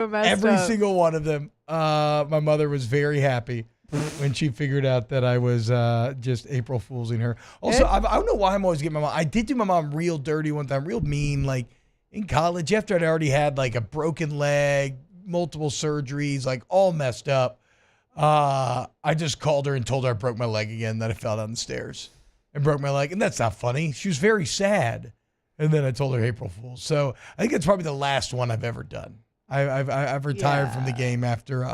Every single one of them. My mother was very happy when she figured out that I was just April Foolsing her. Also, I don't know why I'm always getting my mom. I did do my mom real dirty one time, real mean, like in college after I'd already had like a broken leg, multiple surgeries, like all messed up. I just called her and told her I broke my leg again, that I fell down the stairs and broke my leg. And that's not funny. She was very sad. And then I told her April Fool's. So I think it's probably the last one I've ever done. I've retired from the game after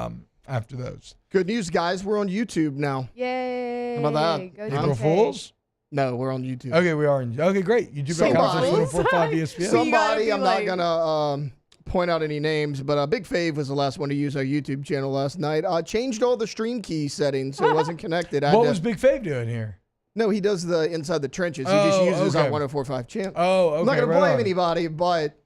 those. Good news, guys. We're on YouTube now. Yay. How about that? Go April Fools? No, we're on YouTube. Okay, we are. Okay, great. YouTube.com/1045 ESPN. Somebody, I'm not going to point out any names, but Big Fave was the last one to use our YouTube channel last night. Changed all the stream key settings so it wasn't connected. What was Big Fave doing here? No, he does the Inside the Trenches. He just uses our 104.5 channel. Oh, okay. I'm not going to blame anybody, but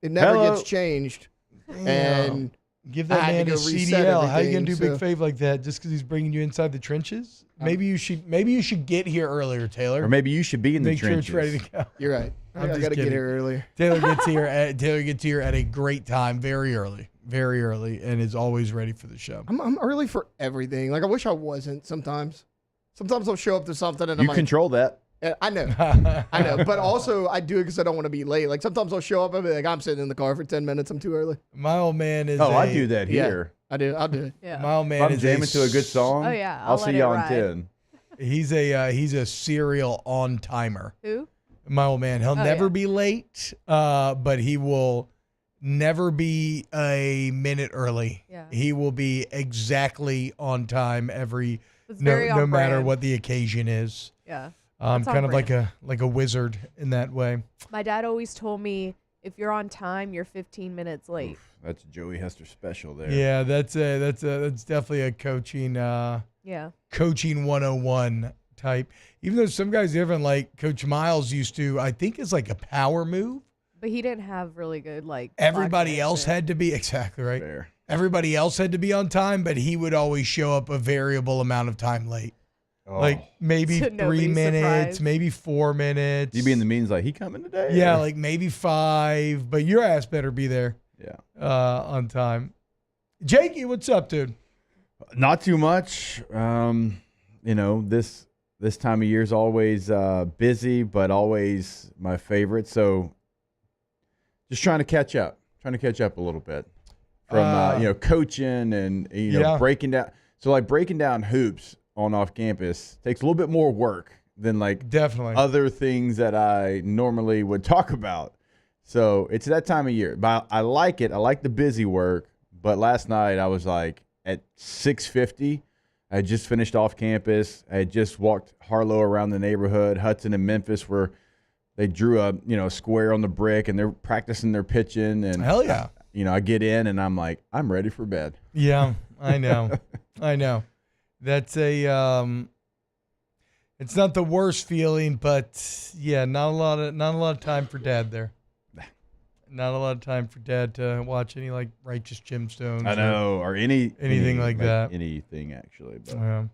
it never gets changed. And give that man a CDL. How are you going to do Big Fave like that just because he's bringing you inside the trenches? Maybe you should get here earlier, Taylor. Or maybe you should be in the trenches. Make sure it's ready to go. You're right. I got to get here earlier. Taylor gets here at a great time, very early, and is always ready for the show. I'm early for everything. Like I wish I wasn't sometimes. Sometimes I'll show up to something and you control that. I know. But also I do it because I don't want to be late. Like sometimes I'll show up and be like, I'm sitting in the car for 10 minutes. I'm too early. My old man is. I do that here. I do. I'll do it. Yeah. My old man if I'm is jamming to a good song. Oh yeah. I'll see you on 10. He's a serial on timer. Who? My old man. He'll never be late, but he will never be a minute early. Yeah. He will be exactly on time no matter what the occasion is. Yeah. Kind of like a wizard in that way. My dad always told me if you're on time, you're 15 minutes late. Oof, that's Joey Hester special there. Yeah, that's definitely a coaching coaching 101 type. Even though some guys even like Coach Miles used to, I think it's like a power move. But he didn't have really good everybody else had to be exactly right. Fair. Everybody else had to be on time, but he would always show up a variable amount of time late. Like maybe 3 minutes, surprised. maybe 4 minutes. You be in the meetings like, he coming today? Yeah, like maybe 5, but your ass better be there. Yeah. On time. Jakey, what's up, dude? Not too much. This time of year is always busy, but always my favorite. So just trying to catch up a little bit from, coaching and, breaking down. So like breaking down hoops on off campus takes a little bit more work than definitely other things that I normally would talk about. So it's that time of year. But I like it. I like the busy work. But last night I was like at 6:50. I had just finished off campus. I had just walked Harlow around the neighborhood, Hudson and Memphis, where they drew a square on the brick and they're practicing their pitching. And hell yeah. I get in and I'm like, I'm ready for bed. Yeah, I know. I know. That's it's not the worst feeling, but yeah, not a lot of time for Dad there. Not a lot of time for Dad to watch any Righteous Gemstones. I know, or anything like that. Anything actually, but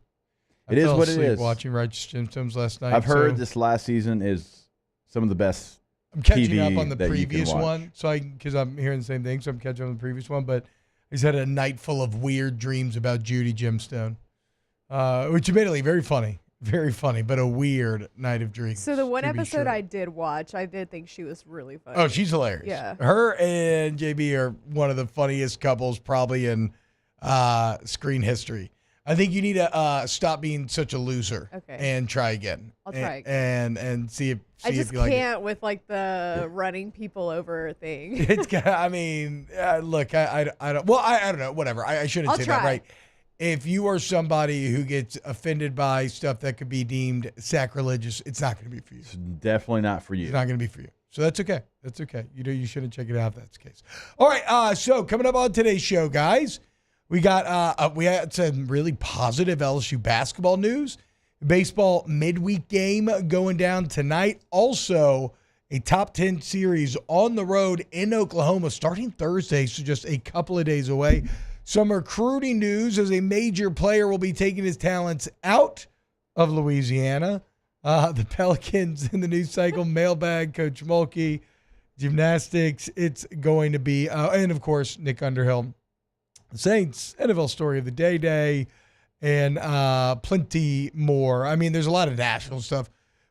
it is what it is. Watching Righteous Gemstones last night. I've heard this last season is some of the best. I'm catching TV up on the previous one, because I'm hearing the same thing, so I'm catching up on the previous one. But he's had a night full of weird dreams about Judy Gemstone. Which admittedly very funny, but a weird night of dreams. So the one episode I did watch, I did think she was really funny. Oh, she's hilarious. Yeah. Her and JB are one of the funniest couples probably in screen history. I think you need to stop being such a loser and try again. I'll try again. And see if I just you like can't with the running people over thing. It's I mean, look, I don't. Well, I don't know. Whatever. I shouldn't say that, right? If you are somebody who gets offended by stuff that could be deemed sacrilegious, it's not going to be for you. It's definitely not for you. It's not going to be for you. So that's okay. That's okay. You shouldn't check it out if that's the case. All right. So coming up on today's show, guys, we had some really positive LSU basketball news. Baseball midweek game going down tonight. Also, a top 10 series on the road in Oklahoma starting Thursday, so just a couple of days away. Some recruiting news as a major player will be taking his talents out of Louisiana. The Pelicans in the news cycle, mailbag, Coach Mulkey, Gymnastics, it's going to be, and of course, Nick Underhill, Saints, NFL Story of the Day, and plenty more. I mean, there's a lot of national stuff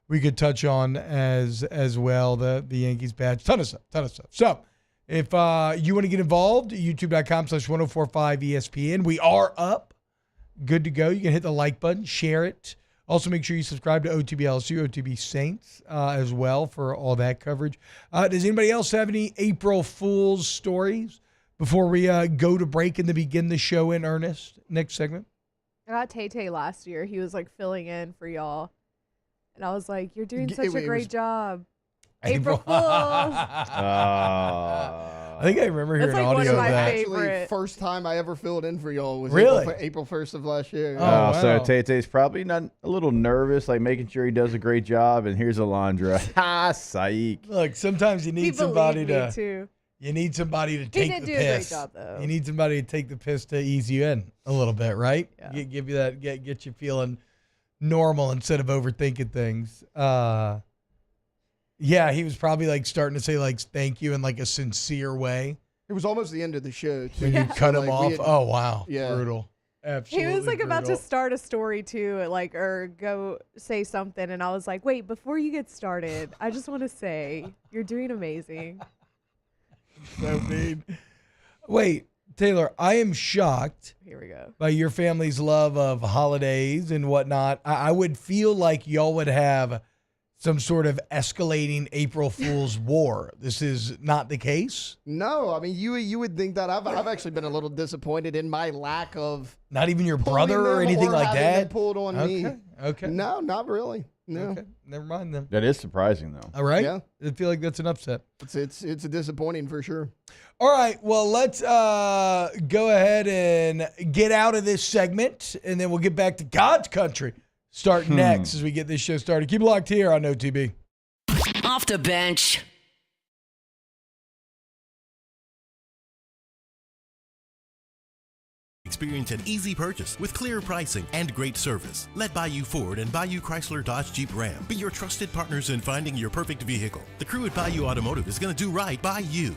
we could touch on as well. The Yankees badge, ton of stuff. So if you want to get involved, youtube.com/1045ESPN. We are up. Good to go. You can hit the like button, share it. Also, make sure you subscribe to OTB LSU, OTB Saints as well for all that coverage. Does anybody else have any April Fool's stories before we go to break and then begin the show in earnest? Next segment. I got Tay last year. He was like filling in for y'all. And I was like, you're doing such a great job. April Fool's. I think I remember hearing like audio one of my of that. favorite. First time I ever filled in for y'all was Really? April 1st of last year. Oh, wow. So Tay-Tay's probably not a little nervous, like making sure he does a great job. And here's Alondra. Ha, psych. Look, sometimes you He need somebody believed me to. too. You need somebody to He take did the do a great piss. job, though. You need somebody to take the piss to ease you in a little bit, right? Yeah. Give you that, get you feeling normal instead of overthinking things. Yeah, he was probably like starting to say like thank you in like a sincere way. It was almost the end of the show, too. When you cut him Like, off. we had- Oh wow. Yeah. Brutal. Absolutely. He was like about to brutal. start a story too, like, or go say something. And I was like, wait, before you get started, I just want to say you're doing amazing. So mean. Wait, Taylor, I am shocked Here we go. by your family's love of holidays and whatnot. I would feel like y'all would have some sort of escalating April Fool's war. This is not the case. No, I mean, you would think that. I've actually been a little disappointed in my lack of Not even your pulling brother or them anything like having them that. pulled on me. Okay. No, not really. No. Okay. Never mind then. That is surprising, though. All right. Yeah. I feel like that's an upset. It's a disappointing for sure. All right. Well, let's go ahead and get out of this segment, and then we'll get back to God's country. Start next as we get this show started. Keep it locked here on OTB. Off the bench. Experience an easy purchase with clear pricing and great service. Let Bayou Ford and Bayou Chrysler Dodge Jeep Ram be your trusted partners in finding your perfect vehicle. The crew at Bayou Automotive is going to do right by you.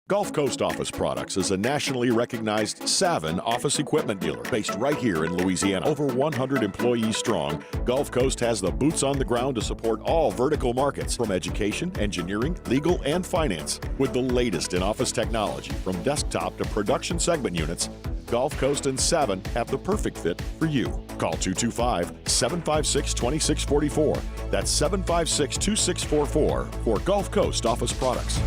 Gulf Coast Office Products is a nationally recognized Savin office equipment dealer based right here in Louisiana. Over 100 employees strong, Gulf Coast has the boots on the ground to support all vertical markets from education, engineering, legal, and finance. With the latest in office technology from desktop to production segment units, Gulf Coast and Savin have the perfect fit for you. Call 225-756-2644. That's 756-2644 for Gulf Coast Office Products.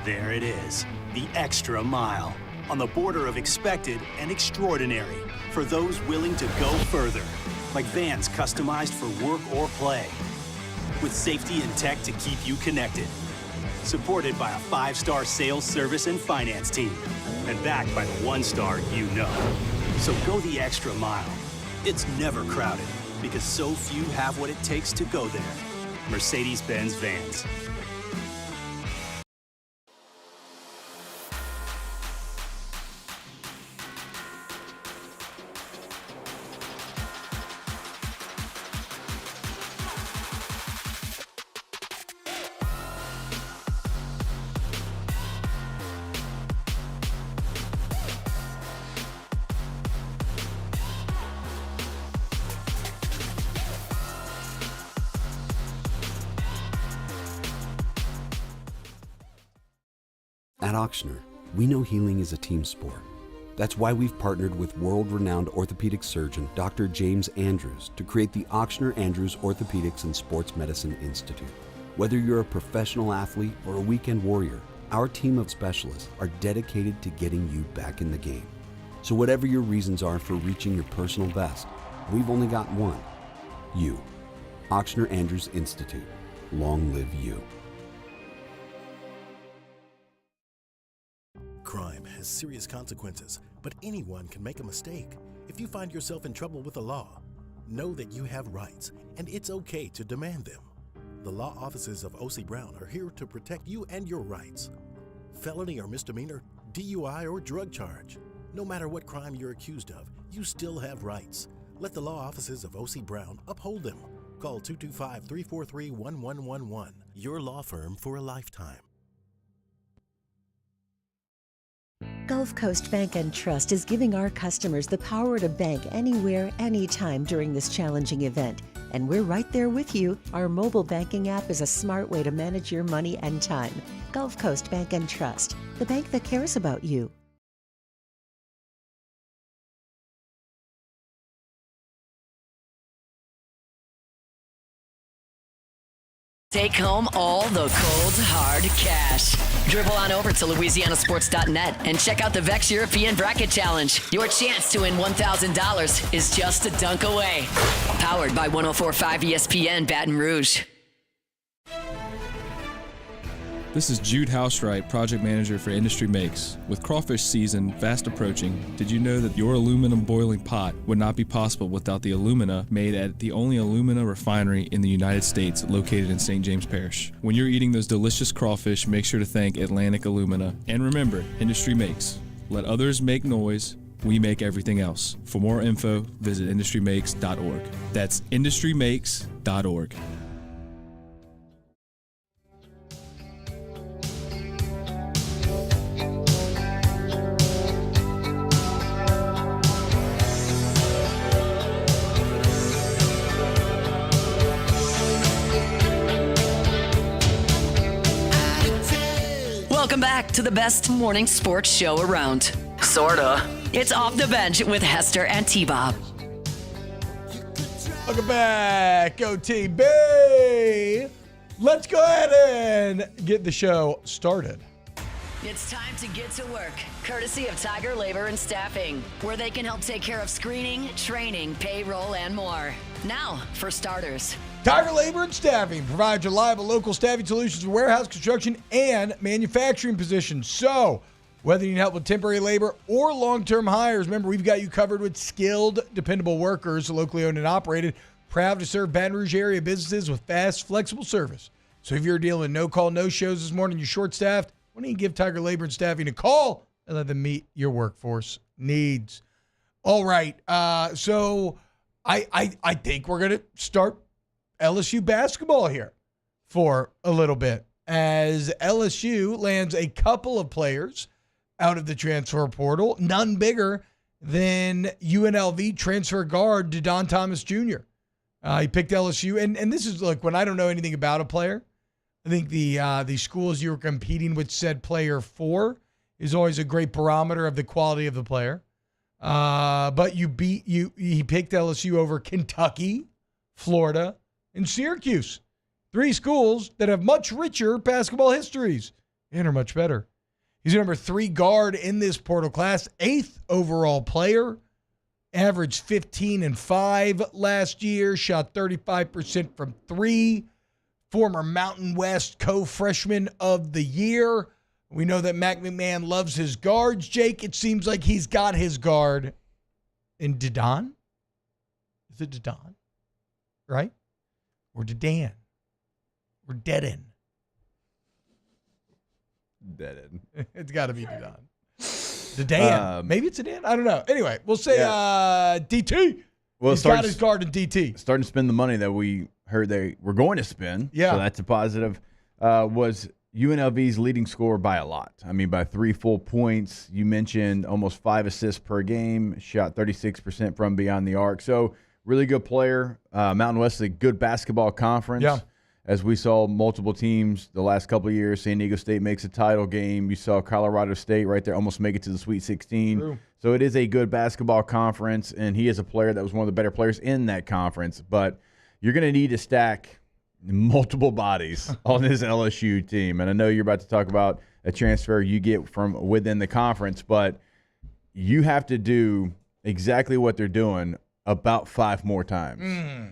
There it is, the extra mile, on the border of expected and extraordinary for those willing to go further, like vans customized for work or play, with safety and tech to keep you connected, supported by a 5-star sales, service, and finance team, and backed by the 1-star you know. So go the extra mile. It's never crowded, because so few have what it takes to go there. Mercedes-Benz Vans. At Auctioner, we know healing is a team sport. That's why we've partnered with world-renowned orthopedic surgeon Dr. James Andrews to create the Auctioner Andrews Orthopedics and Sports Medicine Institute. Whether you're a professional athlete or a weekend warrior, our team of specialists are dedicated to getting you back in the game. So whatever your reasons are for reaching your personal best, we've only got one: you. Auctioner Andrews Institute. Long live you. Crime has serious consequences, but anyone can make a mistake. If you find yourself in trouble with the law, know that you have rights, and it's okay to demand them. The law offices of O.C. Brown are here to protect you and your rights. Felony or misdemeanor, DUI or drug charge. No matter what crime you're accused of, you still have rights. Let the law offices of O.C. Brown uphold them. Call Call 225-343-1111. Your law firm for a lifetime. Gulf Coast Bank and Trust is giving our customers the power to bank anywhere, anytime during this challenging event. And we're right there with you. Our mobile banking app is a smart way to manage your money and time. Gulf Coast Bank and Trust, the bank that cares about you. Take home all the cold, hard cash. Dribble on over to LouisianaSports.net and check out the VEX European Bracket Challenge. Your chance to win $1,000 is just a dunk away. Powered by 104.5 ESPN Baton Rouge. This is Jude Housewright, Project Manager for Industry Makes. With crawfish season fast approaching, did you know that your aluminum boiling pot would not be possible without the alumina made at the only alumina refinery in the United States located in St. James Parish? When you're eating those delicious crawfish, make sure to thank Atlantic Alumina. And remember, Industry Makes. Let others make noise. We make everything else. For more info, visit industrymakes.org. That's industrymakes.org. Welcome back to the best morning sports show around. Sorta. It's Off the Bench with Hester and T-Bob. Welcome back, OTB. Let's go ahead and get the show started. It's time to get to work, courtesy of Tiger Labor and Staffing, where they can help take care of screening, training, payroll, and more. Now, for starters. Tiger Labor and Staffing provides reliable local staffing solutions for warehouse construction and manufacturing positions. So, whether you need help with temporary labor or long-term hires, remember, we've got you covered with skilled, dependable workers, locally owned and operated, proud to serve Baton Rouge area businesses with fast, flexible service. So if you're dealing with no-call, no-shows this morning, you're short-staffed, why don't you give Tiger Labor and Staffing a call and let them meet your workforce needs? All right, so I think we're going to start LSU basketball here for a little bit, as LSU lands a couple of players out of the transfer portal, none bigger than UNLV transfer guard Didon Thomas Jr. He picked LSU, and this is like when I don't know anything about a player. I think the schools you were competing with said player for is always a great barometer of the quality of the player. But he picked LSU over Kentucky, Florida, and Syracuse. 3 schools that have much richer basketball histories and are much better. He's number 3 guard in this portal class, 8th overall player, averaged 15 and 5 last year, shot 35% from 3, former Mountain West co-freshman of the year. We know that Mac McMahon loves his guards. Jake, it seems like he's got his guard in Didon. Is it Didon? Right? Or Didan? Or Deaden? Dead. It's got to be Didon. Didan. Maybe it's Didan. I don't know. Anyway, we'll say DT. Well, he's got his guard in DT. Starting to spend the money that we heard they were going to spend. Yeah. So that's a positive. Was UNLV's leading scorer by a lot. I mean, by 3 full points. You mentioned almost 5 assists per game. Shot 36% from beyond the arc. So really good player. Mountain West is a good basketball conference. Yeah. As we saw multiple teams the last couple of years, San Diego State makes a title game. You saw Colorado State right there almost make it to the Sweet 16. True. So it is a good basketball conference, and he is a player that was one of the better players in that conference. But you're going to need to stack multiple bodies on this LSU team. And I know you're about to talk about a transfer you get from within the conference, but you have to do exactly what they're doing about 5 more times.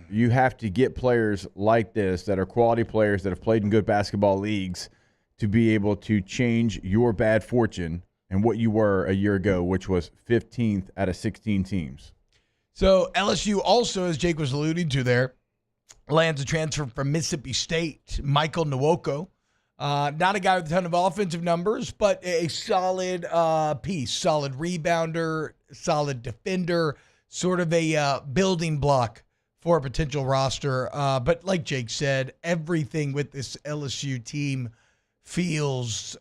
You have to get players like this that are quality players that have played in good basketball leagues to be able to change your bad fortune and what you were a year ago, which was 15th out of 16 teams. So LSU also, as Jake was alluding to there, lands a transfer from Mississippi State, Michael Nwoko. Not a guy with a ton of offensive numbers, but a solid piece, solid rebounder, solid defender, sort of a building block for a potential roster. But like Jake said, everything with this LSU team feels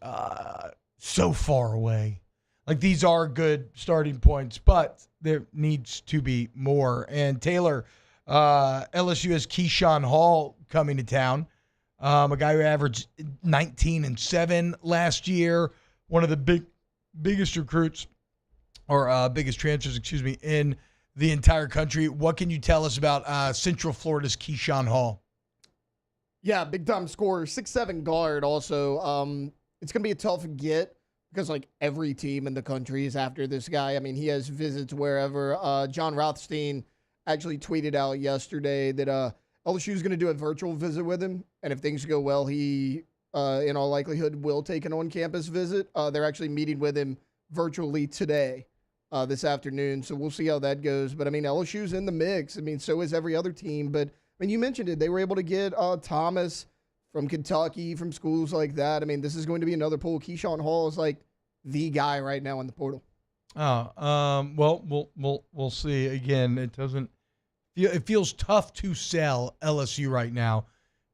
so far away. Like, these are good starting points, but there needs to be more. And Taylor, LSU has Keyshawn Hall coming to town, a guy who averaged 19-7 last year, one of the biggest recruits or biggest transfers, in the entire country. What can you tell us about Central Florida's Keyshawn Hall? Yeah, big-time scorer, 6'7" guard also. It's going to be a tough get because, like, every team in the country is after this guy. I mean, he has visits wherever. John Rothstein actually tweeted out yesterday that LSU is going to do a virtual visit with him, and if things go well, he, in all likelihood, will take an on-campus visit. They're actually meeting with him virtually today, this afternoon, so we'll see how that goes. But, I mean, LSU's in the mix. I mean, so is every other team, but I mean, you mentioned it. They were able to get Thomas from Kentucky, from schools like that. I mean, this is going to be another pool. Keyshawn Hall is like the guy right now in the portal. Well, we'll see. Again, it feels tough to sell LSU right now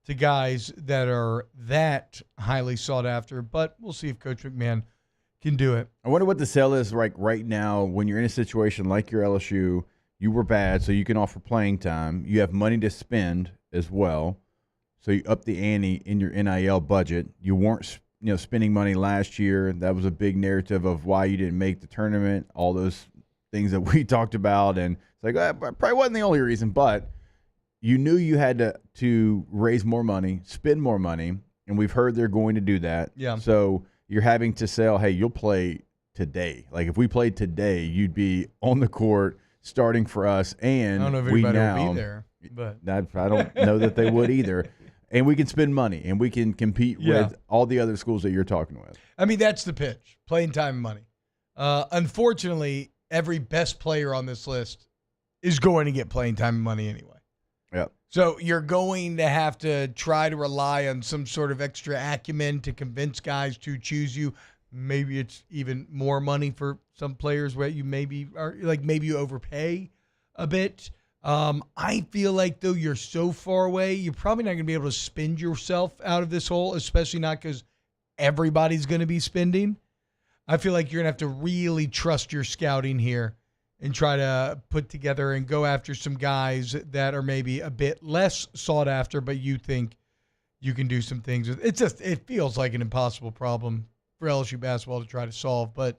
to guys that are that highly sought after, but we'll see if Coach McMahon can do it. I wonder what the sell is like right now when you're in a situation like your LSU. You were bad, so you can offer playing time. You have money to spend as well, so you up the ante in your NIL budget. You weren't, spending money last year. That was a big narrative of why you didn't make the tournament. All those things that we talked about, and it's like probably wasn't the only reason, but you knew you had to raise more money, spend more money, and we've heard they're going to do that. Yeah. So you're having to sell. Hey, you'll play today. Like if we played today, you'd be on the court, starting for us, and I don't know if anybody will be there, but I don't know that they would either. And we can spend money, and we can compete with all the other schools that you're talking with. I mean, that's the pitch: playing time and money. Unfortunately, every best player on this list is going to get playing time and money anyway. Yeah. So you're going to have to try to rely on some sort of extra acumen to convince guys to choose you. Maybe it's even more money for some players where you maybe you overpay a bit. I feel like, though, you're so far away, you're probably not going to be able to spend yourself out of this hole, especially not because everybody's going to be spending. I feel like you're going to have to really trust your scouting here and try to put together and go after some guys that are maybe a bit less sought after, but you think you can do some things with. It feels like an impossible problem for LSU basketball to try to solve, but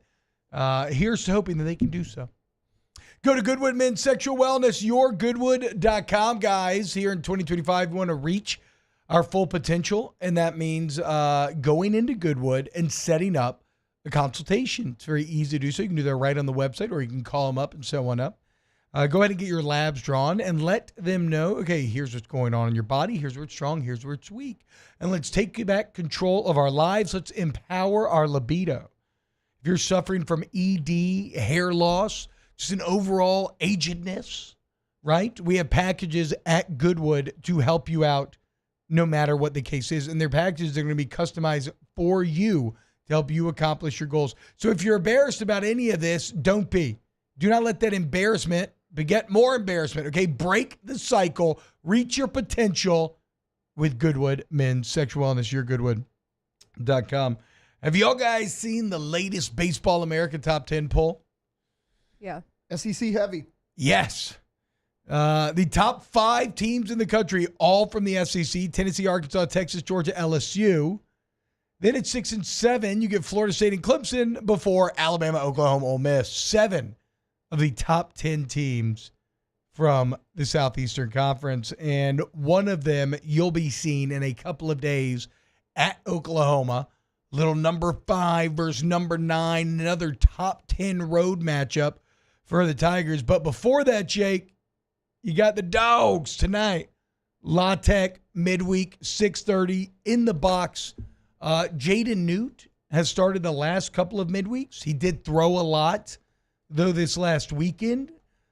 here's hoping that they can do so. Go to Goodwood Men's Sexual Wellness, yourgoodwood.com, guys. Here in 2025, we want to reach our full potential, and that means going into Goodwood and setting up a consultation. It's very easy to do so. You can do that right on the website, or you can call them up and set one up. Go ahead and get your labs drawn and let them know, okay, here's what's going on in your body. Here's where it's strong. Here's where it's weak. And let's take back control of our lives. Let's empower our libido. If you're suffering from ED, hair loss, just an overall agedness, right? We have packages at Goodwood to help you out no matter what the case is. And they're packages that are going to be customized for you to help you accomplish your goals. So if you're embarrassed about any of this, don't be. Do not let that embarrassment beget more embarrassment, okay? Break the cycle. Reach your potential with Goodwood Men's Sexual Wellness, yourgoodwood.com. Have y'all guys seen the latest Baseball America Top 10 poll? Yeah. SEC heavy. Yes. The top 5 teams in the country, all from the SEC: Tennessee, Arkansas, Texas, Georgia, LSU. Then at 6 and 7, you get Florida State and Clemson before Alabama, Oklahoma, Ole Miss. 7 of the top 10 teams from the Southeastern Conference. And one of them you'll be seeing in a couple of days at Oklahoma. Little number 5 versus number 9, another top 10 road matchup for the Tigers. But before that, Jake, you got the Dogs tonight. La Tech, midweek, 6:30 in the box. Jaden Newt has started the last couple of midweeks. He did throw a lot, though, this last weekend.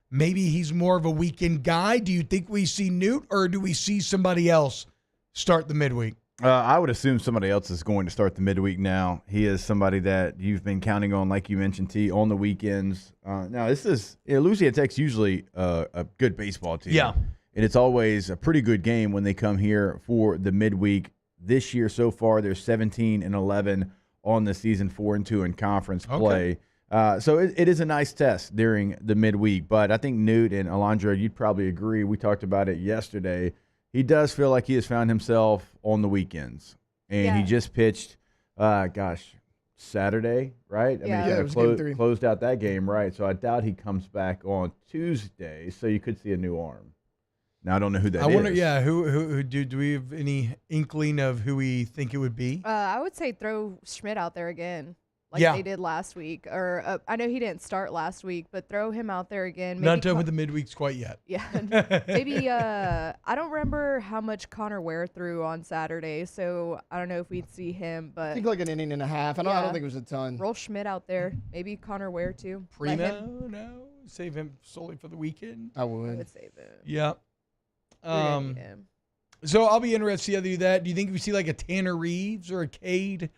Maybe he's more of a weekend guy. Do you think we see Newt, or do we see somebody else start the midweek? I would assume somebody else is going to start the midweek now. He is somebody that you've been counting on, like you mentioned, T, on the weekends. Now, this is Louisiana Tech's usually a good baseball team. Yeah. and it's always a pretty good game when they come here for the midweek. This year so far, they're 17-11 on the season, 4-2 in conference play. So it is a nice test during the midweek. But I think Newt and Alondra, you'd probably agree. We talked about it yesterday. He does feel like he has found himself on the weekends. And he just pitched, Saturday, right? I mean, he it was closed out that game, right? So I doubt he comes back on Tuesday. So you could see a new arm. Now, I don't know who that is. I wonder, who do we have any inkling of who we think it would be? I would say throw Schmidt out there again, like they did last week. Or I know he didn't start last week, but throw him out there again. Not done with the midweeks quite yet. Yeah, maybe. I don't remember how much Connor Ware threw on Saturday, so I don't know if we'd see him. But I think like an inning and a half. I don't think it was a ton. Roll Schmidt out there, maybe Connor Ware too. Primo, no, save him solely for the weekend. I would. I would save him. Yeah. So I'll be interested to see how they do that. Do you think we see like a Tanner Reeves or a Cade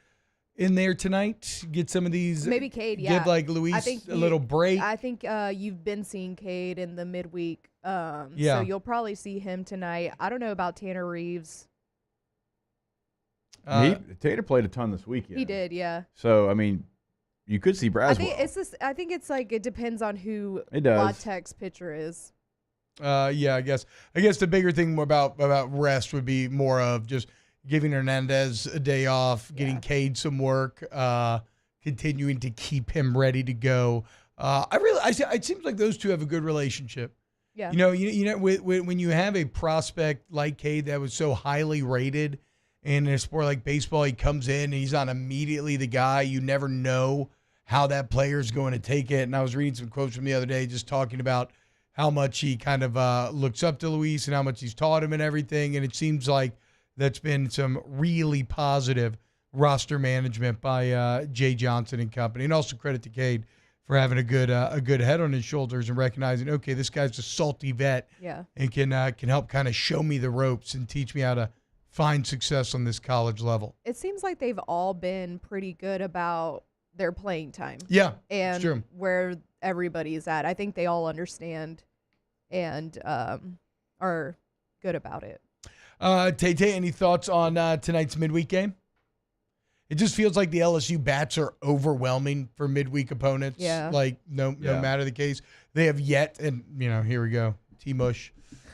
in there tonight? Get some of these. Maybe Cade, yeah. Give like Luis a little break. I think you've been seeing Cade in the midweek. So you'll probably see him tonight. I don't know about Tanner Reeves. Tater played a ton this weekend. He did, yeah. So, I mean, you could see Braswell. I think it's like it depends on who La Tech's pitcher is. I guess the bigger thing about rest would be more of just giving Hernandez a day off, getting Cade some work, continuing to keep him ready to go. It seems like those two have a good relationship. Yeah. When you have a prospect like Cade that was so highly rated, and in a sport like baseball, he comes in and he's not immediately the guy. You never know how that player is going to take it. And I was reading some quotes from the other day, just talking about how much he kind of looks up to Luis and how much he's taught him and everything. And it seems like that's been some really positive roster management by Jay Johnson and company. And also credit to Cade for having a good head on his shoulders and recognizing, okay, this guy's a salty vet and can help kind of show me the ropes and teach me how to find success on this college level. It seems like they've all been pretty good about their playing time. Yeah, and it's true. Where everybody's at. I think they all understand and are good about it. Tay, any thoughts on tonight's midweek game? It just feels like the LSU bats are overwhelming for midweek opponents. Yeah. Like, no matter the case. They have yet, and, here we go, T-Mush.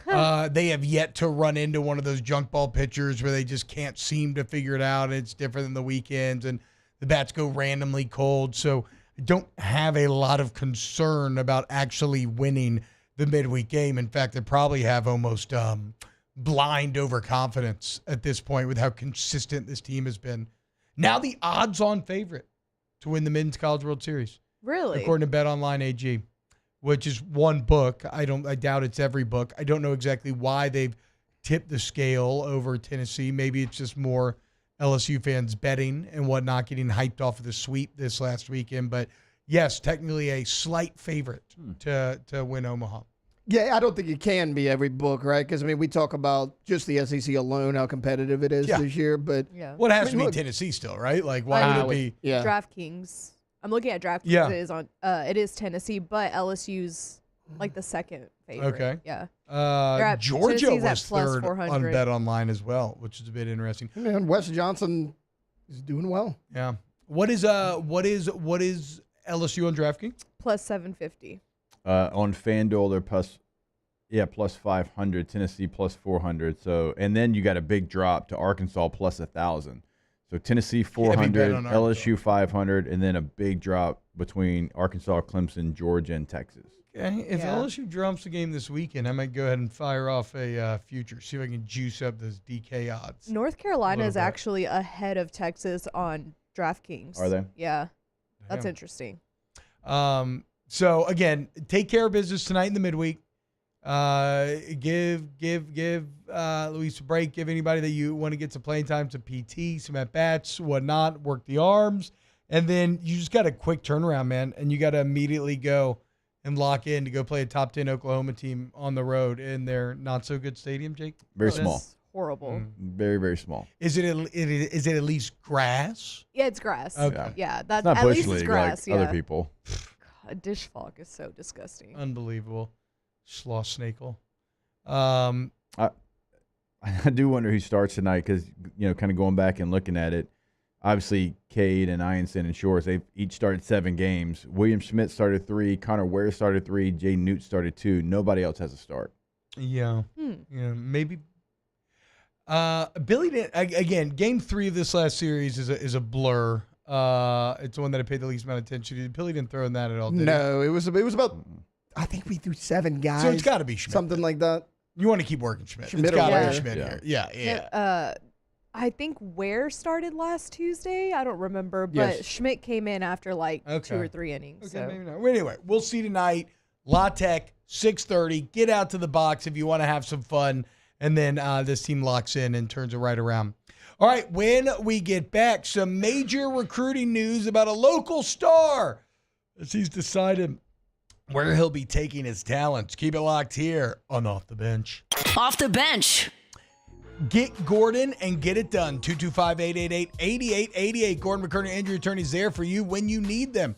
They have yet to run into one of those junk ball pitchers where they just can't seem to figure it out. It's different than the weekends, and the bats go randomly cold. So I don't have a lot of concern about actually winning the midweek game. In fact, they probably have almost blind overconfidence at this point with how consistent this team has been. Now the odds-on favorite to win the Men's College World Series. Really? According to BetOnline AG, which is one book. I doubt it's every book. I don't know exactly why they've tipped the scale over Tennessee. Maybe it's just more LSU fans betting and whatnot, getting hyped off of the sweep this last weekend. But yes, technically a slight favorite to win Omaha. Yeah, I don't think it can be every book, right? Because, we talk about just the SEC alone, how competitive it is this year. But well, it has to be Tennessee still, right? Like, why would it be? Yeah. DraftKings. I'm looking at DraftKings. Yeah. It is Tennessee, but LSU's like the second favorite. Okay. Yeah. Georgia Tennessee's was at plus third 400. on BetOnline as well, which is a bit interesting. Man, Wes Johnson is doing well. Yeah. What is LSU on DraftKings? Plus 750. On FanDuel, they're plus 500. Tennessee plus 400. So, and then you got a big drop to Arkansas plus 1,000. So Tennessee 400, LSU 500, and then a big drop between Arkansas, Clemson, Georgia, and Texas. Okay. If LSU drops the game this weekend, I might go ahead and fire off a future, see if I can juice up those DK odds. North Carolina is actually ahead of Texas on DraftKings. Are they? Yeah. That's interesting. So again, take care of business tonight in the midweek. Give Luis a break. Give anybody that you want to get some playing time, some PT, some at bats, whatnot. Work the arms, and then you just got a quick turnaround, man, and you got to immediately go and lock in to go play a top 10 Oklahoma team on the road in their not so good stadium. Jake, very small, horrible, very very small. Is it at least grass? Yeah, it's grass. Okay, yeah, that's not at Bush least League it's grass. like other people. God, dish fog is so disgusting. Unbelievable. Sloth Snakel. I do wonder who starts tonight because, kind of going back and looking at it, obviously Cade and Ianson and Shores, they've each started 7 games. William Schmidt started 3. Connor Ware started 3. Jay Newt started 2. Nobody else has a start. Yeah. Yeah, maybe. Billy didn't, again, game 3 of this last series is a blur. It's the one that I paid the least amount of attention to. Billy didn't throw in that at all, did No, it was about, I think we threw 7 guys. So it's got to be Schmidt. Something like that. You want to keep working Schmidt. Schmidt It's got to or be Ware. Schmidt here. Yeah. No, I think Ware started last Tuesday. I don't remember, but Yes. Schmidt came in after 2 or 3 innings. Okay, So. maybe not. Well, anyway, we'll see tonight. La Tech, 6:30. Get out to the box if you want to have some fun. And then this team locks in and turns it right around. All right, when we get back, some major recruiting news about a local star as he's decided where he'll be taking his talents. Keep it locked here on Off the Bench. Off the bench. Get Gordon and get it done. 225-888-8888. Gordon McKernan Injury Attorney's there for you when you need them.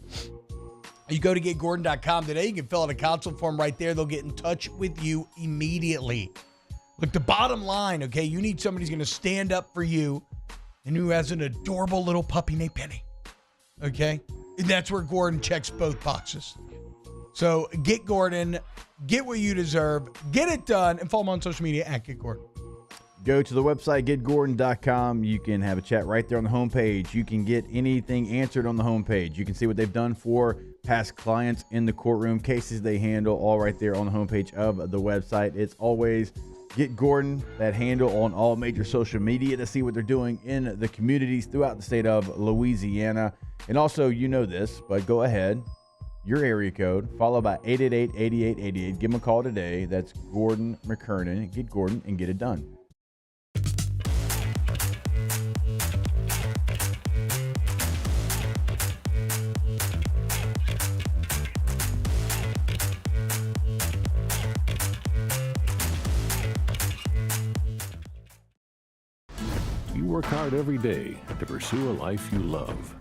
You go to getgordon.com today. You can fill out a consult form right there. They'll get in touch with you immediately. Look, the bottom line, okay, you need somebody who's going to stand up for you and who has an adorable little puppy named Penny, okay? And that's where Gordon checks both boxes. So get Gordon, get what you deserve, get it done, and follow him on social media at Get Gordon. Go to the website, getgordon.com. You can have a chat right there on the homepage. You can get anything answered on the homepage. You can see what they've done for past clients in the courtroom, cases they handle, all right there on the homepage of the website. It's always Get Gordon, that handle on all major social media to see what they're doing in the communities throughout the state of Louisiana. And also, you know this, but go ahead, your area code, followed by 888-8888. Give them a call today. That's Gordon McKernan. Get Gordon and get it done. You work hard every day to pursue a life you love.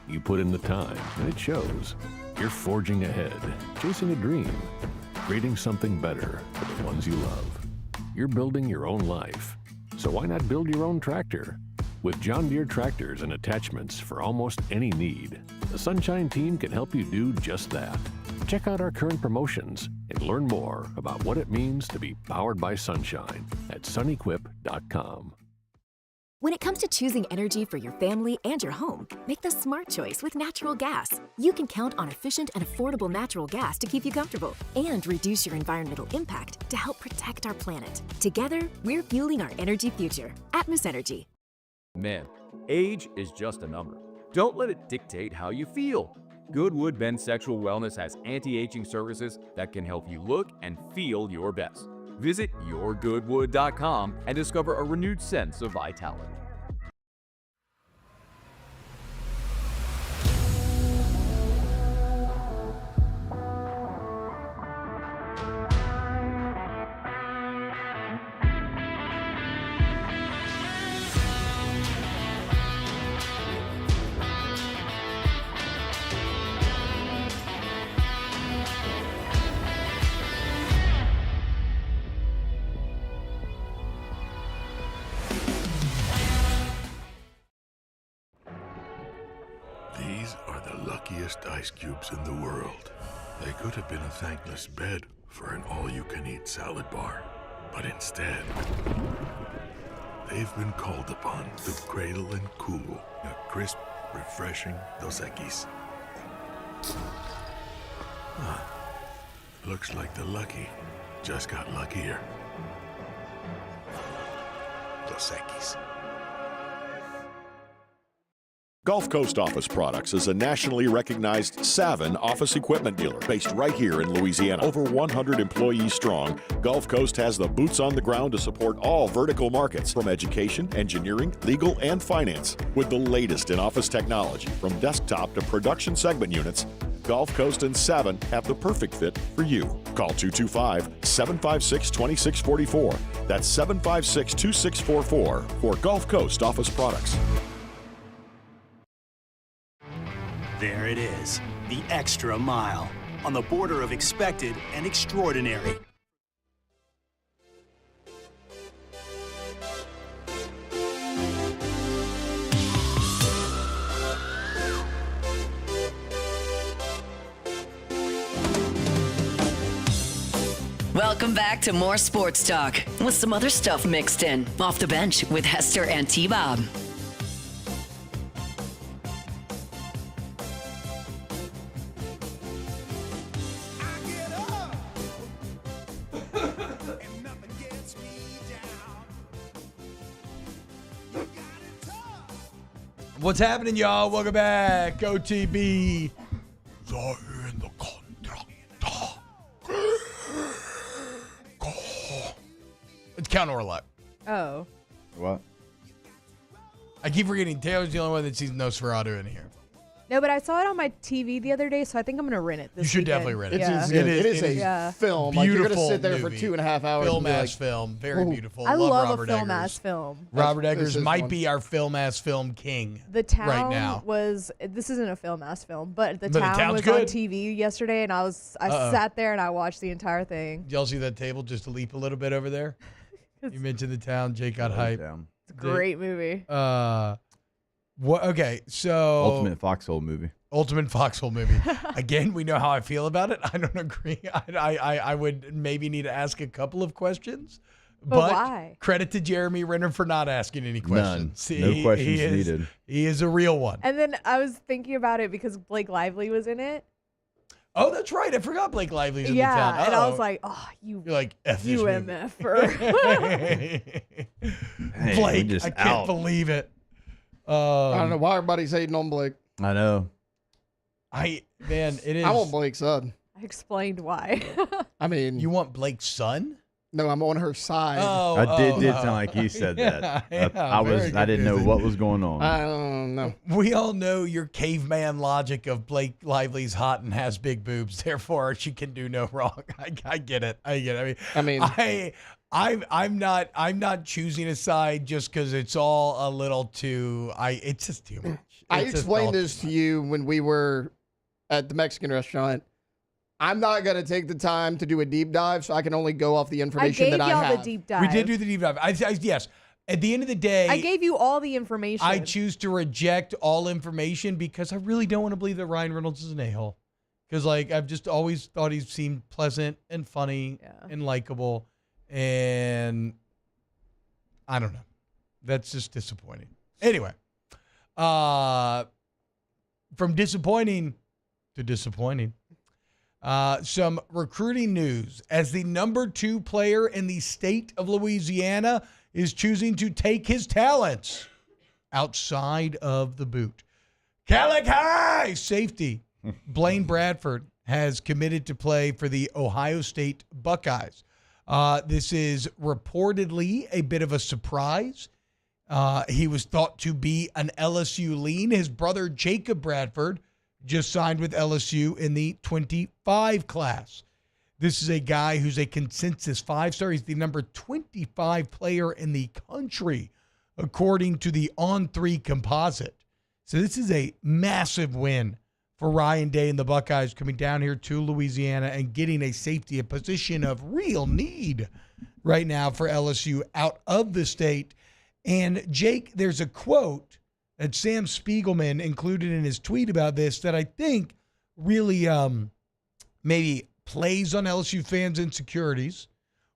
You put in the time, and it shows. You're forging ahead, chasing a dream, creating something better for the ones you love. You're building your own life, so why not build your own tractor? With John Deere tractors and attachments for almost any need, the Sunshine team can help you do just that. Check out our current promotions and learn more about what it means to be powered by Sunshine at sunequip.com. When it comes to choosing energy for your family and your home, make the smart choice with natural gas. You can count on efficient and affordable natural gas to keep you comfortable and reduce your environmental impact to help protect our planet. Together, we're fueling our energy future. Atmos Energy. Man, age is just a number. Don't let it dictate how you feel. Goodwood Men's Sexual Wellness has anti-aging services that can help you look and feel your best. Visit yourgoodwood.com and discover a renewed sense of vitality. These are the luckiest ice cubes in the world. They could have been a thankless bed for an all-you-can-eat salad bar. But instead, they've been called upon to cradle and cool a crisp, refreshing Dos Equis. Looks like the lucky just got luckier. Dos Equis. Gulf Coast Office Products is a nationally recognized Savin office equipment dealer based right here in Louisiana. Over 100 employees strong, Gulf Coast has the boots on the ground to support all vertical markets, from education, engineering, legal, and finance. With the latest in office technology, from desktop to production segment units, Gulf Coast and Savin have the perfect fit for you. Call 225-756-2644. That's 756-2644 for Gulf Coast Office Products. There it is, the extra mile, on the border of expected and extraordinary. Welcome back to more sports talk with some other stuff mixed in. Off the Bench with Hester and T-Bob. What's happening, y'all? Welcome back. OTB. In the contract. It's count or luck. Oh. What? I keep forgetting Taylor's the only one that sees Nosferatu in here. No, but I saw it on my TV the other day, so I think I'm going to rent it this You should weekend. definitely rent it. Yeah. It is a film. Like, you're going to Beautiful sit there for movie. 2.5 hours. Film and be ass like, film. Very beautiful. I love Robert a film Eggers. ass film. Robert This Eggers is might one. be our film ass film king. The Town right now. was, this isn't a film ass film, but The But The Town Town's was good. on TV yesterday, and I sat there and I watched the entire thing. Did y'all see that table just to leap a little bit over there? You mentioned The Town. Jake got hype. It's a great movie. What? Okay, so Ultimate Foxhole movie. Ultimate Foxhole movie. Again, we know how I feel about it. I don't agree. I would maybe need to ask a couple of questions. But why? Credit to Jeremy Renner for not asking any questions. None. No questions needed. He is a real one. And then I was thinking about it because Blake Lively was in it. Oh, that's right. I forgot Blake Lively's in The Town. And I was like, oh, You're like, F this you movie. MFer. Blake, just I can't out. believe it. I don't know why everybody's hating on Blake. I know. Man, it is. I want Blake's son. I explained why. I mean, You want Blake's son? no, I'm on her side. Oh, Did sound like you said that. Yeah, I didn't know what was going on. I don't know. We all know your caveman logic of Blake Lively's hot and has big boobs, therefore she can do no wrong. I get it. I'm not choosing a side just because it's all a little too. It's just too much. I It's just all explained too this to you when we were at the Mexican restaurant. I'm not going to take the time to do a deep dive, so I can only go off the I information gave that I y'all have. the deep dive. We did do the deep dive. Yes. At the end of the day, I gave you all the information. I choose to reject all information because I really don't want to believe that Ryan Reynolds is an a-hole. Because I've just always thought he seemed pleasant and funny and likable, and I don't know. That's just disappointing. Anyway, from disappointing to disappointing. Some recruiting news as the number 2 player in the state of Louisiana is choosing to take his talents outside of the boot. Calic High safety Blaine Bradford has committed to play for the Ohio State Buckeyes. This is reportedly a bit of a surprise. He was thought to be an LSU lean. His brother Jacob Bradford just signed with LSU in the 25 class. This is a guy who's a consensus 5-star. He's the number 25 player in the country, according to the On3 composite. So this is a massive win for Ryan Day and the Buckeyes coming down here to Louisiana and getting a safety, a position of real need right now for LSU out of the state. And Jake, there's a quote that Sam Spiegelman included in his tweet about this that I think really maybe plays on LSU fans' insecurities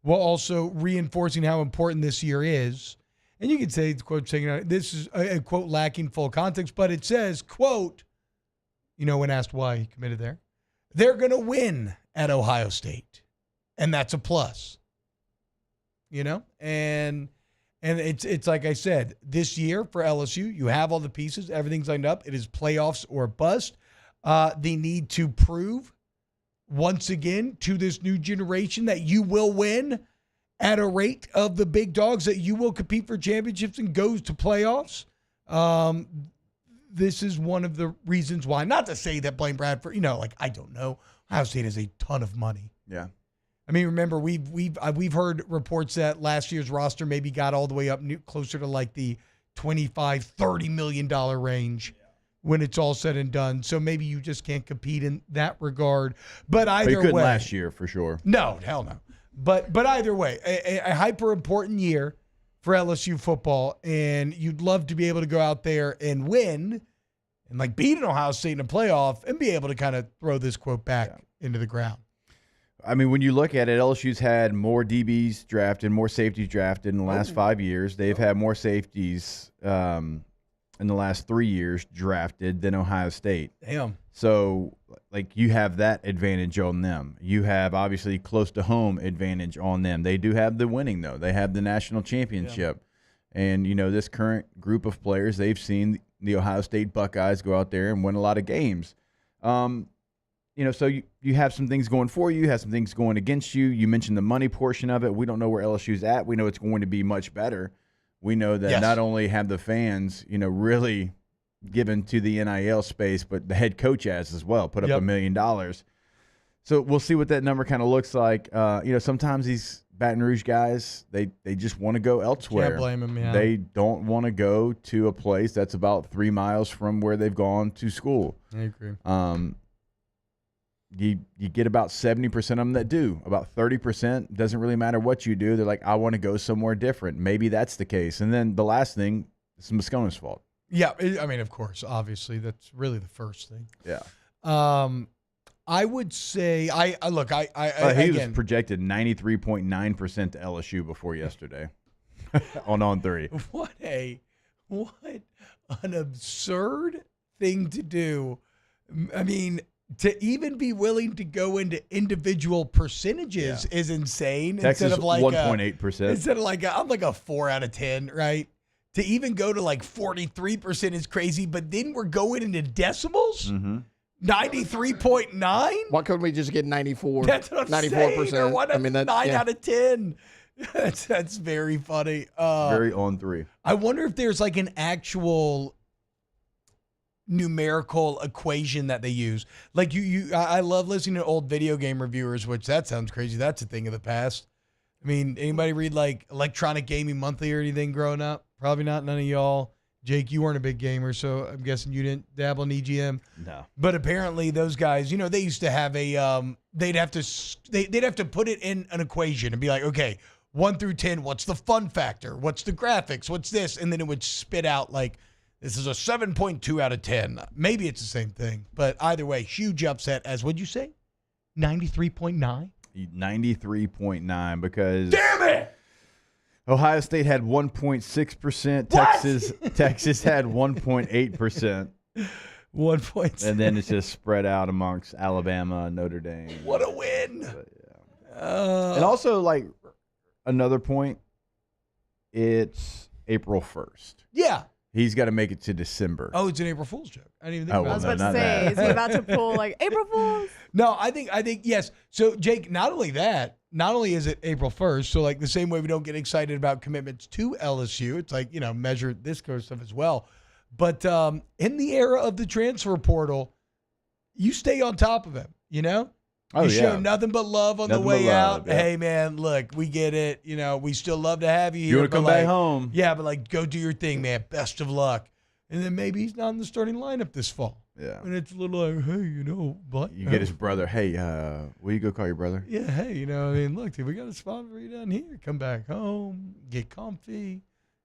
while also reinforcing how important this year is. And you could say the quote taken out. This is a quote lacking full context, but it says, quote, when asked why he committed there, they're going to win at Ohio State. And that's a plus, and it's like I said, this year for LSU, you have all the pieces, everything's lined up. It is playoffs or bust. They need to prove once again to this new generation that you will win at a rate of the big dogs, that you will compete for championships and goes to playoffs. This is one of the reasons why. Not to say that Blaine Bradford, I don't know. Ohio State has a ton of money. Yeah. I mean, remember, we've heard reports that last year's roster maybe got all the way up closer to like the $25-30 million range when it's all said and done. So maybe you just can't compete in that regard. But either you couldn't way, last year for sure. No, hell no. But either way, a hyper important year for LSU football, and you'd love to be able to go out there and win and beat an Ohio State in a playoff and be able to kind of throw this quote back into the ground. I mean, when you look at it, LSU's had more DBs drafted, more safeties drafted in the last 5 years. They've had more safeties in the last 3 years drafted than Ohio State. Damn. So, like, you have that advantage on them. You have, obviously, close to home advantage on them. They do have the winning, though. They have the national championship. Yeah. And, you know, this current group of players, they've seen the Ohio State Buckeyes go out there and win a lot of games. You know, so you have some things going for you, have some things going against you. You mentioned the money portion of it. We don't know where LSU's at. We know it's going to be much better. We know that not only have the fans, you know, really given to the NIL space, but the head coach has as well, put up $1 million. So we'll see what that number kind of looks like. You know, sometimes these Baton Rouge guys, they just want to go elsewhere. Can't blame them, yeah. They don't want to go to a place that's about 3 miles from where they've gone to school. I agree. You get about 70% of them that do. About 30% doesn't really matter what you do. They're like, I want to go somewhere different. Maybe that's the case. And then the last thing, it's Moscona's fault. Yeah, I mean, of course, obviously, that's really the first thing. Yeah. I would say, he was projected 93.9% to LSU before yesterday on 3. What an absurd thing to do. I mean, to even be willing to go into individual percentages is insane. Texas, instead of like 1.8%. Instead of like I'm like a 4 out of 10, right? To even go to like 43% is crazy. But then we're going into decimals. 93.9. Why couldn't we just get 94? That's what I'm 94%. saying. Or what? I mean, that's 9 out of 10. That's very funny. Very on 3. I wonder if there's like an actual numerical equation that they use. Like I love listening to old video game reviewers, which that sounds crazy. That's a thing of the past. I mean, anybody read like Electronic Gaming Monthly or anything growing up? Probably not. None of y'all. Jake, you weren't a big gamer, so I'm guessing you didn't dabble in EGM. No. But apparently those guys, you know, they used to have a they'd have to put it in an equation and be like, okay, 1 through 10, what's the fun factor? What's the graphics? What's this? And then it would spit out like, this is a 7.2 out of 10. Maybe it's the same thing. But either way, huge upset as, what'd you say? 93.9? 93.9 because... Damn it! Ohio State had 1.6%. Texas had 1.8%. 1.6. And then it's just spread out amongst Alabama and Notre Dame. What a win! And also, like, another point, it's April 1st. Yeah. He's got to make it to December. Oh, it's an April Fool's joke. I didn't even think about it. I was about to say, is he about to pull like April Fools? No, I think yes. So Jake, not only is it April 1st, so like the same way we don't get excited about commitments to LSU, it's like, you know, measure this kind of stuff as well. But in the era of the transfer portal, you stay on top of him, you know? You show nothing but love on the way out. Yeah. Hey, man, look, we get it. You know, we still love to have you here. You want to come back home. Yeah, but like, go do your thing, man. Best of luck. And then maybe he's not in the starting lineup this fall. Yeah. And it's a little like, hey, you know, but you get his brother. Hey, will you go call your brother? Yeah, hey, you know, I mean, look, dude, we got a spot for you down here. Come back home, get comfy,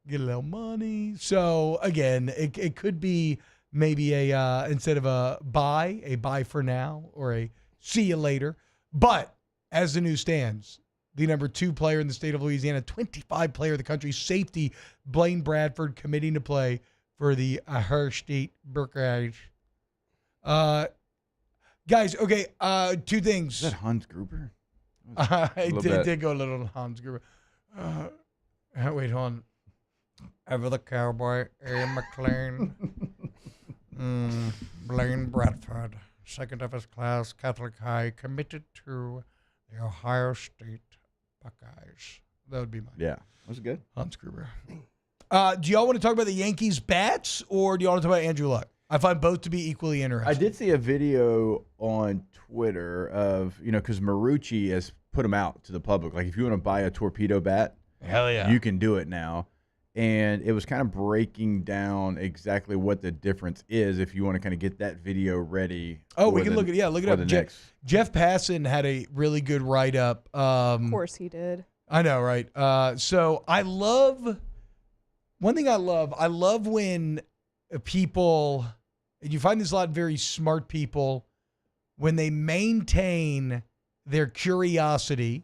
get a little money. So again, it could be maybe a instead of a bye for now, or a see you later. But as the news stands, the number 2 player in the state of Louisiana, 25 player of the country, safety Blaine Bradford, committing to play for the Ohio State Buckeyes. Guys, okay, 2 things. Is that Hans Gruber? I did go a little Hans Gruber. Wait, hold on. Ever the cowboy, Ian McLean. Blaine Bradford, second of his class, Catholic high, committed to the Ohio State Buckeyes. That would be mine. Yeah, that was good. Hans Gruber. Do y'all want to talk about the Yankees bats, or do y'all want to talk about Andrew Luck? I find both to be equally interesting. I did see a video on Twitter of, you know, because Marucci has put them out to the public. Like, if you want to buy a torpedo bat, hell yeah, you can do it now. And it was kind of breaking down exactly what the difference is if you want to kind of get that video ready. Oh, we can look it up. Jeff Passan had a really good write-up. Of course he did. I know, right? So I love, one thing I love when people, and you find this a lot of very smart people, when they maintain their curiosity,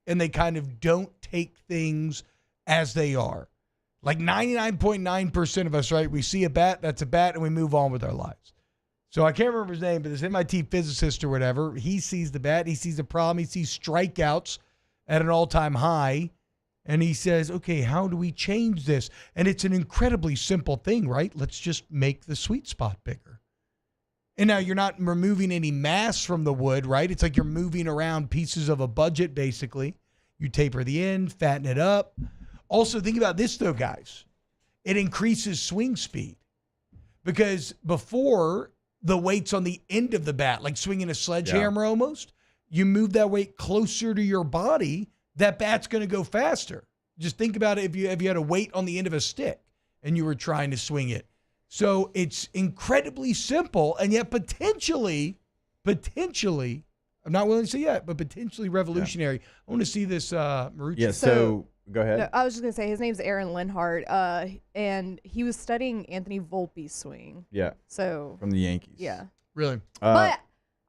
and they kind of don't take things as they are. Like 99.9% of us, right? We see a bat, that's a bat, and we move on with our lives. So I can't remember his name, but this MIT physicist or whatever, he sees the bat, he sees the problem, he sees strikeouts at an all-time high, and he says, okay, how do we change this? And it's an incredibly simple thing, right? Let's just make the sweet spot bigger. And now you're not removing any mass from the wood, right? It's like you're moving around pieces of a budget, basically. You taper the end, fatten it up. Also, think about this, though, guys. It increases swing speed. Because before, the weight's on the end of the bat, like swinging a sledgehammer almost. You move that weight closer to your body, that bat's going to go faster. Just think about it if you had a weight on the end of a stick and you were trying to swing it. So it's incredibly simple, and yet potentially, I'm not willing to say yet, but potentially revolutionary. Yeah. I want to see this, Marucci. Yeah, so go ahead. No, I was just going to say, his name's Aaron Linhart, and he was studying Anthony Volpe's swing. Yeah. So from the Yankees. Yeah. Really? But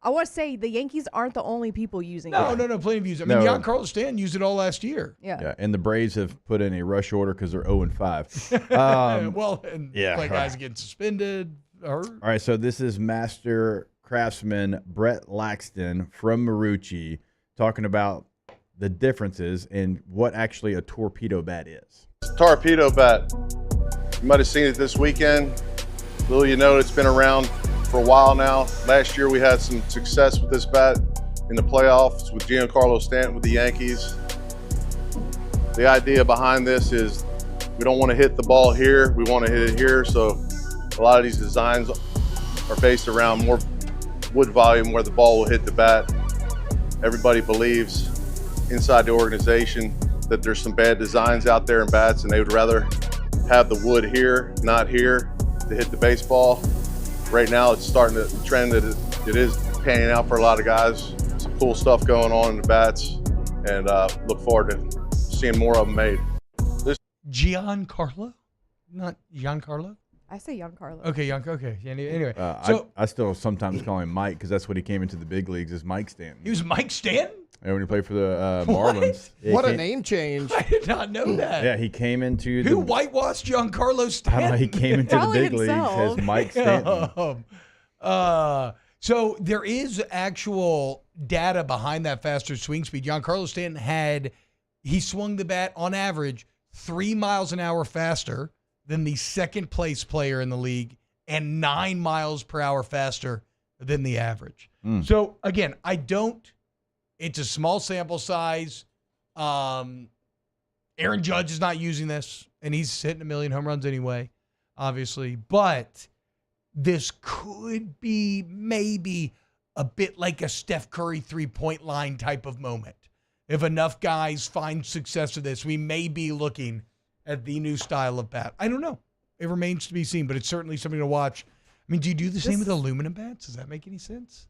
I want to say the Yankees aren't the only people using it. No, plenty of users. I mean, Giancarlo Stanton used it all last year. Yeah. And the Braves have put in a rush order because they're 0-5. Guys getting suspended. All right, so this is master craftsman Brett Laxton from Marucci talking about the differences in what actually a torpedo bat is. Torpedo bat. You might have seen it this weekend. Little you know, it's been around for a while now. Last year we had some success with this bat in the playoffs with Giancarlo Stanton with the Yankees. The idea behind this is we don't want to hit the ball here, we want to hit it here. So a lot of these designs are based around more wood volume where the ball will hit the bat. Everybody believes inside the organization that there's some bad designs out there in bats and they would rather have the wood here, not here, to hit the baseball. Right now it's starting to trend that it is panning out for a lot of guys. Some cool stuff going on in the bats, and look forward to seeing more of them made. Giancarlo? Not Giancarlo? I say Giancarlo. Okay, Okay. Anyway. I still sometimes call him Mike because that's what he came into the big leagues as Mike Stanton. He was Mike Stanton? And when he played for the Marlins. What a name change. I did not know that. Yeah, he came into Who whitewashed Giancarlo Stanton? I don't know, he came into the big leagues as Mike Stanton. So there is actual data behind that faster swing speed. Giancarlo Stanton he swung the bat on average 3 miles an hour faster than the second place player in the league and 9 miles per hour faster than the average. So again, it's a small sample size. Aaron Judge is not using this, and he's hitting 1 million home runs anyway, obviously. But this could be maybe a bit like a Steph Curry three-point line type of moment. If enough guys find success with this, we may be looking at the new style of bat. I don't know. It remains to be seen, but it's certainly something to watch. I mean, do you do the same with aluminum bats? Does that make any sense?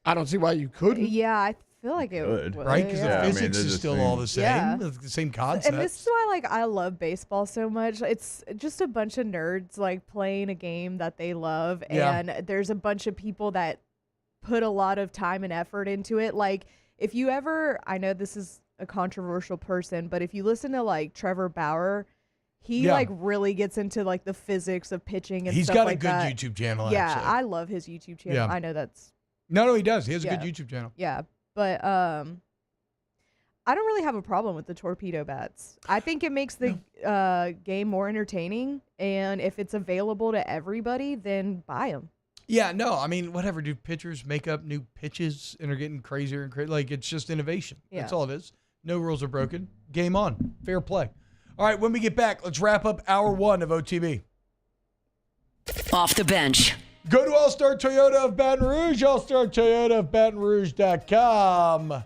I don't see why you couldn't. Yeah, I feel like it would. Right? Because the physics is still all the same. Yeah. The same concept. And this is why I love baseball so much. It's just a bunch of nerds playing a game that they love. And there's a bunch of people that put a lot of time and effort into it. If you ever, I know this is a controversial person, but if you listen to Trevor Bauer, he really gets into the physics of pitching and He's stuff got like that. a good YouTube channel. Yeah, actually. I love his YouTube channel. Yeah. I know that's No, he does. He has a good YouTube channel. Yeah, but I don't really have a problem with the torpedo bats. I think it makes the game more entertaining, and if it's available to everybody, then buy them. Yeah, no, I mean, whatever. Do pitchers make up new pitches and are getting crazier and crazier? It's just innovation. Yeah. That's all it is. No rules are broken. Game on. Fair play. All right, when we get back, let's wrap up hour one of OTB. Off the bench. Go to All-Star Toyota of Baton Rouge, allstartoyotaofbatonrouge.com.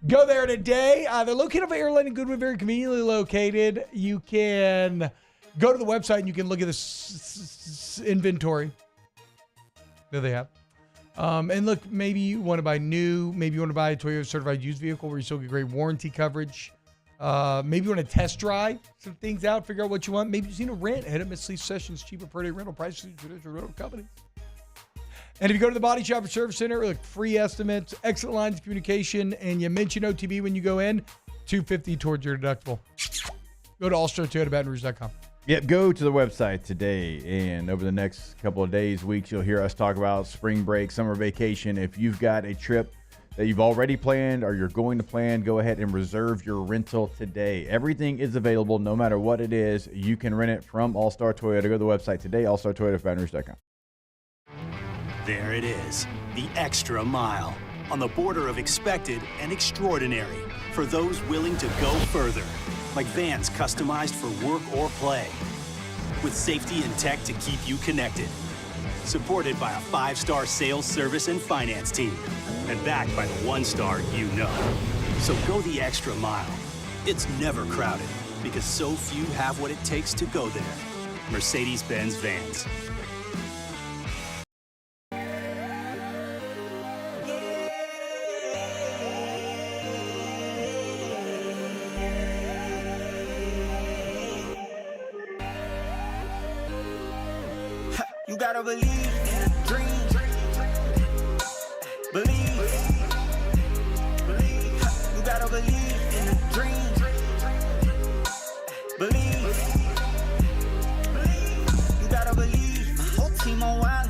Go there today. They're located off Airline and Goodwood, very conveniently located. You can go to the website and you can look at this inventory that they have. And look, maybe you want to buy new, maybe you want to buy a Toyota certified used vehicle where you still get great warranty coverage. Maybe you want to test drive some things out, figure out what you want. Maybe you just need a rent. Head up Miss Lee Sessions, cheaper per day rental prices, traditional rental companies. And if you go to the Body Shop or Service Center, look, free estimates, excellent lines of communication, and you mention OTB when you go in, $250 towards your deductible. Go to allstartoyotabatonrouge.com. Yep, go to the website today, and over the next couple of days, weeks, you'll hear us talk about spring break, summer vacation. If you've got a trip that you've already planned or you're going to plan, go ahead and reserve your rental today. Everything is available, no matter what it is. You can rent it from All Star Toyota. Go to the website today, allstartoyotabatonrouge.com. There it is, the extra mile, on the border of expected and extraordinary, for those willing to go further, like vans customized for work or play, with safety and tech to keep you connected, supported by a 5-star sales, service, and finance team, and backed by the 1-star you know. So go the extra mile. It's never crowded, because so few have what it takes to go there. Mercedes-Benz Vans. You gotta believe in a dream. Believe. You gotta believe in a dream. Believe. You gotta believe. My whole team on wild.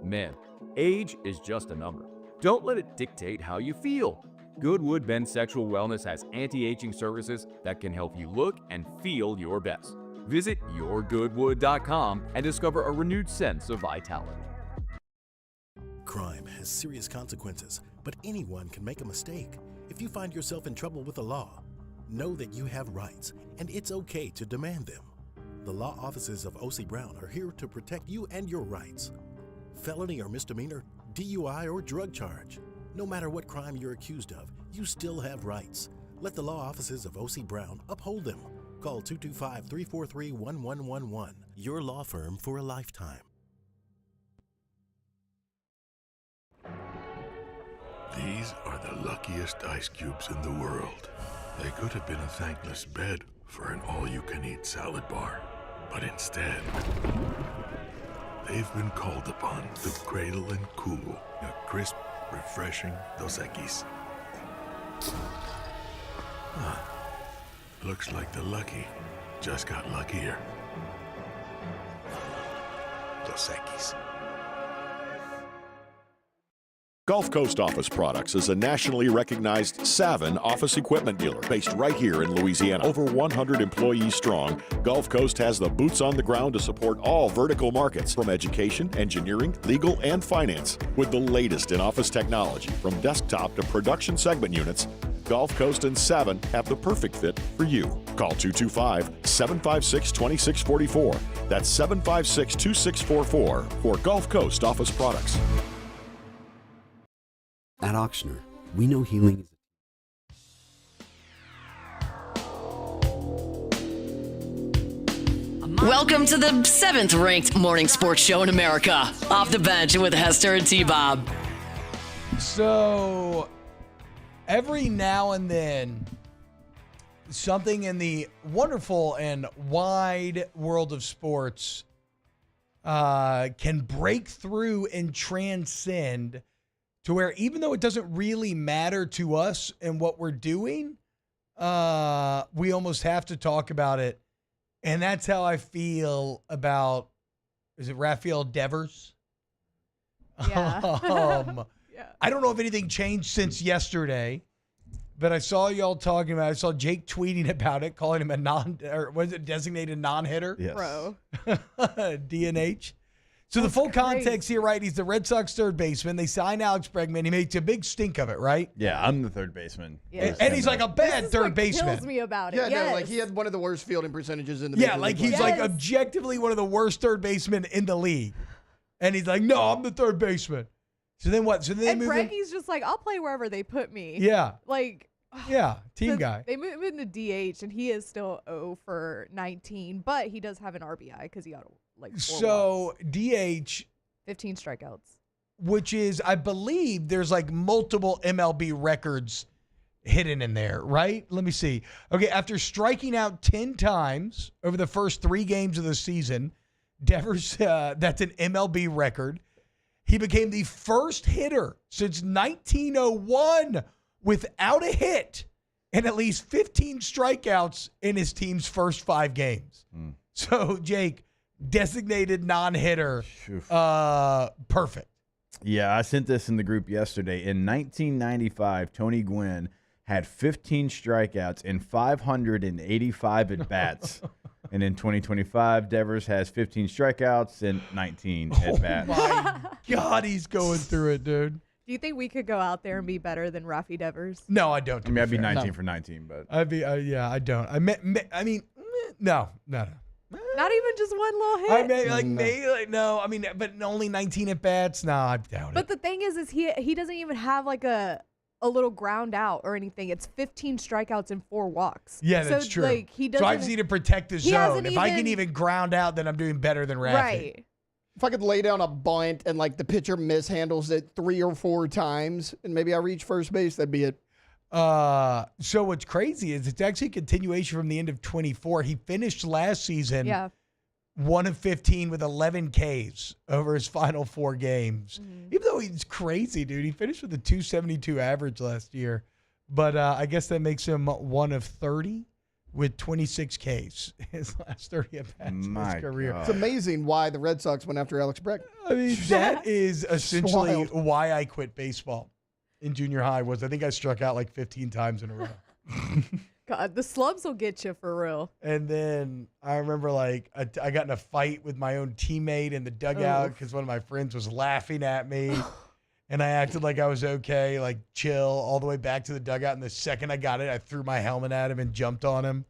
Man, age is just a number. Don't let it dictate how you feel. Goodwood Men's Sexual Wellness has anti-aging services that can help you look and feel your best. Visit yourgoodwood.com and discover a renewed sense of vitality. Crime has serious consequences, but anyone can make a mistake. If you find yourself in trouble with the law, know that you have rights, and it's okay to demand them. The law offices of O.C. Brown are here to protect you and your rights. Felony or misdemeanor, DUI or drug charge. No matter what crime you're accused of, you still have rights. Let the law offices of O.C. Brown uphold them. Call 225-343-1111. Your law firm for a lifetime. These are the luckiest ice cubes in the world. They could have been a thankless bed for an all-you-can-eat salad bar. But instead, they've been called upon to cradle and cool a crisp, refreshing Dos Equis. Huh. Looks like the lucky just got luckier. Dos Equis. Gulf Coast Office Products is a nationally recognized Savin office equipment dealer based right here in Louisiana. Over 100 employees strong, Gulf Coast has the boots on the ground to support all vertical markets, from education, engineering, legal, and finance. With the latest in office technology, from desktop to production segment units, Gulf Coast and Savin have the perfect fit for you. Call 225-756-2644. That's 756-2644 for Gulf Coast Office Products. At Auctioner, we know healing is Welcome to the 7th ranked morning sports show in America. Off the bench with Hester and T-Bob. So, every now and then, something in the wonderful and wide world of sports can break through and transcend to where, even though it doesn't really matter to us and what we're doing, we almost have to talk about it. And that's how I feel about, is it Rafael Devers? Yeah. Yeah. I don't know if anything changed since yesterday, but I saw y'all talking about it. I saw Jake tweeting about it, calling him designated non-hitter? Yes. Bro. DNH. So the full context here, right? He's the Red Sox third baseman. They signed Alex Bregman. He makes a big stink of it, right? Yeah, I'm the third baseman. Yeah. And he's like a bad third baseman. Kills me about it. Yeah, yes. no, like he had one of the worst fielding percentages in the Yeah, Major like League he's League. like objectively one of the worst third basemen in the league. And he's like, no, I'm the third baseman. So then what? So then And they move him. Breggy's just like, I'll play wherever they put me. Yeah. Like, Yeah, team guy. They move him into DH, and he is still 0 for 19, but he does have an RBI because he got like 4 walks. DH, 15 strikeouts. which is, I believe, there's like multiple MLB records hidden in there, right? Let me see. Okay, after striking out 10 times over the first 3 games of the season, Devers, that's an MLB record. He became the first hitter since 1901 without a hit and at least 15 strikeouts in his team's first 5 games. So, Jake, designated non-hitter, perfect. Yeah, I sent this in the group yesterday. In 1995, Tony Gwynn had 15 strikeouts in 585 at-bats. And in 2025, Devers has 15 strikeouts and 19 at-bats. My God, he's going through it, dude. Do you think we could go out there and be better than Rafi Devers? No, I don't. I mean, I'd be 19 for 19, but I'd be, yeah, I don't. No. Not even just one little hit. No. I mean, but only 19 at bats. No, I doubt it. But the thing is he doesn't even have like a little ground out or anything. It's 15 strikeouts and 4 walks. Yeah, that's true. Like, he doesn't. So I just need to protect the zone. If I can even ground out, then I'm doing better than Rafi. Right. If I could lay down a bunt and like the pitcher mishandles it 3 or 4 times and maybe I reach first base, that'd be it. So what's crazy is it's actually a continuation from the end of 24. He finished last season 1 of 15 with 11 Ks over his final 4 games. Even though he's crazy, dude. He finished with a 272 average last year. But I guess that makes him 1 of 30 with 26 Ks his last 30 at-bats in his career. It's amazing why the Red Sox went after Alex Breck. I mean, that is essentially why I quit baseball in junior high. I think I struck out like 15 times in a row. God, the slumps will get you for real. And then I remember I got in a fight with my own teammate in the dugout because one of my friends was laughing at me. And I acted like I was okay, like chill, all the way back to the dugout. And the second I got it, I threw my helmet at him and jumped on him.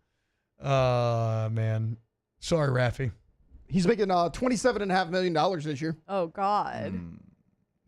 Man. Sorry, Rafi. He's making $27.5 million this year. Oh, God.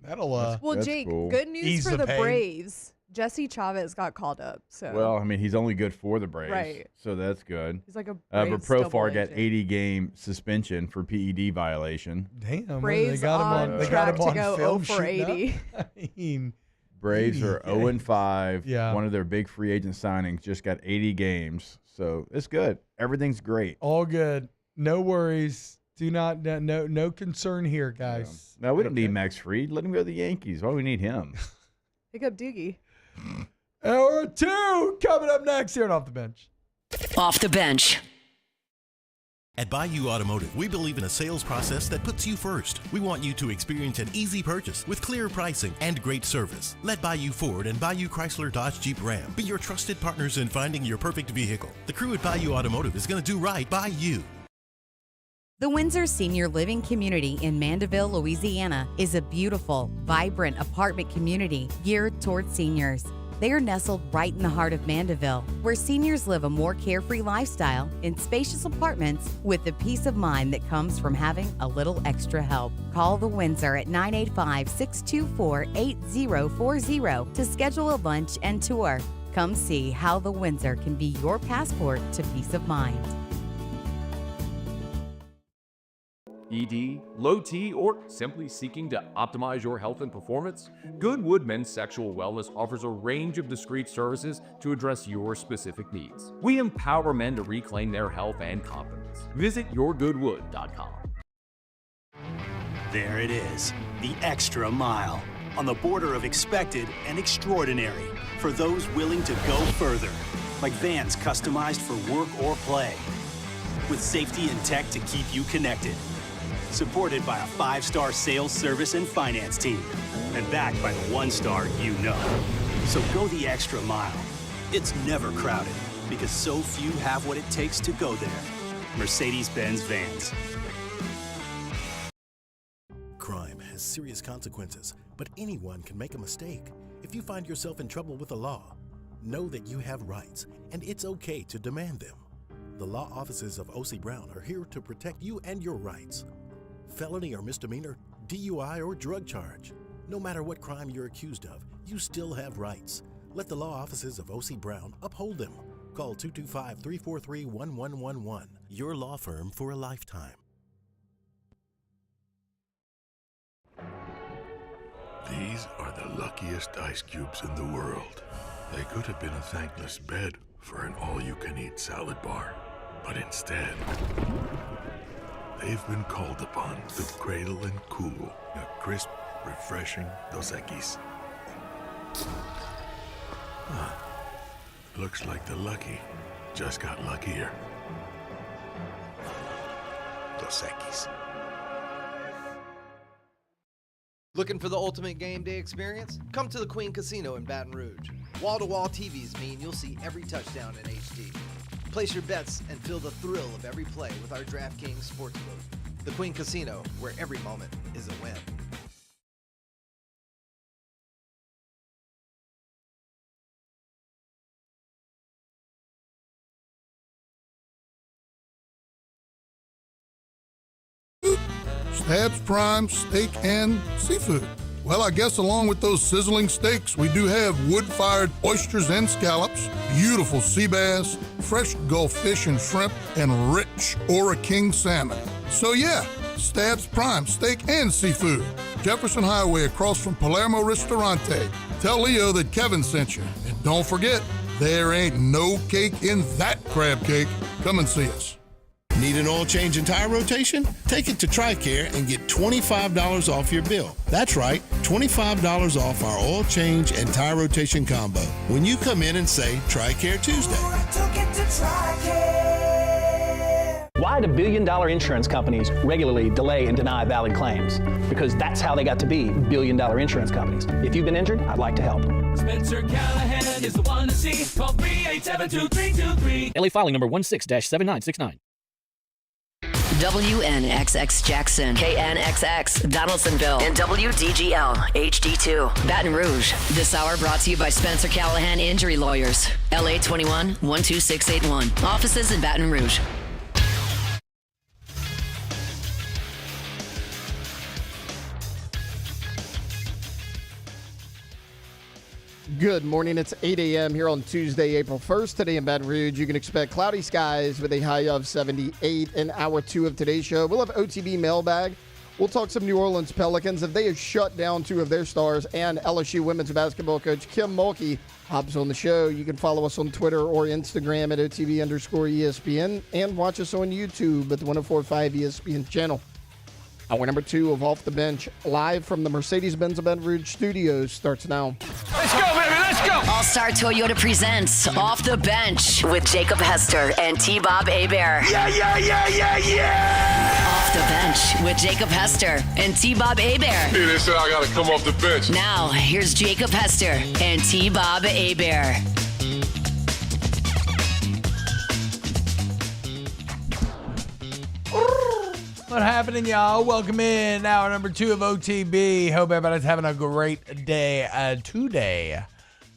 That'll well, Jake, good news for the Braves. Jesse Chavez got called up. So well, I mean, he's only good for the Braves, right? So that's good. He's like a but Profar got 80-game suspension for PED violation. Damn, Braves they got him on to go film 0 for 80. I mean, Braves are 0-5. Yeah. One of their big free agent signings just got 80 games, so it's good. Everything's great. All good. No worries. Do not no concern here, guys. No, we don't need Max Fried. Let him go to the Yankees. Why do we need him? Pick up Doogie. Hour 2 coming up next here on Off the Bench. Off the Bench. At Bayou Automotive, we believe in a sales process that puts you first. We want you to experience an easy purchase with clear pricing and great service. Let Bayou Ford and Bayou Chrysler Dodge Jeep Ram be your trusted partners in finding your perfect vehicle. The crew at Bayou Automotive is going to do right by you. The Windsor Senior Living Community in Mandeville, Louisiana is a beautiful, vibrant apartment community geared towards seniors. They are nestled right in the heart of Mandeville, where seniors live a more carefree lifestyle in spacious apartments with the peace of mind that comes from having a little extra help. Call the Windsor at 985-624-8040 to schedule a lunch and tour. Come see how the Windsor can be your passport to peace of mind. ED, low T, or simply seeking to optimize your health and performance? Goodwood Men's Sexual Wellness offers a range of discreet services to address your specific needs. We empower men to reclaim their health and confidence. Visit yourgoodwood.com. There it is, the extra mile, on the border of expected and extraordinary, for those willing to go further, like vans customized for work or play, with safety and tech to keep you connected. Supported by a 5-star sales, service, and finance team. And backed by the 1-star you know. So go the extra mile. It's never crowded because so few have what it takes to go there. Mercedes-Benz Vans. Crime has serious consequences, but anyone can make a mistake. If you find yourself in trouble with the law, know that you have rights, and it's okay to demand them. The law offices of O.C. Brown are here to protect you and your rights. Felony or misdemeanor, DUI or drug charge. No matter what crime you're accused of, you still have rights. Let the law offices of O.C. Brown uphold them. Call 225-343-1111. Your law firm for a lifetime. These are the luckiest ice cubes in the world. They could have been a thankless bed for an all-you-can-eat salad bar. But instead, they've been called upon to cradle and cool a crisp, refreshing Dos Equis. Looks like the lucky just got luckier. Dos Equis. Looking for the ultimate game day experience? Come to the Queen Casino in Baton Rouge. Wall-to-wall TVs mean you'll see every touchdown in HD. Place your bets and feel the thrill of every play with our DraftKings Sportsbook. The Queen Casino, where every moment is a win. Stabs Prime Steak and Seafood. Well, I guess along with those sizzling steaks, we do have wood-fired oysters and scallops, beautiful sea bass, fresh Gulf fish and shrimp, and rich Ora King salmon. So yeah, Stabs Prime Steak and Seafood. Jefferson Highway across from Palermo Ristorante. Tell Leo that Kevin sent you. And don't forget, there ain't no cake in that crab cake. Come and see us. Need an oil change and tire rotation? Take it to TRICARE and get $25 off your bill. That's right, $25 off our oil change and tire rotation combo when you come in and say TRICARE Tuesday. Why do billion-dollar insurance companies regularly delay and deny valid claims? Because that's how they got to be billion-dollar insurance companies. If you've been injured, I'd like to help. Spencer Callahan is the one to see. Call 387-2323. LA filing number 16-7969. WNXX Jackson, KNXX Donaldsonville, and WDGL HD2 Baton Rouge. This hour brought to you by Spencer Callahan Injury Lawyers, LA 21 12681. Offices in Baton Rouge. Good morning. It's 8 a.m. here on Tuesday, April 1st. Today in Baton Rouge, you can expect cloudy skies with a high of 78 in hour 2 of today's show. We'll have OTB mailbag. We'll talk some New Orleans Pelicans. If they have shut down 2 of their stars, and LSU women's basketball coach Kim Mulkey hops on the show. You can follow us on Twitter or Instagram at OTB_ESPN and watch us on YouTube at the 104.5 ESPN channel. Hour number 2 of Off the Bench, live from the Mercedes-Benz Baton Rouge studios, starts now. Let's go, baby, let's go! All-Star Toyota presents Off the Bench with Jacob Hester and T-Bob Hebert. Yeah, yeah, yeah, yeah, yeah! Off the Bench with Jacob Hester and T-Bob Hebert. Hey, they said I gotta come off the bench. Now, here's Jacob Hester and T-Bob Hebert. What's happening, y'all? Welcome in. Hour number 2 of OTB. Hope everybody's having a great day today.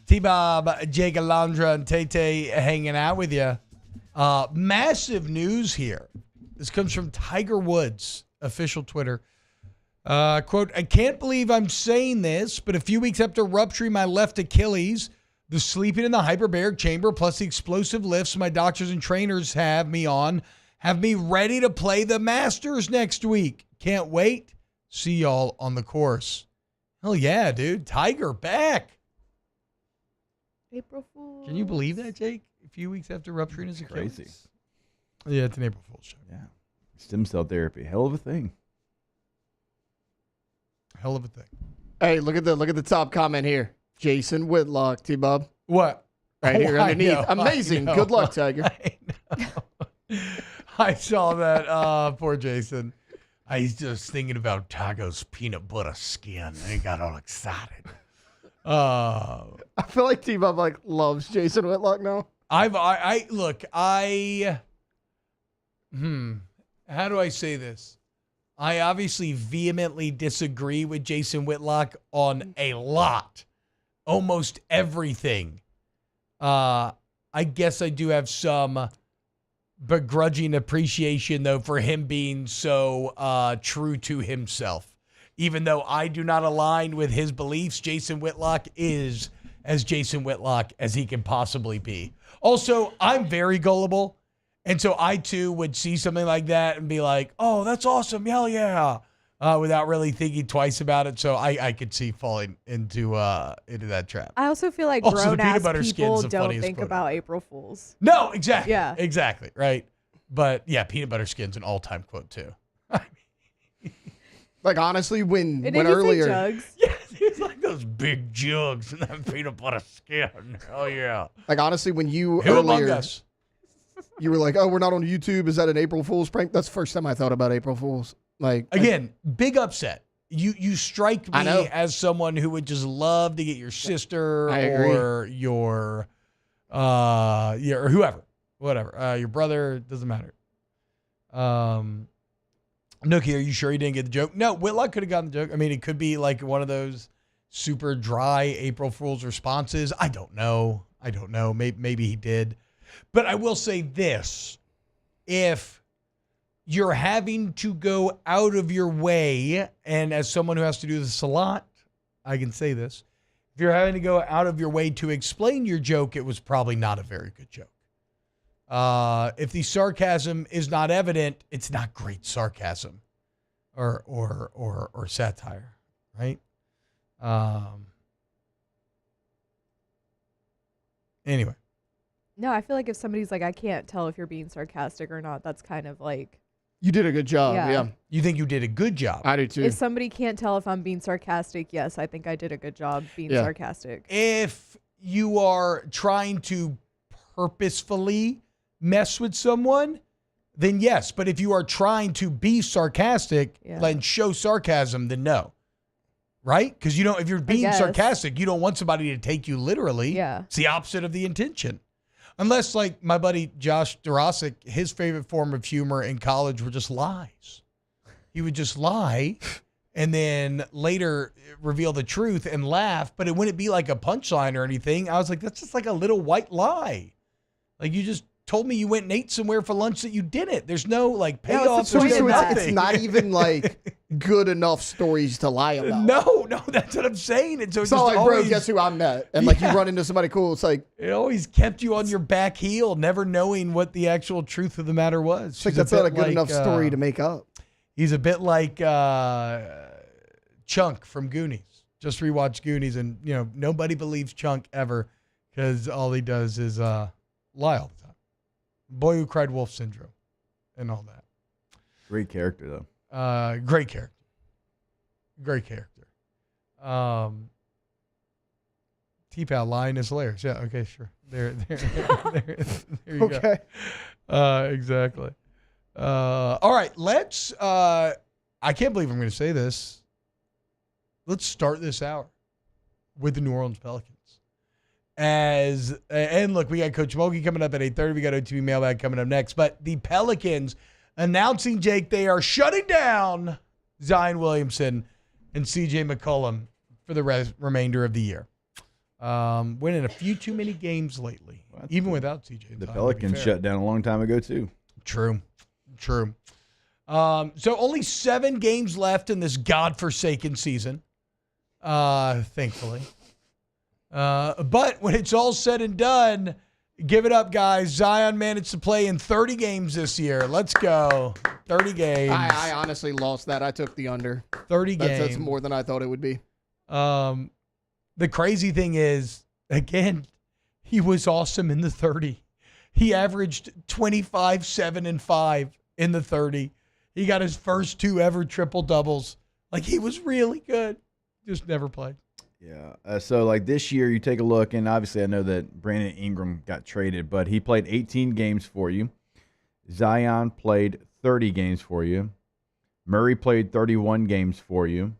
T-Bob, Jake Alondra, and Tay hanging out with you. Massive news here. This comes from Tiger Woods, official Twitter. Quote, I can't believe I'm saying this, but a few weeks after rupturing my left Achilles, the sleeping in the hyperbaric chamber plus the explosive lifts my doctors and trainers have me ready to play the Masters next week. Can't wait. See y'all on the course. Hell yeah, dude. Tiger back. April Fool's. Can you believe that, Jake? A few weeks after rupturing his Achilles. Crazy. Yeah, it's an April Fool's show. Yeah. Stem cell therapy. Hell of a thing. Hell of a thing. Hey, look at the top comment here. Jason Whitlock, T-Bob. What? Right here underneath. I know, amazing. Good luck, Tiger. I saw that. Poor Jason. He's just thinking about Tiger's peanut butter skin. And he got all excited. I feel like T-Bob loves Jason Whitlock now. How do I say this? I obviously vehemently disagree with Jason Whitlock on a lot. Almost everything. I guess I do have some begrudging appreciation, though, for him being so true to himself. Even though I do not align with his beliefs, Jason Whitlock is as Jason Whitlock as he can possibly be. Also, I'm very gullible, and so I, too, would see something like that and be like, oh, that's awesome, hell yeah, without really thinking twice about it. So I could see falling into that trap. I also feel like Also, the grown-ass peanut butter people skin's the don't funniest think quote about April Fools. No, exactly. Yeah. Exactly, right? But, yeah, peanut butter skin's an all-time quote, too. Like, honestly, when Did he earlier. say jugs? Yeah, he's like those big jugs and that peanut butter skin. Oh, yeah. Like, honestly, when you Who among earlier. us? You were like, oh, we're not on YouTube. Is that an April Fool's prank? That's the first time I thought about April Fool's. Like, Again, big upset. You strike I know. me as someone who would just love to get your sister I agree. or your or whoever, whatever, your brother, doesn't matter. Nookie, are you sure you didn't get the joke? No, Whitlock could have gotten the joke. I mean, it could be like one of those super dry April Fool's responses. I don't know. Maybe he did. But I will say this. If you're having to go out of your way, and as someone who has to do this a lot, I can say this. If you're having to go out of your way to explain your joke, it was probably not a very good joke. If the sarcasm is not evident, it's not great sarcasm or satire, right? Anyway. No, I feel like if somebody's like, I can't tell if you're being sarcastic or not, that's kind of like. You did a good job. Yeah. Yeah. You think you did a good job? I do too. If somebody can't tell if I'm being sarcastic, yes, I think I did a good job being sarcastic. If you are trying to purposefully mess with someone, then yes. But if you are trying to be sarcastic and show sarcasm, then no. Right? Because you don't. If you're being sarcastic, you don't want somebody to take you literally. Yeah. It's the opposite of the intention. Unless, like my buddy Josh Durasic, his favorite form of humor in college were just lies. He would just lie and then later reveal the truth and laugh, but it wouldn't be like a punchline or anything. I was like, that's just like a little white lie. Like, you just told me you went and ate somewhere for lunch that you didn't. There's no like payoff. It's not even like good enough stories to lie about. No, that's what I'm saying. And so It's just not like, always, bro, guess who I met? And like you run into somebody cool. It's like it always kept you on your back heel, never knowing what the actual truth of the matter was. it's like that's not a good enough story to make up. He's a bit like Chunk from Goonies. Just rewatched Goonies, and nobody believes Chunk ever because all he does is lie all the time. Boy Who Cried Wolf syndrome and all that. Great character, though. Great character. Great character. T-Pal line is hilarious. Yeah, okay, sure. There you Okay. go. Exactly. All right, let's I can't believe I'm going to say this. Let's start this hour with the New Orleans Pelicans. And look, we got Coach Mulkey coming up at 8:30. We got OTB mailbag coming up next. But the Pelicans announcing, Jake, they are shutting down Zion Williamson and C.J. McCollum for the remainder of the year. Winning a few too many games lately, even without C.J. The Pelicans shut down a long time ago, too. True. So only 7 games left in this godforsaken season, thankfully. But when it's all said and done, give it up, guys. Zion managed to play in 30 games this year. Let's go. 30 games. I honestly lost that. I took the under. 30 games. That's more than I thought it would be. The crazy thing is, again, he was awesome in the 30. He averaged 25, 7, and 5 in the 30. He got his first 2 ever triple doubles. Like, he was really good. Just never played. Yeah. So, like, this year, you take a look, and obviously I know that Brandon Ingram got traded, but he played 18 games for you. Zion played 30 games for you. Murray played 31 games for you.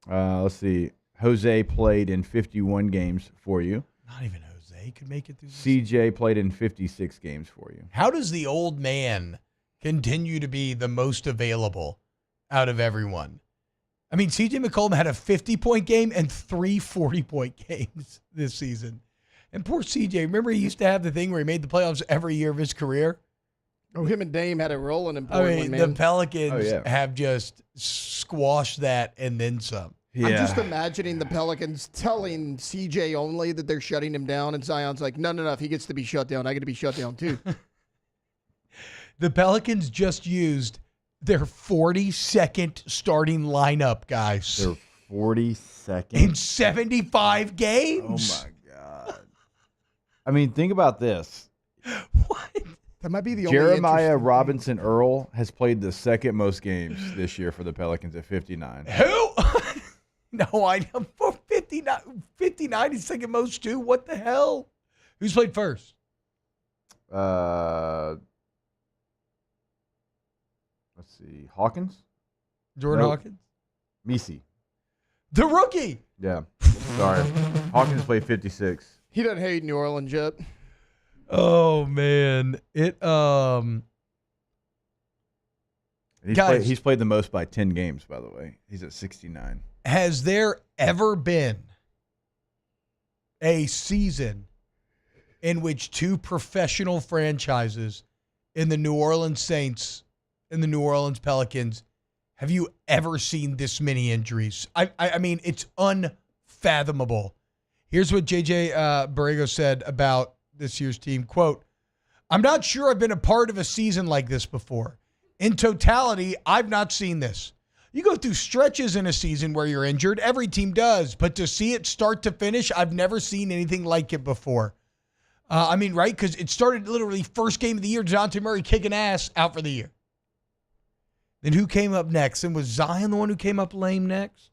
Let's see. Jose played in 51 games for you. Not even Jose could make it through this. CJ played in 56 games for you. How does the old man continue to be the most available out of everyone? I mean, C.J. McCollum had a 50-point game and 3 40-point games this season. And poor C.J., remember he used to have the thing where he made the playoffs every year of his career? Oh, him and Dame had it rolling in Portland, man. The Pelicans have just squashed that and then some. Yeah. I'm just imagining the Pelicans telling CJ only that they're shutting him down, and Zion's like, no, if he gets to be shut down, I get to be shut down too. The Pelicans just used their 42nd starting lineup, guys. Their 42nd? In 75 games? Oh, my God. I mean, think about this. What? That might be the only Jeremiah Robinson Earl has played the second most games this year for the Pelicans at 59. Who? No, I know. 59 is second most too. What the hell? Who's played first? Let's see. Hawkins? Jordan Hawkins? Messi. The rookie. Yeah. Sorry. Hawkins played 56. He doesn't hate New Orleans yet. Oh man. He's played the most by 10 games, by the way. He's at 69. Has there ever been a season in which two professional franchises in the New Orleans Saints and the New Orleans Pelicans, have you ever seen this many injuries? I mean, it's unfathomable. Here's what J.J. Borrego said about this year's team. Quote, "I'm not sure I've been a part of a season like this before. In totality, I've not seen this. You go through stretches in a season where you're injured. Every team does. But to see it start to finish, I've never seen anything like it before." I mean, right? Because it started literally first game of the year, DeJounte Murray kicking ass, out for the year. Then who came up next? And was Zion the one who came up lame next?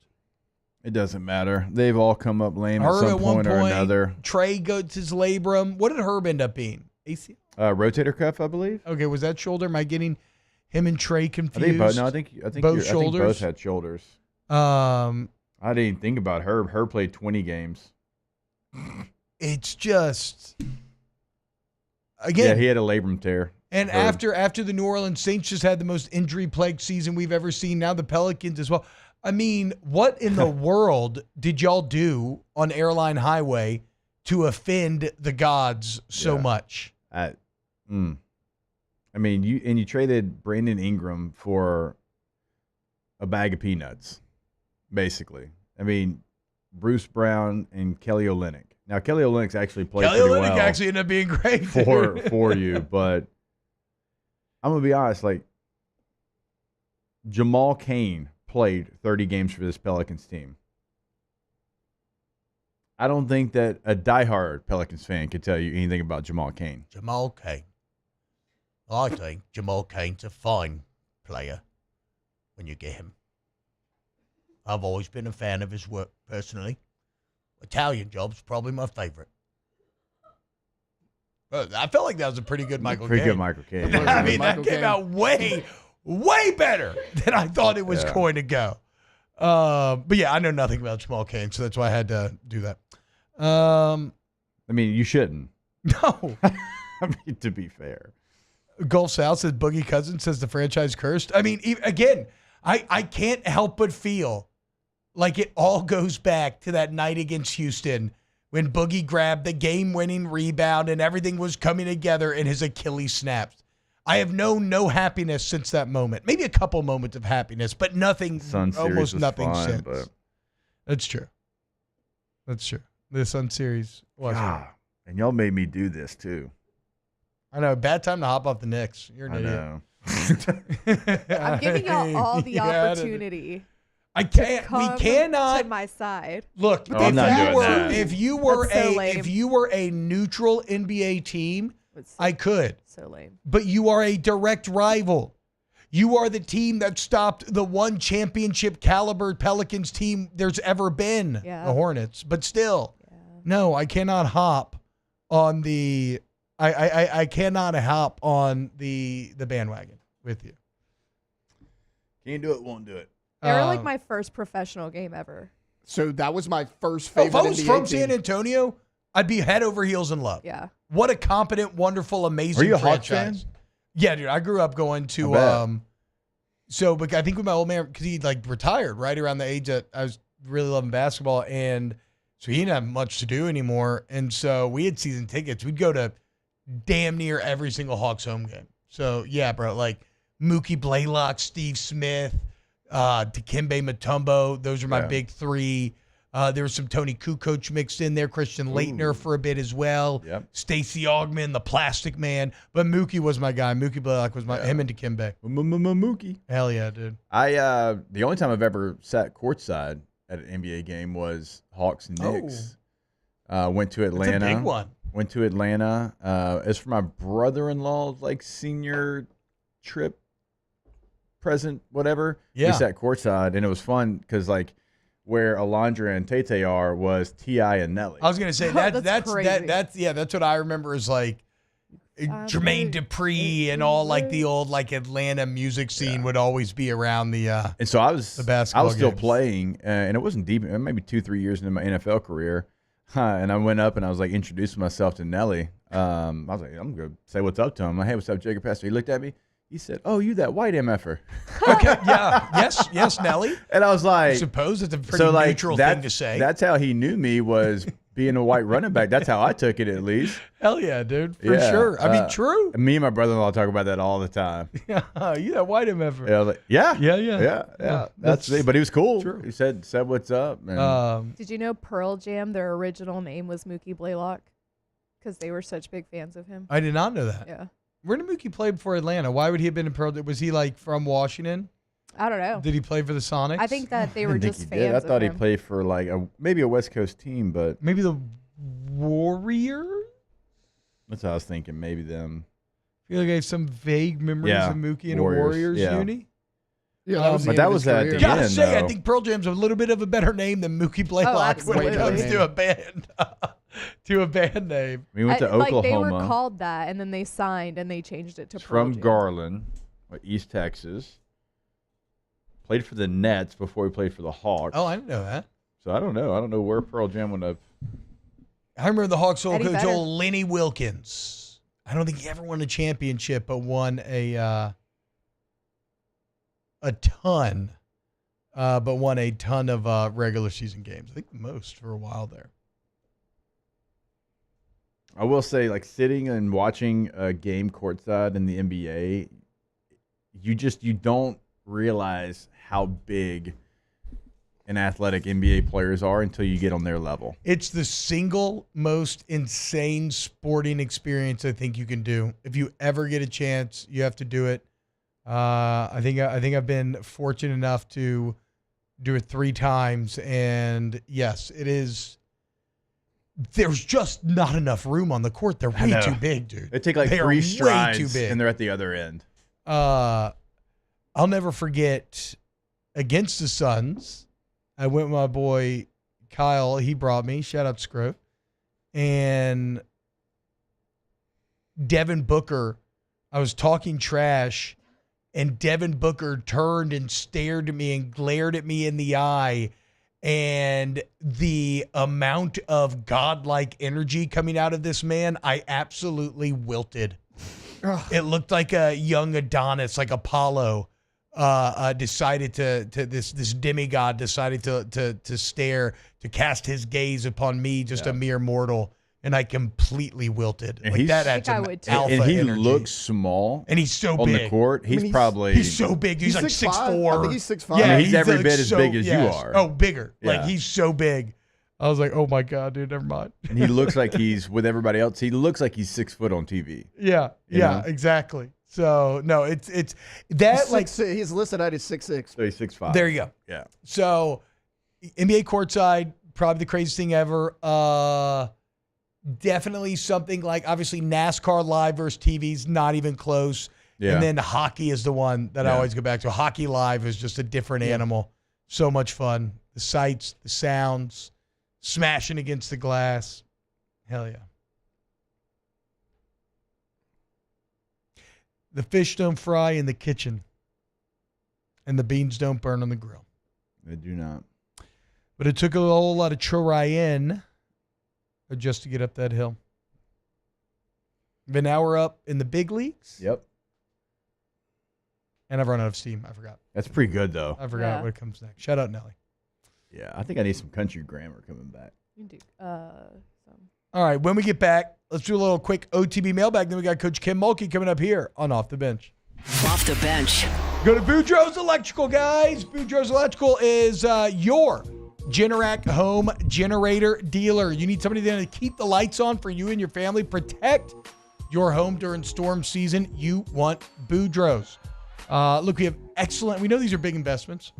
It doesn't matter. They've all come up lame Herb at some point or another. Trey goes his labrum. What did Herb end up being? ACL? Rotator cuff, I believe. Okay, was that shoulder? Am I getting him and Trey confused? I think both. No, I think both shoulders. I think both had shoulders. I didn't even think about Herb. Herb played 20 games. It's just again. Yeah, he had a labrum tear. And after the New Orleans Saints just had the most injury-plagued season we've ever seen, now the Pelicans as well. I mean, what in the world did y'all do on Airline Highway to offend the gods so much? I mean, you traded Brandon Ingram for a bag of peanuts, basically. I mean, Bruce Brown and Kelly Olynyk. Now, Kelly Olynyk's actually played pretty well. Kelly Olynyk actually ended up being great for you, but I'm going to be honest, like, Jamal Cain played 30 games for this Pelicans team. I don't think that a diehard Pelicans fan could tell you anything about Jamal Cain. Jamal Cain. I think Jamal Cain's a fine player when you get him. I've always been a fan of his work, personally. Italian Job's probably my favorite. I felt like that was a pretty good Michael Caine. Pretty good Michael Caine. I mean, that came out way better than I thought it was going to go. But yeah, I know nothing about Jamal Cain, so that's why I had to do that. I mean, you shouldn't. No. I mean, to be fair. Gulf South says Boogie Cousins says the franchise cursed. I mean, again, I can't help but feel like it all goes back to that night against Houston when Boogie grabbed the game-winning rebound and everything was coming together and his Achilles snapped. I have known no happiness since that moment. Maybe a couple moments of happiness, but nothing, almost nothing since. But... That's true. That's true. The Sun Series was. And y'all made me do this, too. I know. Bad time to hop off the Knicks. You're an idiot. I'm giving y'all all the opportunity. I can't. We cannot. To my side. Look, if you were a neutral NBA team, I could. So lame. But you are a direct rival. You are the team that stopped the one championship caliber Pelicans team there's ever been, the Hornets. But still, no, I cannot hop on the. I cannot hop on the bandwagon with you. Can't do it, won't do it. They were like my first professional game ever. So that was my first favorite. If I was NBA from team. San Antonio, I'd be head over heels in love. Yeah. What a competent, wonderful, amazing Are you a franchise. Hawks fan? Yeah, dude. I grew up going to but I think with my old man, because he like retired right around the age that I was really loving basketball, and so he didn't have much to do anymore. And so we had season tickets. We'd go to damn near every single Hawks home game. So yeah, bro, like Mookie Blaylock, Steve Smith, Dikembe Mutombo. Those are my big three. There was some Tony Kukoc mixed in there, Christian Laettner for a bit as well. Yep. Stacey Augmon, the Plastic Man. But Mookie was my guy. Mookie Blaylock was him and Dikembe. Mookie. Hell yeah, dude. The only time I've ever sat courtside at an NBA game was Hawks Knicks. Went to Atlanta. That's a big one. Went to Atlanta. It's for my brother-in-law's like senior trip, present, whatever. Yeah. We sat courtside, and it was fun because like where Alondra and Tete are was T.I. and Nelly. I was gonna say that's crazy. that's what I remember is like Jermaine Dupri and all like the old like Atlanta music scene would always be around the. And so I was basketball still games. playing, and it wasn't deep. Maybe 2-3 years into my NFL career, and I went up and I was like introducing myself to Nelly. I was like, I'm gonna say what's up to him. I'm like, hey, what's up, Jacob Hester? He looked at me. He said, "Oh, you that white MFer." Okay, yeah, yes, Nelly. And I was like, I suppose it's a pretty neutral thing to say. That's how he knew me, was being a white running back. That's how I took it, at least. Hell yeah, dude, for sure. I mean, true. Me and my brother-in-law talk about that all the time. Yeah, you that white MFer. Yeah, I was like, yeah. Yeah. That's it. But he was cool. True. He said what's up. And Did you know Pearl Jam, their original name was Mookie Blaylock? Because they were such big fans of him. I did not know that. Yeah. Where did Mookie play before Atlanta? Why would he have been in Pearl? Was he like from Washington? I don't know. Did he play for the Sonics? I think that they were think just he did. fans I thought of he him. played for like maybe a West Coast team, but maybe the Warriors. that's what I was thinking. Maybe them. I feel like I have some vague memories of Mookie in a Warriors uni. Yeah, that was but that was at the Gotta end, say, I though. think Pearl Jam's a little bit of a better name than Mookie Blaylock when it absolutely. comes to a band. To a band name. We went to Like Oklahoma. they were called that, and then they signed and they changed it to He's Pearl from Jam. Garland, East Texas. Played for the Nets before he played for the Hawks. Oh, I didn't know that. So I don't know. I don't know where Pearl Jam would have. I remember the Hawks old Eddie coach, Vedder. old Lenny Wilkins. I don't think he ever won a championship, but won a ton. But won a ton of regular season games. I think the most for a while there. I will say, like sitting and watching a game courtside in the NBA, you don't realize how big and athletic NBA players are until you get on their level. It's the single most insane sporting experience I think you can do. If you ever get a chance, you have to do it. I think I've been fortunate enough to do it 3 times, and yes, it is. There's just not enough room on the court. They're way too big, dude. They take like They are 3 way strides, too big. and they're at the other end. I'll never forget against the Suns. I went with my boy Kyle. He brought me. Shout out Scrove. And Devin Booker, I was talking trash, and Devin Booker turned and stared at me and glared at me in the eye. And the amount of godlike energy coming out of this man, I absolutely wilted. It looked like a young Adonis, like Apollo, decided to this demigod decided to stare, to cast his gaze upon me, just a mere mortal, and I completely wilted. And Like that I had think I some would too. alpha And he energy. looks small, and he's so on big the court. He's probably he's so big. He's like 6'5". 6'4". I think he's 6'5". Yeah, I mean, he's every like bit as big as you are. Oh, bigger. Yeah. Like he's so big. I was like, oh my god, dude, never mind. and he looks like he's with everybody else. He looks like he's 6 foot on TV. Yeah, You yeah, know? exactly. So no, it's that He's like he's listed at his 6'6". So he's 6'5". there you go. Yeah. So NBA courtside, probably the craziest thing ever. Definitely something like obviously NASCAR live versus TV's not even close. Yeah. And then hockey is the one that I Yeah. always go back to. Hockey live is just a different animal. So much fun. The sights, the sounds, smashing against the glass. Hell yeah. The fish don't fry in the kitchen, and the beans don't burn on the grill. They do not. But it took a whole lot of trying just to get up that hill. But now we're up in the big leagues. Yep. And I've run out of steam. I forgot. That's pretty good, though. I forgot what comes next. Shout out Nelly. Yeah, I think I need some country grammar coming back. You can do some. All right, when we get back, let's do a little quick OTB mailbag. Then we got Coach Kim Mulkey coming up here on Off the Bench. Off the bench. Go to Boudreaux's Electrical, guys. Boudreaux's Electrical is your Generac home generator dealer. You need somebody there to keep the lights on for you and your family. Protect your home during storm season. You want Boudreaux's. Look, we have excellent. We know these are big investments.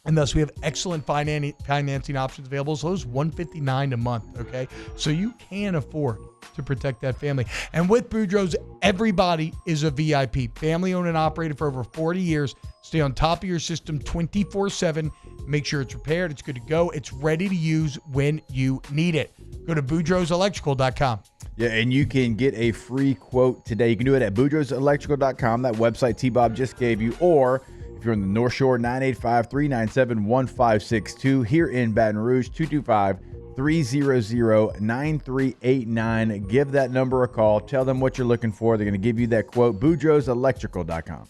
And thus, we have excellent financing options available. So it's $159 a month, okay? So you can afford to protect that family. And with Boudreaux's, everybody is a VIP. Family owned and operated for over 40 years. Stay on top of your system 24/7. Make sure it's repaired. It's good to go. It's ready to use when you need it. Go to BoudreauxElectrical.com. Yeah, and you can get a free quote today. You can do it at BoudreauxElectrical.com, that website T-Bob just gave you, or if you're in the North Shore, 985-397-1562. Here in Baton Rouge, 225-300-9389. Give that number a call. Tell them what you're looking for. They're going to give you that quote. BoudreauxElectrical.com.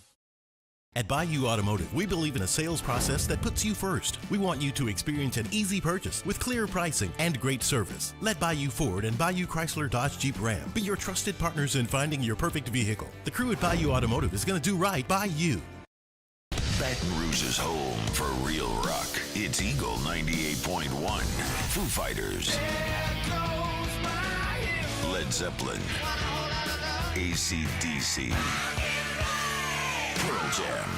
At Bayou Automotive, we believe in a sales process that puts you first. We want you to experience an easy purchase with clear pricing and great service. Let Bayou Ford and Bayou Chrysler Dodge Jeep Ram be your trusted partners in finding your perfect vehicle. The crew at Bayou Automotive is going to do right by you. Baton Rouge's home for real rock. It's Eagle 98.1. Foo Fighters. Led Zeppelin. AC/DC. Pearl Jam.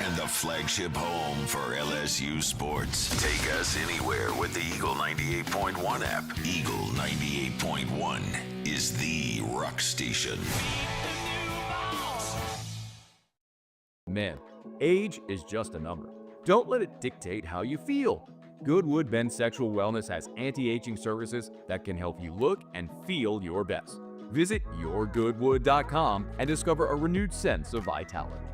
And the flagship home for LSU sports. Take us anywhere with the Eagle 98.1 app. Eagle 98.1 is the rock station. Men, age is just a number. Don't let it dictate how you feel. Goodwood Men's Sexual Wellness has anti-aging services that can help you look and feel your best. Visit yourgoodwood.com and discover a renewed sense of vitality.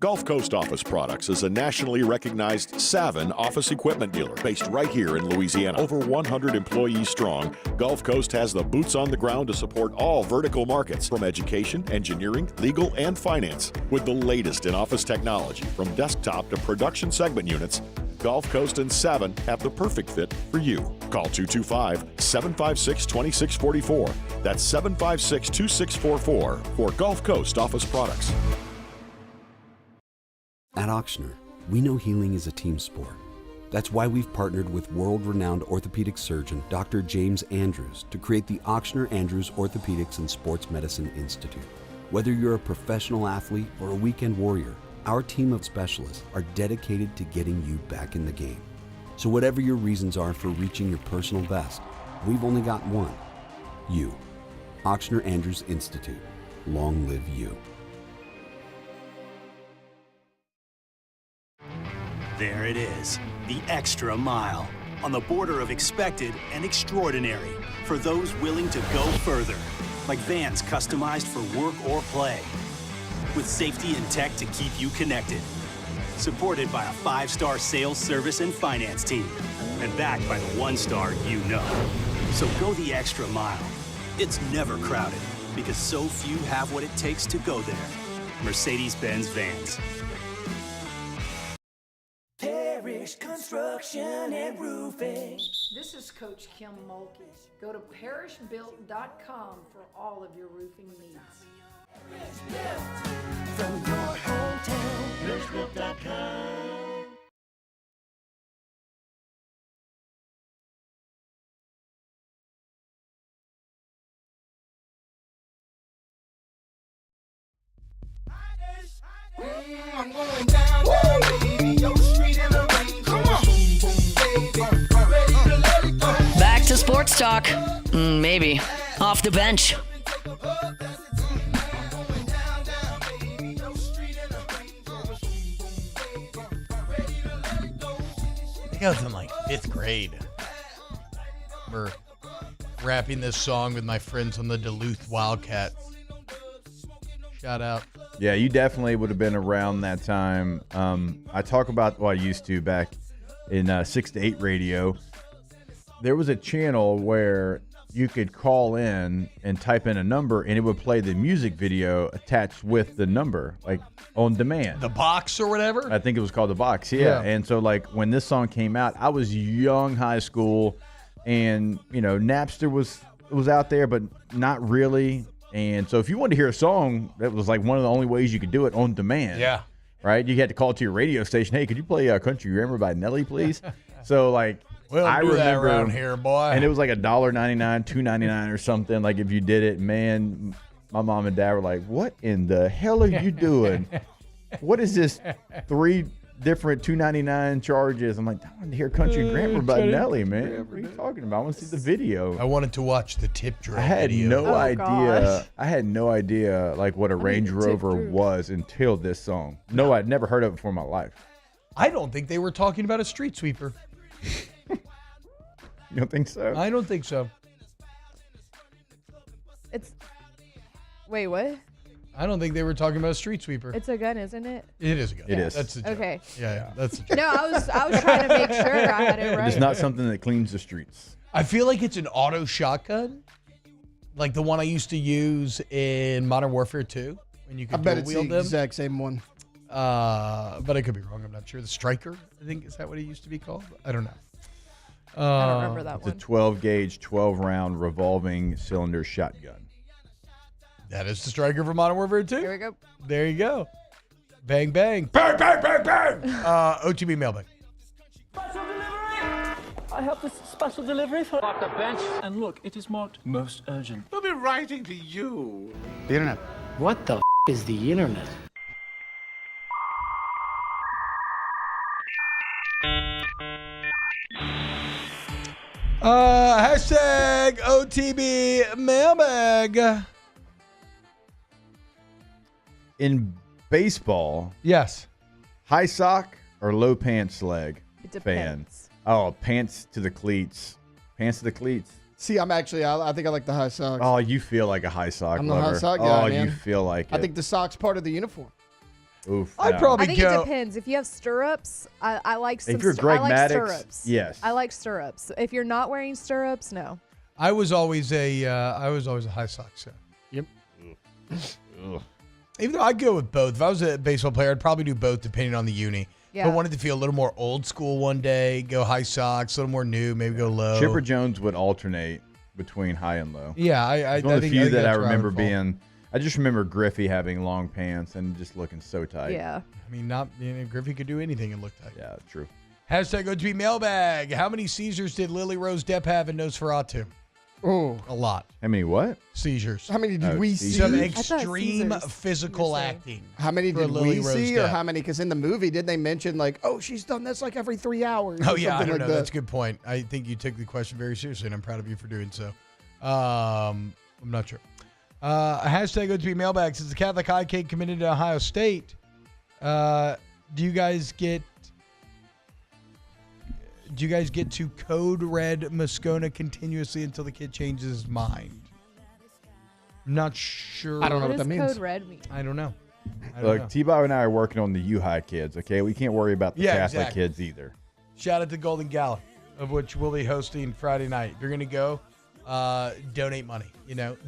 Gulf Coast Office Products is a nationally recognized Savin office equipment dealer based right here in Louisiana. Over 100 employees strong, Gulf Coast has the boots on the ground to support all vertical markets, from education, engineering, legal, and finance. With the latest in office technology, from desktop to production segment units, Gulf Coast and Savin have the perfect fit for you. Call 225-756-2644. That's 756-2644 for Gulf Coast Office Products. At Auctioner, we know healing is a team sport. That's why we've partnered with world-renowned orthopedic surgeon Dr. James Andrews to create the Auctioner Andrews Orthopedics and Sports Medicine Institute. Whether you're a professional athlete or a weekend warrior, our team of specialists are dedicated to getting you back in the game. So whatever your reasons are for reaching your personal best, we've only got one: you. Auctioner Andrews Institute. Long live you. There it is, the extra mile, on the border of expected and extraordinary, for those willing to go further, like vans customized for work or play, with safety and tech to keep you connected, supported by a 5-star sales, service, and finance team, and backed by the 1-star you know. So go the extra mile. It's never crowded, because so few have what it takes to go there. Mercedes-Benz Vans. Parish Construction and Roofing. This is Coach Kim Mulkey. Go to parishbuilt.com for all of your roofing needs. From your hometown, parishbuilt.com. I'm going down, baby. Your street in the rain. Come on. Ready to let it go. Back to sports talk. Maybe. Off the bench. I think I was in like 5th grade. We're rapping this song with my friends on the Duluth Wildcats. Shout out. Yeah, you definitely would have been around that time. I talk about what I used to back in 6 to 8 radio. There was a channel where you could call in and type in a number, and it would play the music video attached with the number, like on demand. The Box or whatever? I think it was called The Box, yeah. And so, like, when this song came out, I was young, high school, and, you know, Napster was out there, but not really. And so if you wanted to hear a song, that was like one of the only ways you could do it on demand. Yeah. Right? You had to call to your radio station. Hey, could you play Country Grammar by Nelly, please? So, like, we'll I do remember that around here, boy. And it was like $1.99, $2.99 or something. Like, if you did it, man, my mom and dad were like, what in the hell are you doing? what is this 3 different $2.99 charges? I'm like, I want to hear country grammar by Nelly, man. What are you talking about? I want to see the video. I wanted to watch the tip drill. I had video. no idea. I had no idea like what a Range Rover was until this song. No, I'd never heard of it before in my life. I don't think they were talking about a street sweeper. You don't think so? I don't think so. Wait, what? I don't think they were talking about a street sweeper. It's a gun, isn't it? It is a gun. It is. That's a joke. Okay. Yeah, that's a joke. No, I was trying to make sure I had it right. It's not something that cleans the streets. I feel like it's an auto shotgun, like the one I used to use in Modern Warfare 2, when you could I bet it's the wield them. exact same one. But I could be wrong. I'm not sure. The Striker, I think, is that what it used to be called? I don't know. I don't remember that It's one. a 12-gauge, 12-round revolving cylinder shotgun. That is the Striker for Modern Warfare 2. Here we go. There you go. Bang, bang. Bang, bang, bang, bang. OTB mailbag. I have this special delivery for off the bench. And look, it is marked most urgent. We'll be writing to you. The internet. What the is the internet? Hashtag OTB mailbag. In baseball, yes, high sock or low pants leg It fan? depends. Oh, pants to the cleats. Pants to the cleats. See, I think I like the high socks. Oh, you feel like a high sock I'm the lover. high sock guy, Oh, man. you feel like it. I think the sock's part of the uniform. Oof. I'd no. probably I think it depends. If you have stirrups, I like some. If you're Greg I like Maddux, stirrups. yes. I like stirrups. If you're not wearing stirrups, no. I was always a high socks guy. Yep. Even though I'd go with both. If I was a baseball player, I'd probably do both depending on the uni. Yeah. If I wanted to feel a little more old school one day, go high socks, a little more new, maybe go low. Chipper Jones would alternate between high and low. Yeah, I He's one of the think- few I think that I that's where I remember would fall. being. I just remember Griffey having long pants and just looking so tight. Yeah. I mean, Griffey could do anything and look tight. Yeah, true. Hashtag OTB mailbag. How many seizures did Lily Rose Depp have in Nosferatu? Oh, a lot. How many what? Seizures. How many did we see? Some I thought extreme Caesars, physical acting. How many for did Lily we Rose see, or Depp. how many? Because in the movie, did they mention like, oh, she's done this like every 3 hours? Oh or yeah, I something don't like know. that? That's a good point. I think you took the question very seriously, and I'm proud of you for doing so. I'm not sure. Hashtag OTB mailbag. Since the Catholic high kid committed to Ohio State, do you guys get to code red Moscona continuously until the kid changes his mind? I'm not sure. I don't know what What that does means. code red mean? I don't know. Look, T-Bow and I are working on the U-High kids, okay? We can't worry about the Yeah, Catholic exactly. kids either. Shout out to Golden Gala, of which we'll be hosting Friday night. If you're going to go, donate money.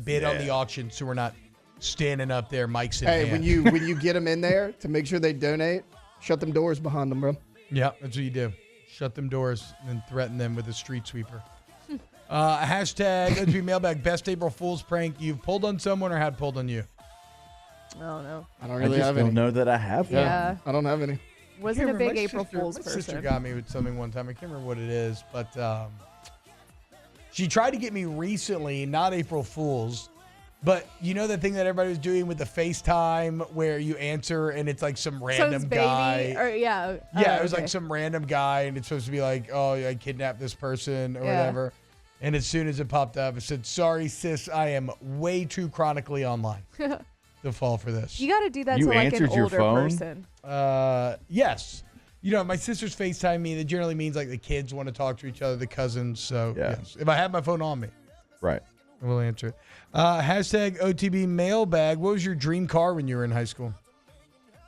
Bid on the auction so we're not standing up there, mics in Hey, hand. when you get them in there to make sure they donate, shut them doors behind them, bro. Yeah, that's what you do. Shut them doors and then threaten them with a street sweeper. Hashtag OTB mailbag. Best April Fool's prank you've pulled on someone or had pulled on you? I don't know. I don't I really just have don't any. know that I have one. Yeah. I don't have any. Wasn't a Can't big remember. April Fool's My person. sister got me with something one time. I can't remember what it is, but she tried to get me recently, not April Fool's, but you know the thing that everybody was doing with the FaceTime where you answer and it's like some random Someone's baby, guy. or yeah. Yeah, it was okay. like some random guy, and it's supposed to be like, oh, I kidnapped this person or Yeah. whatever. And as soon as it popped up, it said, sorry, sis, I am way too chronically online to fall for this. You got to do that You to like an answered your older phone? person. Yes. My sisters FaceTime me. That generally means like the kids want to talk to each other, the cousins. So, Yeah. yes. If I have my phone on me, Right. I will answer it. Hashtag OTB mailbag. What was your dream car when you were in high school?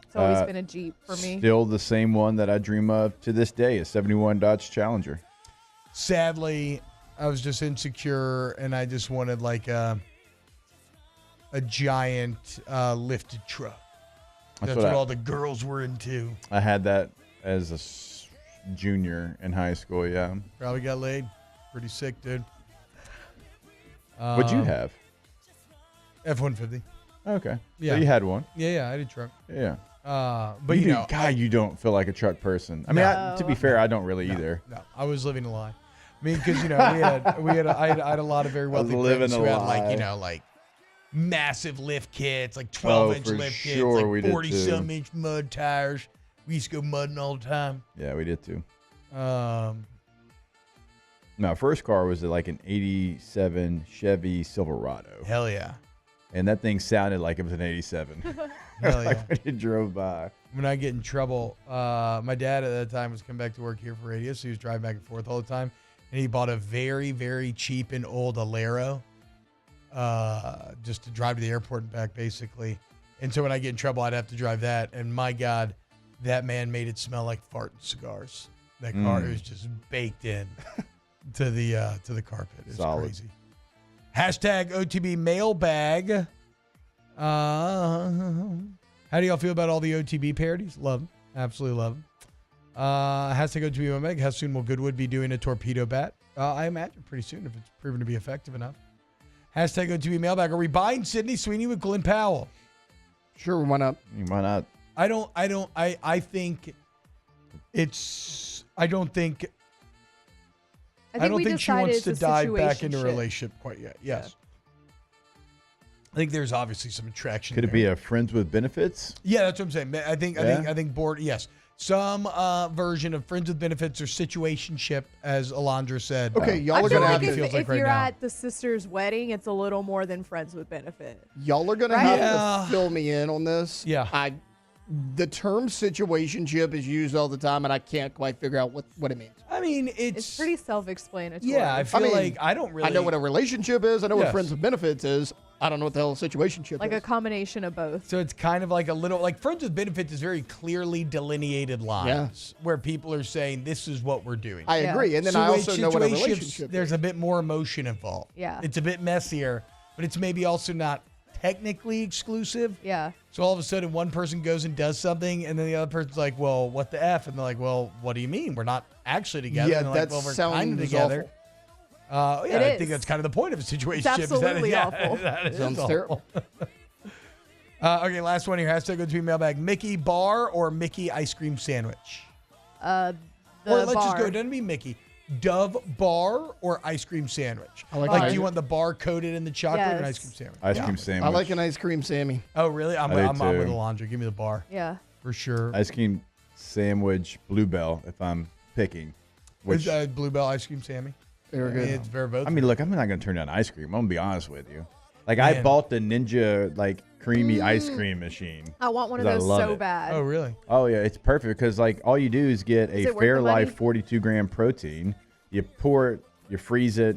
It's always been a Jeep for me. Still the same one that I dream of to this day, a 71 Dodge Challenger. Sadly, I was just insecure, and I just wanted like a giant lifted truck. That's what all the girls were into. I had that as a junior in high school, yeah. Probably got laid. Pretty sick, dude. What'd you have? F-150. Okay. Yeah. So you had one. Yeah, I had a truck. Yeah. But you know, God, you don't feel like a truck person. I mean, to be fair, I don't really either. No, I was living a lie. I mean, because I had a lot of very wealthy living friends a who had lie. like massive lift kits, like 12-inch lift kits, like 40-some-inch mud tires. We used to go mudding all the time. Yeah, we did too. My first car was like an 87 Chevy Silverado. Hell yeah. And that thing sounded like it was an 87. Hell yeah. Like when it drove by. When I get in trouble, my dad at that time was coming back to work here for radio, so he was driving back and forth all the time. And he bought a very, very cheap and old Alero just to drive to the airport and back, basically. And so when I get in trouble, I'd have to drive that. And my God, that man made it smell like farting cigars. That car was just baked in to the carpet. It's crazy. Hashtag OTB mailbag. How do y'all feel about all the OTB parodies? Love them. Absolutely love them. Hashtag OTB mailbag. How soon will Goodwood be doing a torpedo bat? I imagine pretty soon if it's proven to be effective enough. Hashtag OTB mailbag. Are we buying Sidney Sweeney with Glenn Powell? Sure, why not? Why not? I think she wants to dive back into a relationship quite yet. Yes. Yeah. I think there's obviously some attraction. Could it be a friends with benefits? Yeah, that's what I'm saying. I think board. Yes, some version of friends with benefits or situationship, as Alondra said. Okay, y'all are gonna have to. If you're at the sister's wedding, it's a little more than friends with benefit. Y'all are gonna have to fill me in on this. Yeah. The term situationship is used all the time, and I can't quite figure out what it means. I mean, it's pretty self-explanatory. Yeah, I feel like I don't really. I know what a relationship is. I know what friends with benefits is. I don't know what the hell a situationship is. Like a combination of both. So it's kind of like a little, like friends with benefits is very clearly delineated lines where people are saying this is what we're doing. I agree, and then I also know what a relationship is. There's a bit more emotion involved. Yeah. It's a bit messier, but it's maybe also not technically exclusive. Yeah. So all of a sudden one person goes and does something and then the other person's like, well, what the F? And they're like, well, what do you mean? We're not actually together. Yeah, and that like, well, we're sounds kind of together. Awful. I think that's kind of the point of a situation. It's absolutely awful. That is sounds terrible. Okay, last one here. Hashtag go to mailbag. Mickey bar or Mickey ice cream sandwich? Or let's just go. It doesn't be Mickey. Dove bar or ice cream sandwich? Do you want the bar coated in the chocolate or an ice cream sandwich? Ice cream sandwich. I like an ice cream Sammy. Oh, really? I'm with Alondra. Give me the bar. Yeah. For sure. Ice cream sandwich, Bluebell, if I'm picking. Which Bluebell ice cream Sammy? Very good. It's very both. I mean, look, I'm not going to turn down ice cream. I'm going to be honest with you. Like, I bought the Ninja, like, creamy ice cream machine. I want one of those so bad. Oh, really? Oh, yeah. It's perfect because, like, all you do is get a Fairlife 42-gram protein. You pour it, you freeze it,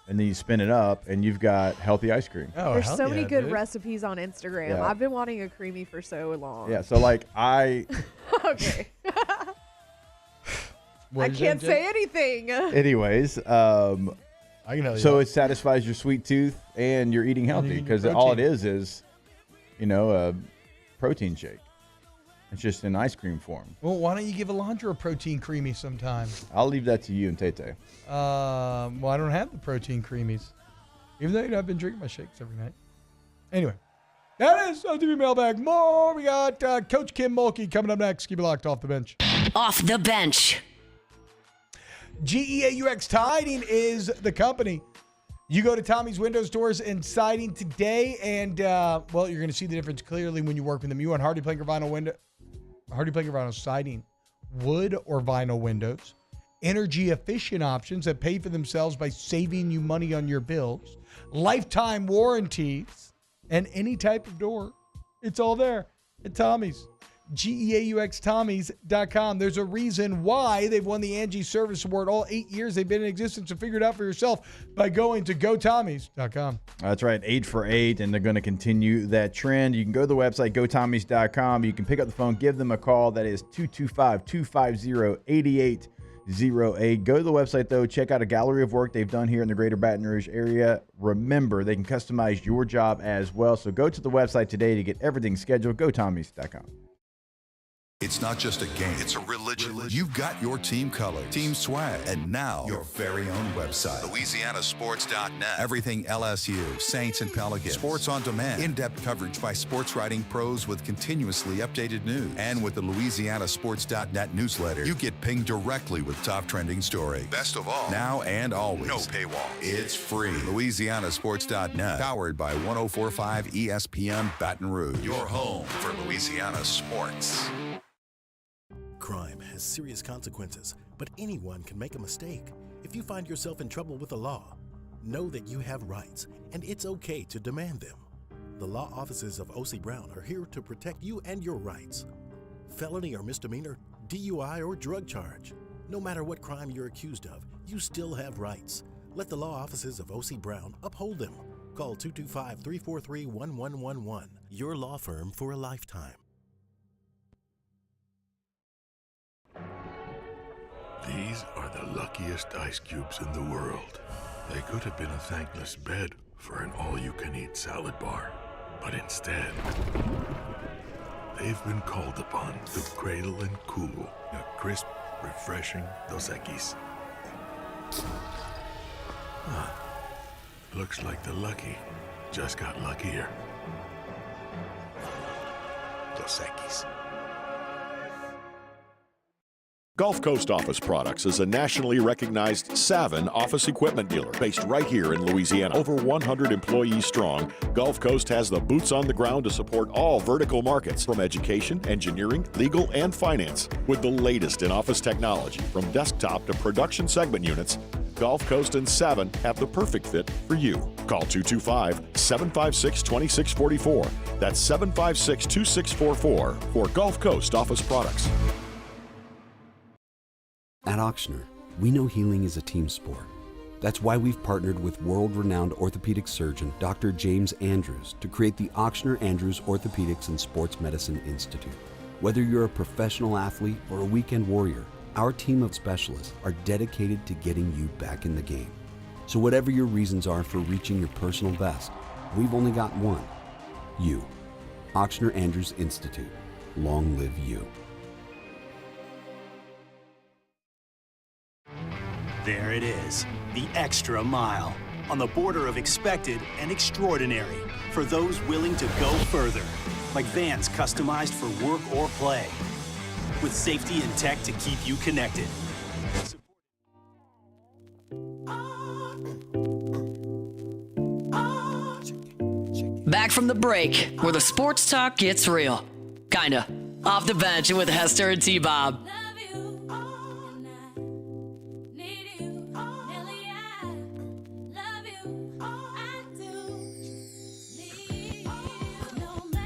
and then you spin it up, and you've got healthy ice cream. Oh, there's so many good recipes on Instagram. Yeah. I've been wanting a creamy for so long. Yeah, so, like, Okay. I can't say anything. Anyways, I can tell you so it satisfies your sweet tooth and you're eating healthy because all it is, a protein shake. It's just in ice cream form. Well, why don't you give Alondra a protein creamy sometime? I'll leave that to you and Tete. Well, I don't have the protein creamies, even though I've been drinking my shakes every night. Anyway, that is OTB mailbag. More. We got Coach Kim Mulkey coming up next. Keep it locked. Off the bench. Off the bench. GEAUX Siding is the company. You go to Tommy's Window Stores and Siding today, and you're going to see the difference clearly when you work with them. You want Hardy Plank or vinyl siding, wood or vinyl windows, energy efficient options that pay for themselves by saving you money on your bills, lifetime warranties, and any type of door. It's all there at Tommy's. GEAUXTommys.com. There's a reason why they've won the Angie Service Award all 8 years they've been in existence. So figure it out for yourself by going to GoTommys.com. That's right, 8 for 8, and they're going to continue that trend. You can go to the website, GoTommys.com. You can pick up the phone, give them a call. That is 225-250-8808. Go to the website, though. Check out a gallery of work they've done here in the greater Baton Rouge area. Remember, they can customize your job as well. So go to the website today to get everything scheduled. GoTommys.com. It's not just a game, it's a religion. You've got your team colors, team swag, and now your very own website, LouisianaSports.net. Everything LSU, Saints, and Pelicans. Sports on demand. In-depth coverage by sports writing pros with continuously updated news. And with the LouisianaSports.net newsletter, you get pinged directly with top trending stories. Best of all, now and always, no paywall. It's free. LouisianaSports.net, powered by 104.5 ESPN Baton Rouge. Your home for Louisiana sports. Crime has serious consequences, but anyone can make a mistake. If you find yourself in trouble with the law, know that you have rights, and it's okay to demand them. The law offices of O.C. Brown are here to protect you and your rights. Felony or misdemeanor, DUI or drug charge. No matter what crime you're accused of, you still have rights. Let the law offices of O.C. Brown uphold them. Call 225-343-1111. Your law firm for a lifetime. These are the luckiest ice cubes in the world. They could have been a thankless bed for an all-you-can-eat salad bar. But instead, they've been called upon to cradle and cool a crisp, refreshing Dos Equis. Looks like the lucky just got luckier. Dos Equis. Gulf Coast Office Products is a nationally recognized Savin office equipment dealer based right here in Louisiana. Over 100 employees strong, Gulf Coast has the boots on the ground to support all vertical markets, from education, engineering, legal, and finance. With the latest in office technology, from desktop to production segment units, Gulf Coast and Savin have the perfect fit for you. Call 225-756-2644. That's 756-2644 for Gulf Coast Office Products. At Auctioner, we know healing is a team sport. That's why we've partnered with world-renowned orthopedic surgeon Dr. James Andrews to create the Auctioner Andrews Orthopedics and Sports Medicine Institute. Whether you're a professional athlete or a weekend warrior, our team of specialists are dedicated to getting you back in the game. So whatever your reasons are for reaching your personal best, we've only got one: you. Auctioner Andrews Institute. Long live you. There it is, the extra mile, on the border of expected and extraordinary, for those willing to go further, like vans customized for work or play, with safety and tech to keep you connected. Back from the break, where the sports talk gets real. Kinda. Off the bench with Hester and T-Bob.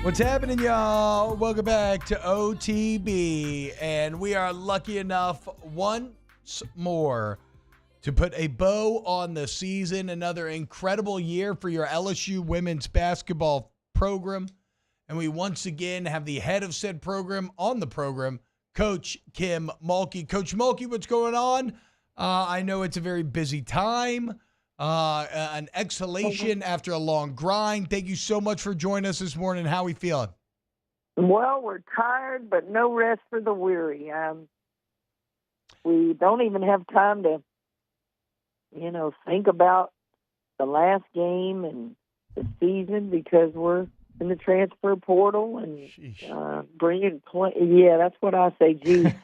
What's happening, y'all? Welcome back to OTB. And we are lucky enough once more to put a bow on the season. Another incredible year for your LSU women's basketball program. And we once again have the head of said program on the program, Coach Kim Mulkey. Coach Mulkey, what's going on? I know it's a very busy time. An exhalation after a long grind. Thank you so much for joining us this morning. How are we feeling? Well, we're tired, but no rest for the weary. We don't even have time to, think about the last game and the season because we're in the transfer portal and bringing yeah, that's what I say. Geez,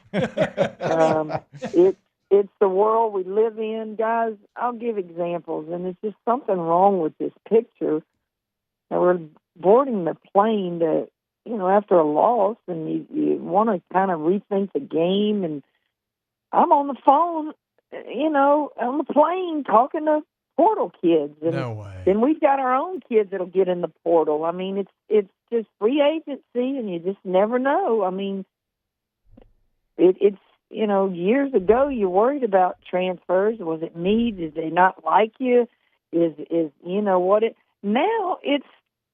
it's the world we live in, guys. I'll give examples, and it's just something wrong with this picture. Now, we're boarding the plane to, after a loss, and you want to kind of rethink the game. And I'm on the phone, on the plane talking to portal kids. And no way. Then we've got our own kids that'll get in the portal. I mean, it's just free agency, and you just never know. I mean, it's. Years ago, you worried about transfers. Was it me? Did they not like you? Now it's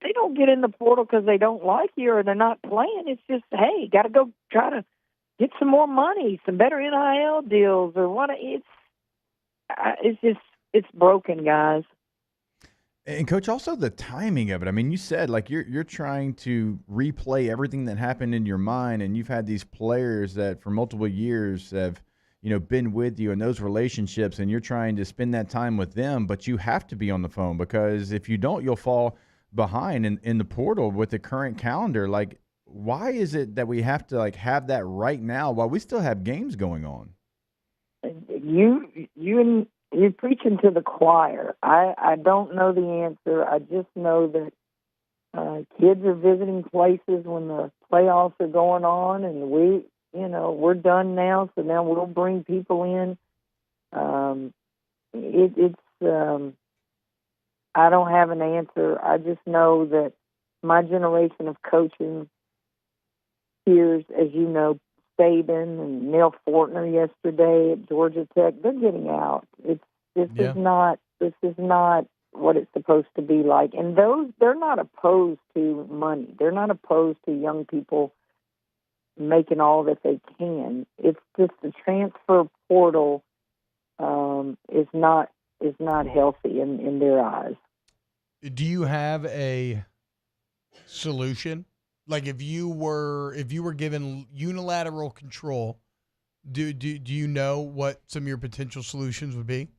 they don't get in the portal because they don't like you or they're not playing. It's just, hey, got to go try to get some more money, some better NIL deals or what. It's broken, guys. And Coach, also the timing of it. I mean, you said like you're trying to replay everything that happened in your mind, and you've had these players that for multiple years have, been with you in those relationships, and you're trying to spend that time with them, but you have to be on the phone because if you don't, you'll fall behind in the portal with the current calendar. Like, why is it that we have to have that right now while we still have games going on? You're preaching to the choir. I don't know the answer. I just know that kids are visiting places when the playoffs are going on, and we're done now. So now we'll bring people in. I don't have an answer. I just know that my generation of coaching peers, as you know, Saban and Neil Fortner yesterday at Georgia Tech, they're getting out. This is not what it's supposed to be like. And they're not opposed to money. They're not opposed to young people making all that they can. It's just the transfer portal is not healthy in their eyes. Do you have a solution? Like if you were given unilateral control, do you know what some of your potential solutions would be?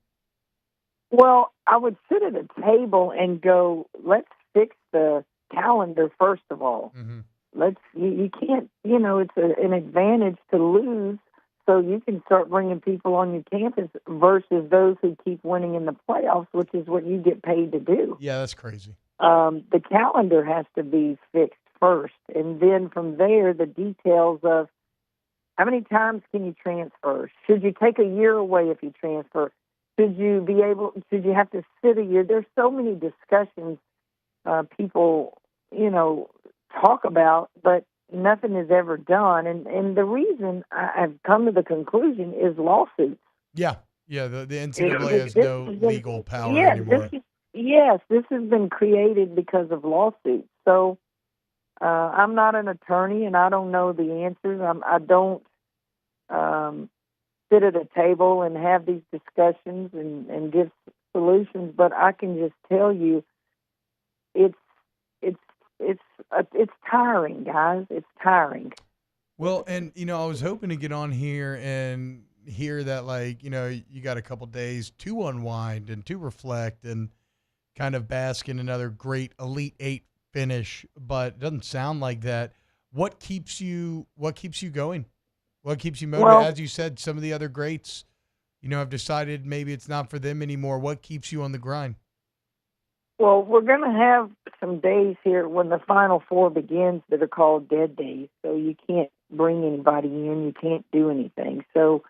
Well, I would sit at a table and go, let's fix the calendar first of all. Mm-hmm. You can't, it's an advantage to lose, so you can start bringing people on your campus versus those who keep winning in the playoffs, which is what you get paid to do. Yeah, that's crazy. The calendar has to be fixed first, and then from there, the details of how many times can you transfer? Should you take a year away if you transfer? Should you have to sit a year? There's so many discussions people, talk about, but nothing is ever done. And the reason I've come to the conclusion is lawsuits. Yeah. The NCAA has no legal power anymore. This has been created because of lawsuits. So I'm not an attorney, and I don't know the answers. I don't sit at a table and have these discussions and give solutions, but I can just tell you, it's tiring, guys. It's tiring. Well, and I was hoping to get on here and hear that, you got a couple days to unwind and to reflect and kind of bask in another great Elite Eight finish, but it doesn't sound like that. What keeps you going? What keeps you motivated? As you said, some of the other greats, have decided maybe it's not for them anymore. What keeps you on the grind? Well, we're going to have some days here when the Final Four begins that are called dead days. So you can't bring anybody in. You can't do anything. So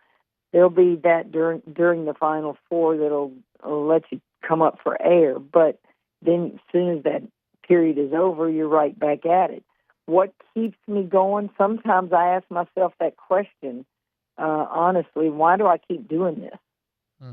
there'll be that during the Final Four that'll let you come up for air. But then as soon as that period is over, you're right back at it. What keeps me going? Sometimes I ask myself that question, honestly, why do I keep doing this?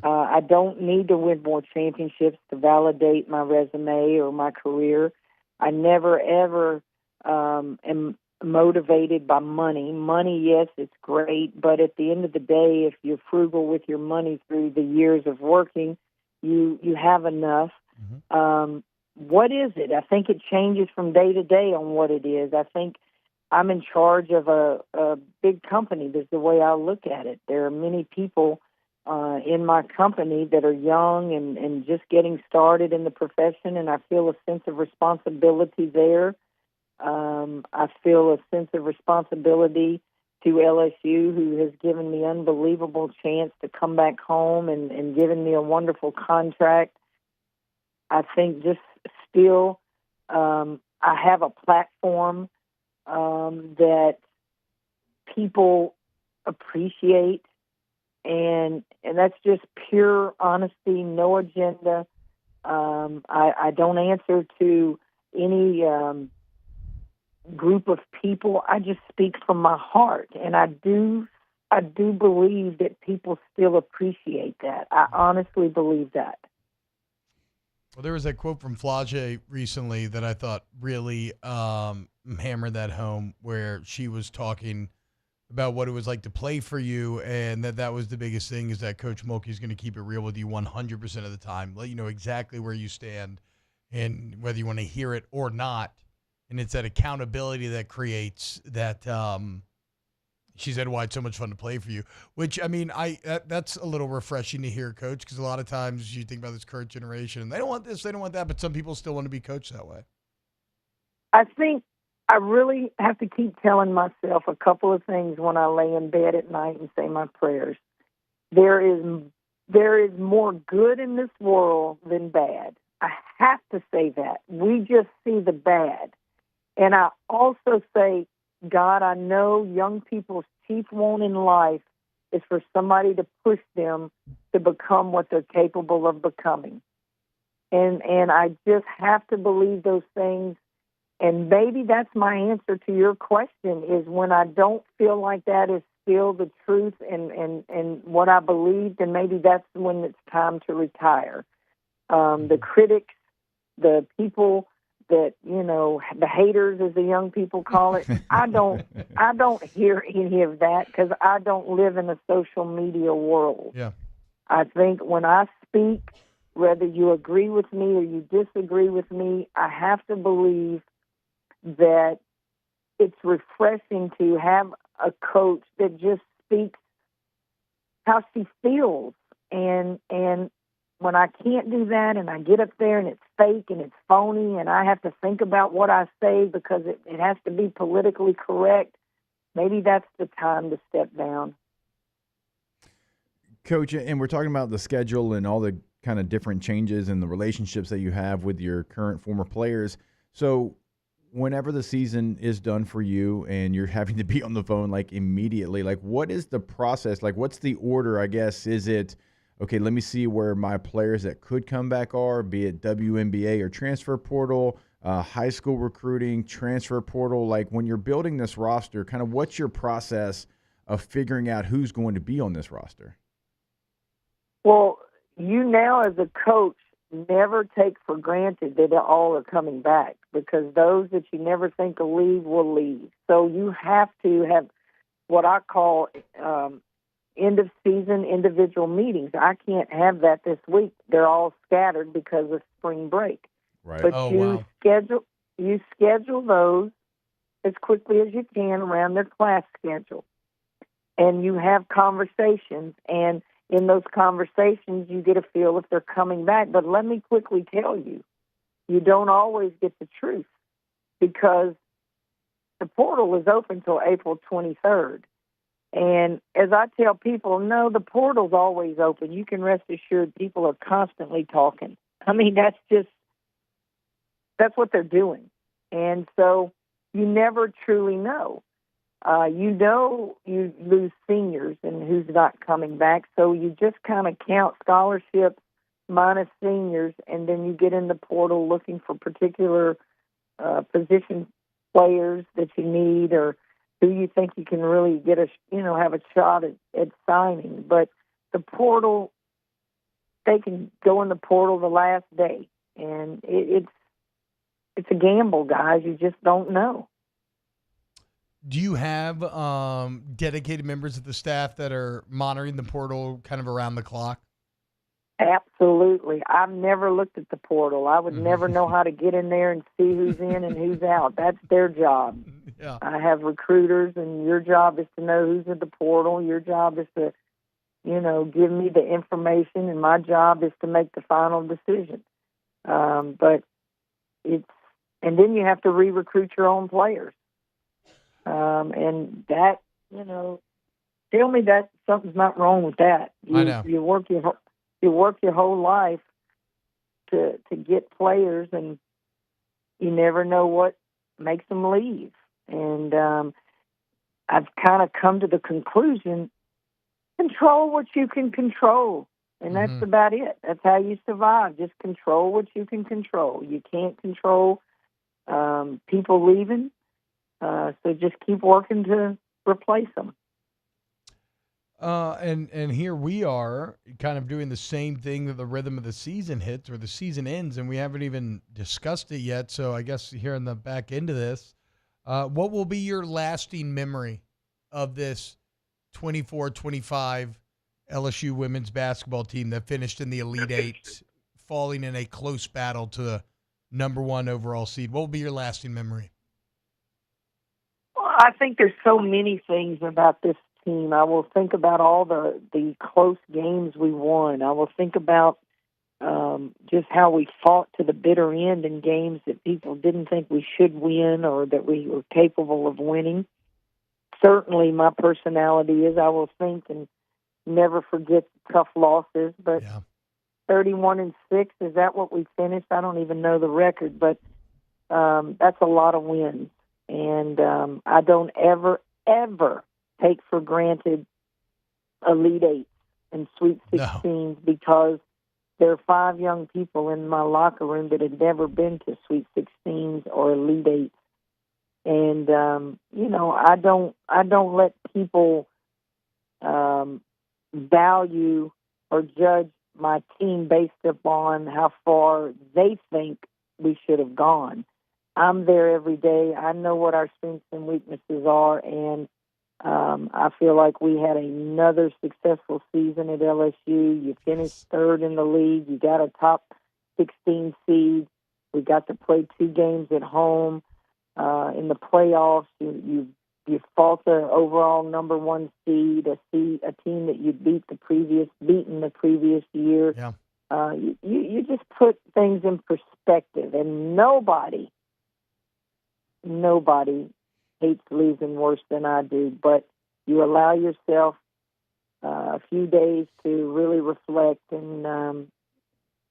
I don't need to win more championships to validate my resume or my career. I never, ever am motivated by money. Money, yes, it's great, but at the end of the day, if you're frugal with your money through the years of working, you have enough. Mm-hmm. What is it? I think it changes from day to day on what it is. I think I'm in charge of a big company. That's the way I look at it. There are many people in my company that are young and just getting started in the profession, and I feel a sense of responsibility there. I feel a sense of responsibility to LSU, who has given me an unbelievable chance to come back home and given me a wonderful contract. I think just still I have a platform that people appreciate, and that's just pure honesty, no agenda. I don't answer to any group of people. I just speak from my heart, and I do believe that people still appreciate that. I honestly believe that. Well, there was that quote from Flage recently that I thought really hammered that home, where she was talking about what it was like to play for you, and that was the biggest thing, is that Coach Mulkey is going to keep it real with you 100% of the time, let you know exactly where you stand, and whether you want to hear it or not. And it's that accountability that creates that. She said, "Why it's so much fun to play for you." Which, I mean, that's a little refreshing to hear, Coach, because a lot of times you think about this current generation, and they don't want this, they don't want that, but some people still want to be coached that way. I think I really have to keep telling myself a couple of things when I lay in bed at night and say my prayers. There is more good in this world than bad. I have to say that. We just see the bad. And I also say, God, I know young people's chief want in life is for somebody to push them to become what they're capable of becoming. And I just have to believe those things. And maybe that's my answer to your question, is when I don't feel like that is still the truth and what I believe, then maybe that's when it's time to retire. The critics, the people that, the haters, as the young people call it, I don't hear any of that because I don't live in a social media world. Yeah. I think when I speak, whether you agree with me or you disagree with me, I have to believe that it's refreshing to have a coach that just speaks how she feels. And when I can't do that and I get up there and it's fake and it's phony and I have to think about what I say because it has to be politically correct, maybe that's the time to step down. Coach, and we're talking about the schedule and all the kind of different changes and the relationships that you have with your current former players. So whenever the season is done for you and you're having to be on the phone like immediately, like what is the process? Like what's the order, I guess? Is it, okay, let me see where my players that could come back are, be it WNBA or transfer portal, high school recruiting, transfer portal. Like when you're building this roster, kind of what's your process of figuring out who's going to be on this roster? Well, you now as a coach never take for granted that all are coming back, because those that you never think will leave. So you have to have what I call end of season individual meetings. I can't have that this week. They're all scattered because of spring break. Right. But you schedule those as quickly as you can around their class schedule. And you have conversations, and in those conversations you get a feel if they're coming back. But let me quickly tell you, you don't always get the truth, because the portal is open till April 23rd. And as I tell people, no, the portal's always open. You can rest assured people are constantly talking. I mean, that's what they're doing. And so you never truly know. You lose seniors and who's not coming back. So you just kind of count scholarships minus seniors, and then you get in the portal looking for particular position players that you need, or who you think you can really get have a shot at signing. But the portal, they can go in the portal the last day, and it's a gamble, guys. You just don't know. Do you have dedicated members of the staff that are monitoring the portal kind of around the clock? Absolutely. I've never looked at the portal. I would never know how to get in there and see who's in and who's out. That's their job. Yeah. I have recruiters, and your job is to know who's at the portal. Your job is to, give me the information, and my job is to make the final decision. And then you have to re-recruit your own players. And that, tell me that something's not wrong with that. I know. You work your whole life to get players, and you never know what makes them leave. And I've kind of come to the conclusion, control what you can control. And that's about it. That's how you survive. Just control what you can control. You can't control people leaving. So just keep working to replace them. And here we are kind of doing the same thing that the rhythm of the season hits or the season ends, and we haven't even discussed it yet. So I guess here in the back end of this, what will be your lasting memory of this 24-25 LSU women's basketball team that finished in the Elite Eight, falling in a close battle to #1 overall seed. What will be your lasting memory? Well, I think there's so many things about this team. I will think about all the close games we won. I will think about just how we fought to the bitter end in games that people didn't think we should win or that we were capable of winning. Certainly my personality is I will think and never forget tough losses, but 31-6, is that what we finished? I don't even know the record, but that's a lot of wins. And I don't ever take for granted Elite Eight and Sweet 16s because there are 5 young people in my locker room that had never been to Sweet 16s or Elite Eights. And, I don't let people value or judge my team based upon how far they think we should have gone. I'm there every day. I know what our strengths and weaknesses are, and I feel like we had another successful season at LSU. You finished 3rd in the league. You got a top 16 seed. We got to play 2 games at home. In the playoffs, you fought the overall #1 seed, a team that you'd beaten the previous year. Yeah. You just put things in perspective, and nobody hates losing worse than I do. But you allow yourself a few days to really reflect, and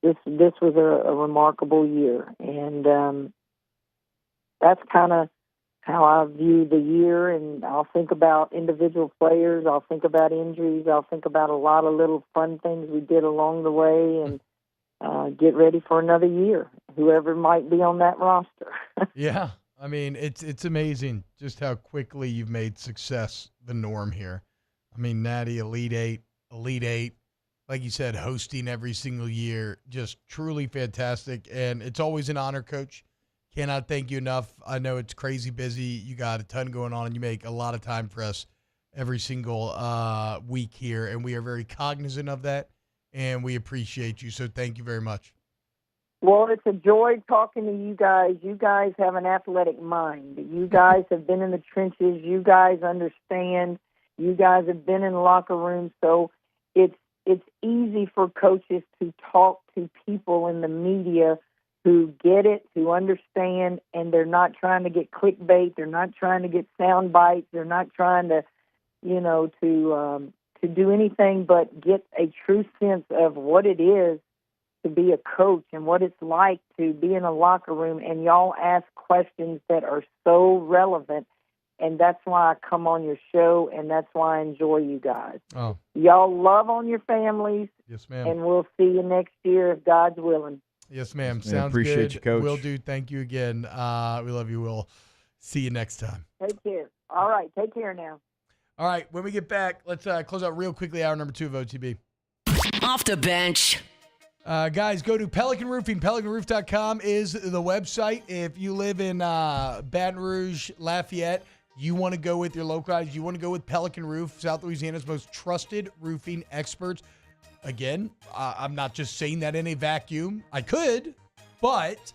this was a remarkable year, and that's kind of how I view the year. And I'll think about individual players. I'll think about injuries. I'll think about a lot of little fun things we did along the way, and get ready for another year, whoever might be on that roster. Yeah. I mean, it's amazing just how quickly you've made success the norm here. I mean, Natty, Elite Eight, like you said, hosting every single year, just truly fantastic. And it's always an honor, Coach. Cannot thank you enough. I know it's crazy busy. You got a ton going on, and you make a lot of time for us every single week here, and we are very cognizant of that, and we appreciate you. So thank you very much. Well, it's a joy talking to you guys. You guys have an athletic mind. You guys have been in the trenches. You guys understand. You guys have been in locker rooms. So it's easy for coaches to talk to people in the media who get it, who understand, and they're not trying to get clickbait. They're not trying to get sound bites. They're not trying to, to do anything but get a true sense of what it is to be a coach and what it's like to be in a locker room, and y'all ask questions that are so relevant, and that's why I come on your show, and that's why I enjoy you guys. Oh. Y'all love on your families. Yes, ma'am. And we'll see you next year if God's willing. Yes, ma'am. Yes, Sounds appreciate good. you, Coach. Will do. Thank you again. We love you, Will. See you next time. Take care. All right. Take care now. All right. When we get back, let's close out real quickly hour number 2 of OTB. Off the bench. Guys, go to Pelican Roofing. PelicanRoof.com is the website. If you live in Baton Rouge, Lafayette, you want to go with your local guys. You want to go with Pelican Roof, South Louisiana's most trusted roofing experts. Again, I'm not just saying that in a vacuum. I could, but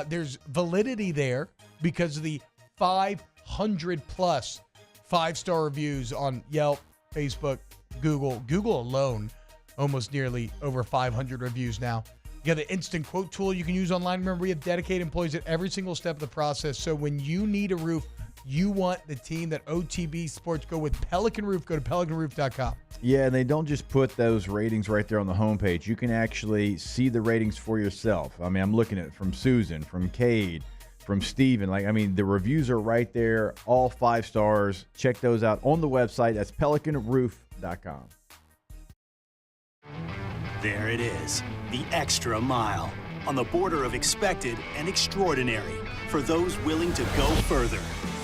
there's validity there because of the 500-plus 5-star reviews on Yelp, Facebook, Google. Google alone, almost nearly over 500 reviews now. You got the instant quote tool you can use online. Remember, we have dedicated employees at every single step of the process. So when you need a roof, you want the team that OTB Sports go with Pelican Roof. Go to pelicanroof.com. Yeah, and they don't just put those ratings right there on the homepage. You can actually see the ratings for yourself. I mean, I'm looking at it from Susan, from Cade, from Steven. The reviews are right there, all 5 stars. Check those out on the website. That's pelicanroof.com. There it is, the extra mile, on the border of expected and extraordinary, for those willing to go further,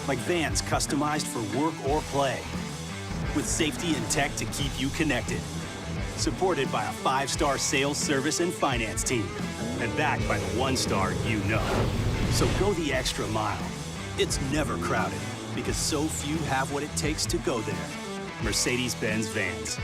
like vans customized for work or play, with safety and tech to keep you connected, supported by a 5-star sales, service, and finance team, and backed by the 1-star you know. So go the extra mile. It's never crowded, because so few have what it takes to go there. Mercedes-Benz Vans.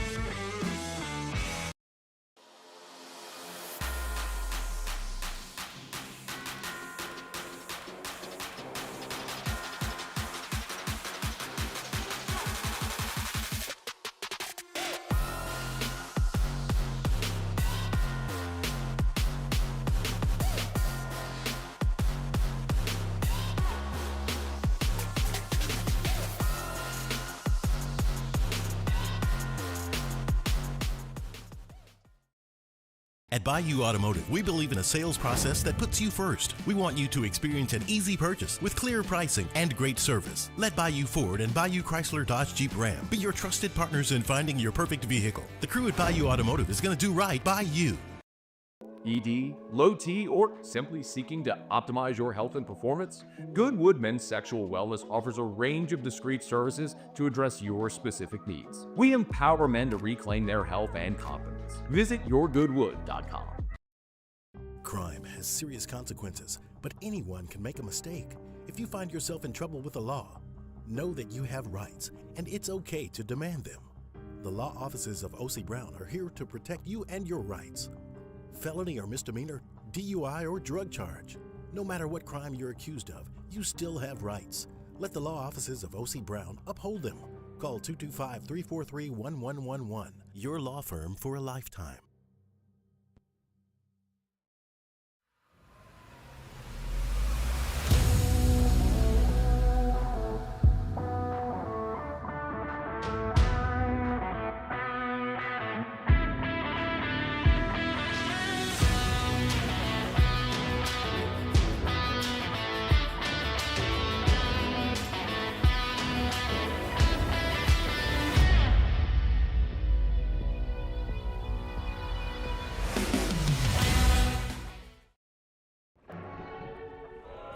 At Bayou Automotive, we believe in a sales process that puts you first. We want you to experience an easy purchase with clear pricing and great service. Let Bayou Ford and Bayou Chrysler Dodge Jeep Ram be your trusted partners in finding your perfect vehicle. The crew at Bayou Automotive is going to do right by you. ED, low T, or simply seeking to optimize your health and performance? Goodwood Men's Sexual Wellness offers a range of discreet services to address your specific needs. We empower men to reclaim their health and confidence. Visit yourgoodwood.com. Crime has serious consequences, but anyone can make a mistake. If you find yourself in trouble with the law, know that you have rights, and it's okay to demand them. The law offices of O.C. Brown are here to protect you and your rights. Felony or misdemeanor, DUI or drug charge. No matter what crime you're accused of, you still have rights. Let the law offices of O.C. Brown uphold them. Call 225-343-1111. Your law firm for a lifetime.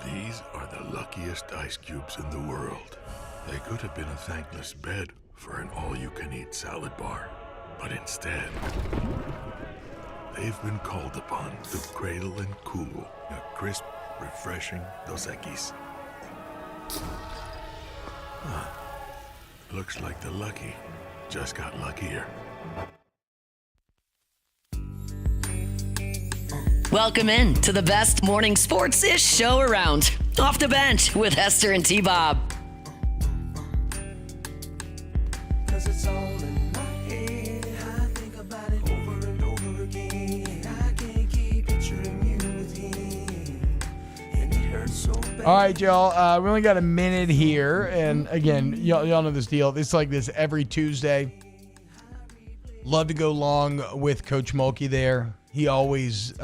These are the luckiest ice cubes in the world. They could have been a thankless bed for an all-you-can-eat salad bar. But instead, they've been called upon to cradle and cool a crisp, refreshing Dos Equis. Looks like the lucky just got luckier. Welcome in to the best morning sports-ish show around. Off the Bench with Hester and T-Bob. Cause it's all in my head. I think about it over and over again. I can't keep picturing you with him. And it hurts so bad. All right, y'all. We only got a minute here. And again, y'all know this deal. It's like this every Tuesday. Love to go long with Coach Mulkey there. She always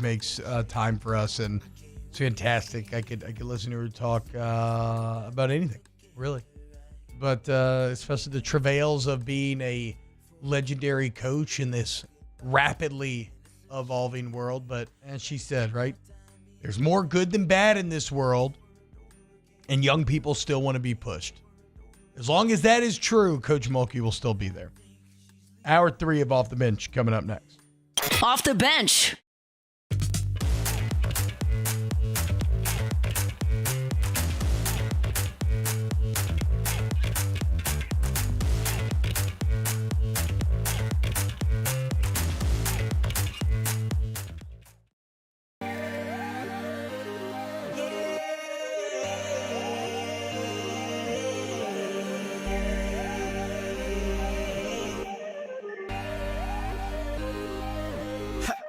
makes time for us, and it's fantastic. I could listen to her talk about anything, really. But especially the travails of being a legendary coach in this rapidly evolving world. But as she said, right, there's more good than bad in this world, and young people still want to be pushed. As long as that is true, Coach Mulkey will still be there. Hour 3 of Off the Bench coming up next. Off the Bench.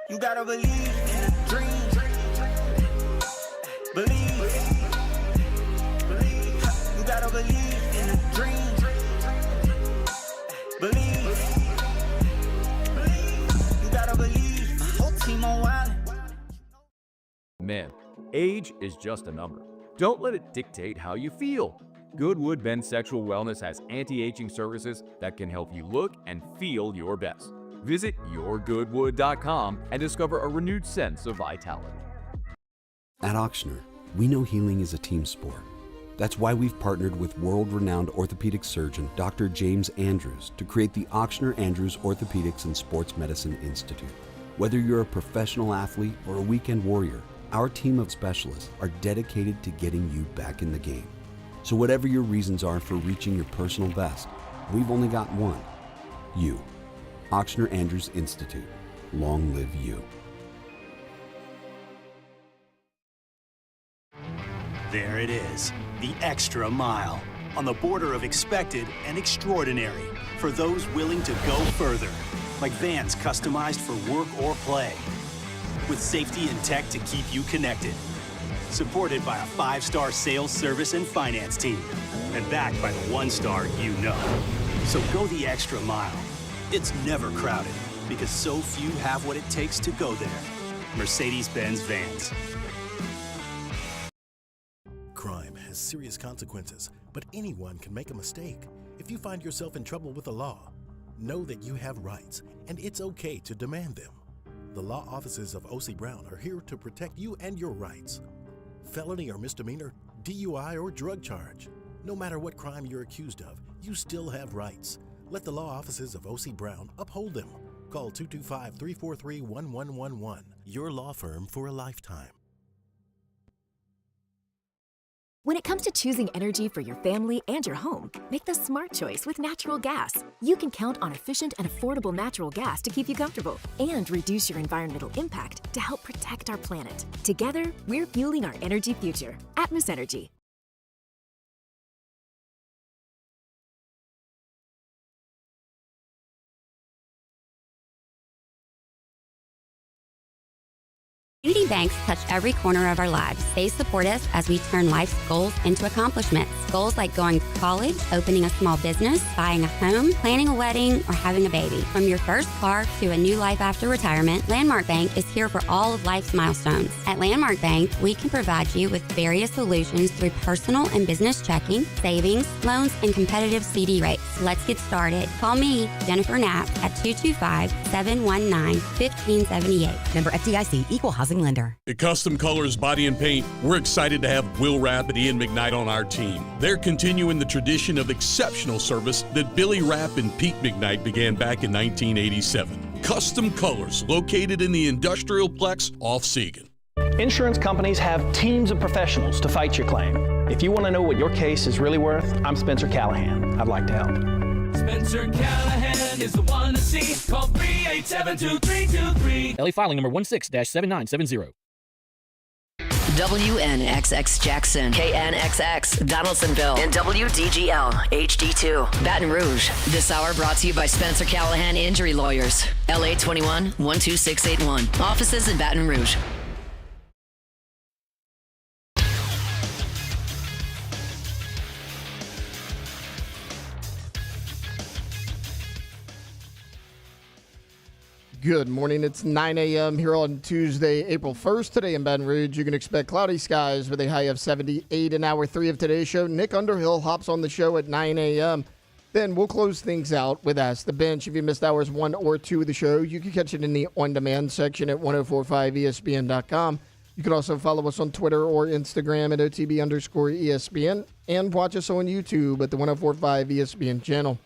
You gotta believe in a dream. Believe. You gotta believe in a dream. Believe. You gotta believe. My whole team on wild. Man, age is just a number. Don't let it dictate how you feel. Goodwood Men's Sexual Wellness has anti-aging services that can help you look and feel your best. Visit yourgoodwood.com and discover a renewed sense of vitality. At Auctioner, we know healing is a team sport. That's why we've partnered with world-renowned orthopedic surgeon Dr. James Andrews to create the Auctioner Andrews Orthopedics and Sports Medicine Institute. Whether you're a professional athlete or a weekend warrior, our team of specialists are dedicated to getting you back in the game. So whatever your reasons are for reaching your personal best, we've only got one: you. Auctioner Andrews Institute. Long live you. There it is, the extra mile, on the border of expected and extraordinary, for those willing to go further, like vans customized for work or play, with safety and tech to keep you connected, supported by a 5-star sales, service, and finance team, and backed by the 1-star you know. So go the extra mile. It's never crowded, because so few have what it takes to go there. Mercedes-Benz Vans. Crime has serious consequences, but anyone can make a mistake. If you find yourself in trouble with the law, know that you have rights, and it's okay to demand them. The law offices of O.C. Brown are here to protect you and your rights. Felony or misdemeanor, DUI or drug charge. No matter what crime you're accused of, you still have rights. Let the law offices of O.C. Brown uphold them. Call 225-343-1111. Your law firm for a lifetime. When it comes to choosing energy for your family and your home, make the smart choice with natural gas. You can count on efficient and affordable natural gas to keep you comfortable and reduce your environmental impact to help protect our planet. Together, we're fueling our energy future. Atmos Energy. Community banks touch every corner of our lives. They support us as we turn life's goals into accomplishments. Goals like going to college, opening a small business, buying a home, planning a wedding, or having a baby. From your first car to a new life after retirement, Landmark Bank is here for all of life's milestones. At Landmark Bank, we can provide you with various solutions through personal and business checking, savings, loans, and competitive CD rates. Let's get started. Call me, Jennifer Knapp, at 225-719-1578. Member FDIC, Equal Housing Lender. At Custom Colors Body and Paint, we're excited to have Will Rapp and Ian McKnight on our team. They're continuing the tradition of exceptional service that Billy Rapp and Pete McKnight began back in 1987. Custom Colors, located in the Industrial Plex off Seagan. Insurance companies have teams of professionals to fight your claim. If you want to know what your case is really worth, I'm Spencer Callahan. I'd like to help. Spencer Callahan is the one to see. Call 387-2323. LA filing number 16-7970. WNXX Jackson, KNXX Donaldsonville, and WDGL HD2 Baton Rouge. This hour brought to you by Spencer Callahan Injury Lawyers. LA 21 12681. Offices in Baton Rouge. Good morning. It's 9 a.m. here on Tuesday, April 1st. Today in Baton Rouge, you can expect cloudy skies with a high of 78 in hour 3 of today's show. Nick Underhill hops on the show at 9 a.m. Then we'll close things out with Ask the Bench. If you missed hours 1 or 2 of the show, you can catch it in the on-demand section at 1045ESPN.com. You can also follow us on Twitter or Instagram at OTB_ESPN and watch us on YouTube at the 1045 ESPN channel.